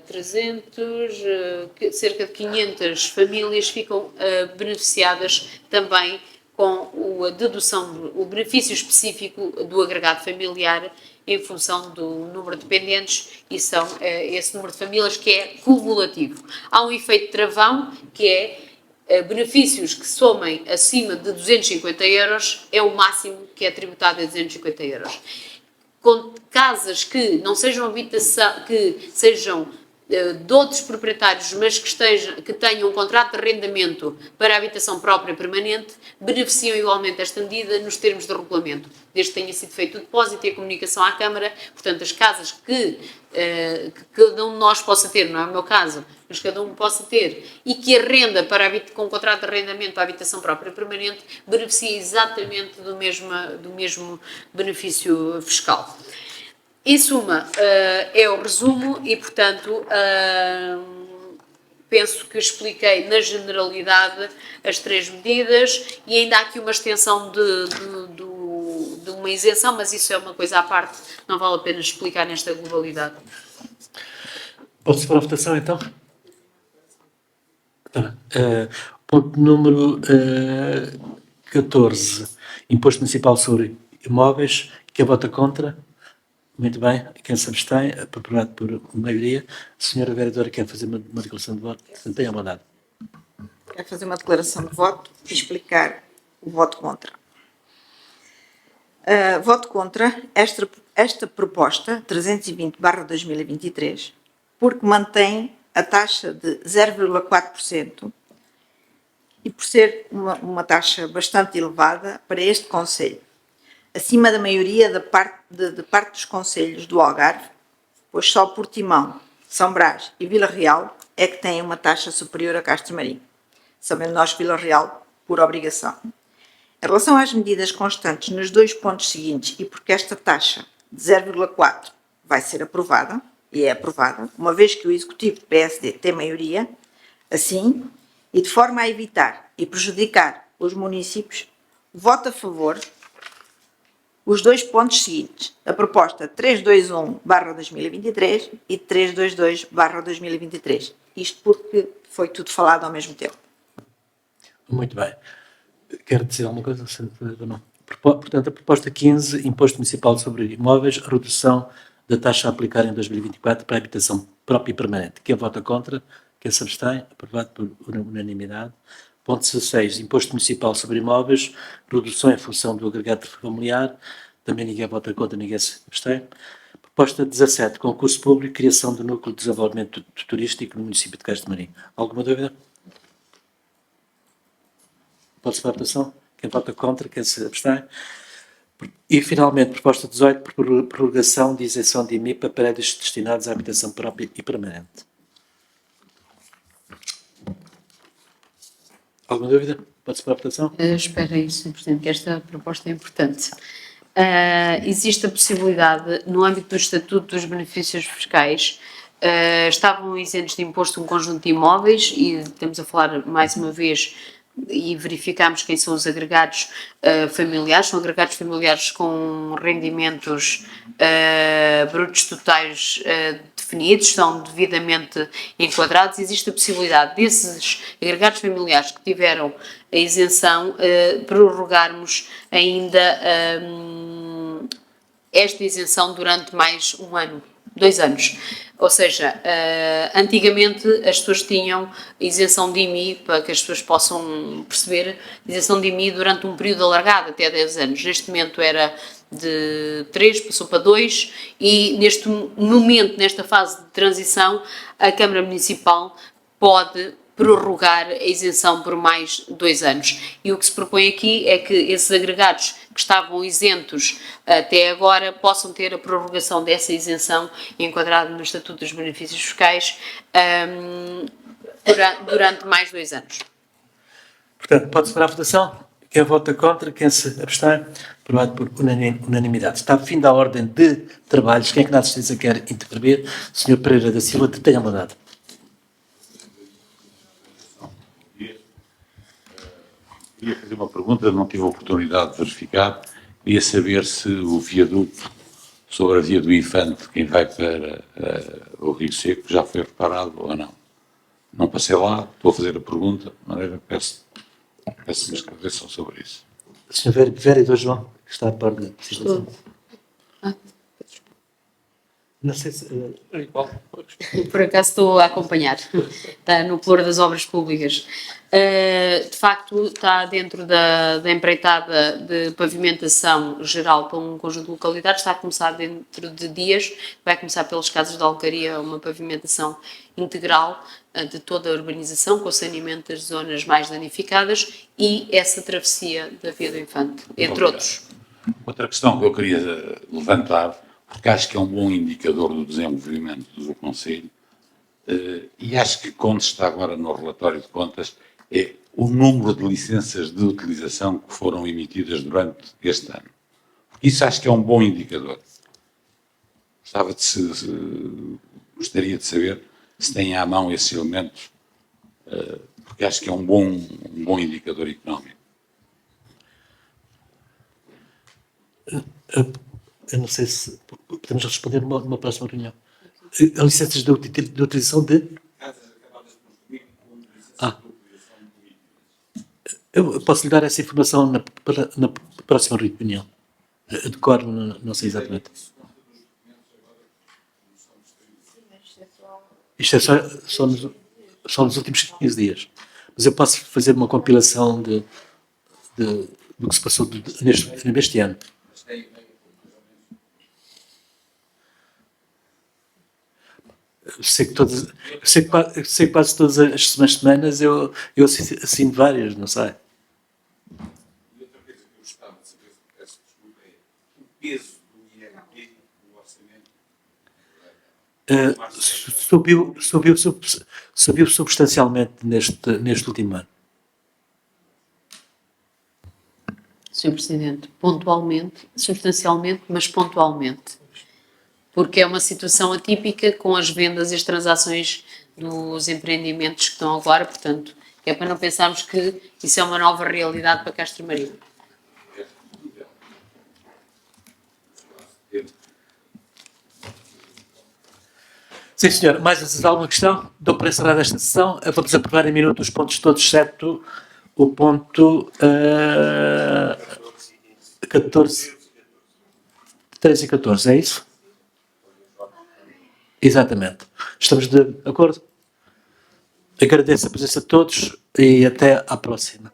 300, cerca de 500 famílias ficam beneficiadas também com a dedução, o benefício específico do agregado familiar em função do número de dependentes, e são esse número de famílias que é cumulativo. Há um efeito travão, que é benefícios que somem acima de 250 euros, é o máximo que é tributado a 250 euros. Com casas que não sejam habitação, que sejam de outros proprietários, mas que tenham um contrato de arrendamento para habitação própria permanente, beneficiam igualmente esta medida nos termos do regulamento, desde que tenha sido feito o depósito e a comunicação à Câmara. Portanto, as casas que cada um de nós possa ter, não é o meu caso, mas cada um possa ter, e que arrenda com contrato de arrendamento para a habitação própria permanente, beneficia exatamente do mesmo benefício fiscal. Em suma, é o resumo e, portanto, penso que expliquei na generalidade as três medidas, e ainda há aqui uma extensão de uma isenção, mas isso é uma coisa à parte, não vale a pena explicar nesta globalidade. Pode-se para a votação, então? Ponto número 14. Imposto Municipal sobre Imóveis. Quem vota contra? Muito bem. Quem se abstém? Aprovado por maioria. A senhora vereadora quer fazer uma declaração de voto? Tenha mandado. Quero fazer uma declaração de voto e explicar o voto contra. Voto contra esta proposta 320/2023, porque mantém a taxa de 0,4% e por ser uma taxa bastante elevada para este concelho, acima da maioria de parte dos concelhos do Algarve, pois só Portimão, São Brás e Vila Real é que têm uma taxa superior a Castro Marinho, sabendo nós Vila Real por obrigação. Em relação às medidas constantes nos dois pontos seguintes, e porque esta taxa de 0,4 vai ser aprovada, e é aprovada, uma vez que o Executivo do PSD tem maioria, assim, e de forma a evitar e prejudicar os municípios, voto a favor os dois pontos seguintes, a proposta 321/2023 e 322/2023. Isto porque foi tudo falado ao mesmo tempo. Muito bem. Quer dizer alguma coisa? Não. Portanto, a proposta 15, Imposto Municipal sobre Imóveis, redução da taxa a aplicar em 2024 para a habitação própria e permanente. Quem vota contra? Quem se abstém? Aprovado por unanimidade. Ponto 16, Imposto Municipal sobre Imóveis, redução em função do agregado familiar. Também ninguém vota contra, ninguém se abstém. Proposta 17, concurso público, criação do núcleo de desenvolvimento turístico no município de Castro Marinho. Alguma dúvida? Pode-se para a votação? Quem vota contra, quem se abstém? E, finalmente, proposta 18, prorrogação de isenção de IMI para prédios destinados à habitação própria e permanente. Alguma dúvida? Pode-se para a votação? Espera aí, Sr. Presidente, que esta proposta é importante. Existe a possibilidade, no âmbito do Estatuto dos Benefícios Fiscais, estavam isentos de imposto um conjunto de imóveis, e estamos a falar, mais uma vez, e verificamos quem são os agregados familiares. São agregados familiares com rendimentos brutos totais definidos, são devidamente enquadrados. Existe a possibilidade desses agregados familiares que tiveram a isenção prorrogarmos ainda esta isenção durante mais 1 ano, 2 anos. Ou seja, antigamente as pessoas tinham isenção de IMI, para que as pessoas possam perceber, isenção de IMI durante um período alargado, até 10 anos. Neste momento era de 3, passou para 2 e neste momento, nesta fase de transição, a Câmara Municipal pode prorrogar a isenção por mais 2 anos. E o que se propõe aqui é que esses agregados que estavam isentos até agora possam ter a prorrogação dessa isenção enquadrada no Estatuto dos Benefícios Fiscais durante mais 2 anos. Portanto, pode-se para a votação. Quem vota contra, quem se abstém, aprovado por unanimidade. Está fim da ordem de trabalhos. Quem é que na assistência quer intervir? Sr. Pereira da Silva, tenha bondade. Queria fazer uma pergunta, não tive a oportunidade de verificar. Queria saber se o viaduto sobre a via do Infante, quem vai para o Rio Seco, já foi reparado ou não. Não passei lá, estou a fazer a pergunta, de maneira que peço uma esclareção sobre isso. Sr. Vereador João, que está a par da situação. Não sei se... Por acaso estou a acompanhar, está no pluro das obras públicas. De facto, está dentro da empreitada de pavimentação geral para um conjunto de localidades, está a começar dentro de dias, vai começar pelas casas de Alcaria uma pavimentação integral de toda a urbanização, com o saneamento das zonas mais danificadas e essa travessia da Via do Infante, entre outros. Outra questão que eu queria levantar, porque acho que é um bom indicador do desenvolvimento do Conselho, e acho que consta agora no relatório de contas, é o número de licenças de utilização que foram emitidas durante este ano. Porque isso acho que é um bom indicador. Gostaria de saber se têm à mão esses elementos, porque acho que é um bom indicador económico. Eu não sei se podemos responder numa próxima reunião. Licenças de utilização de... Eu posso lhe dar essa informação na próxima reunião. Decoro, não sei exatamente. Isto é só nos últimos 15 dias. Mas eu posso fazer uma compilação do que se passou neste ano. Sei que quase todas as semanas eu assino várias, não sei. E outra coisa que eu gostava de saber, peço desculpa, é o peso do IRP no orçamento. Subiu substancialmente neste último ano. Sr. Presidente, pontualmente, substancialmente, mas pontualmente. Porque é uma situação atípica com as vendas e as transações dos empreendimentos que estão agora, portanto, é para não pensarmos que isso é uma nova realidade para Castro Marinho. Sim, senhor. Mais alguma questão? Dou para encerrar esta sessão. Vamos aprovar em minuto os pontos todos, exceto o ponto 14, 13 e 14, é isso? Exatamente. Estamos de acordo? Agradeço a presença de todos e até à próxima.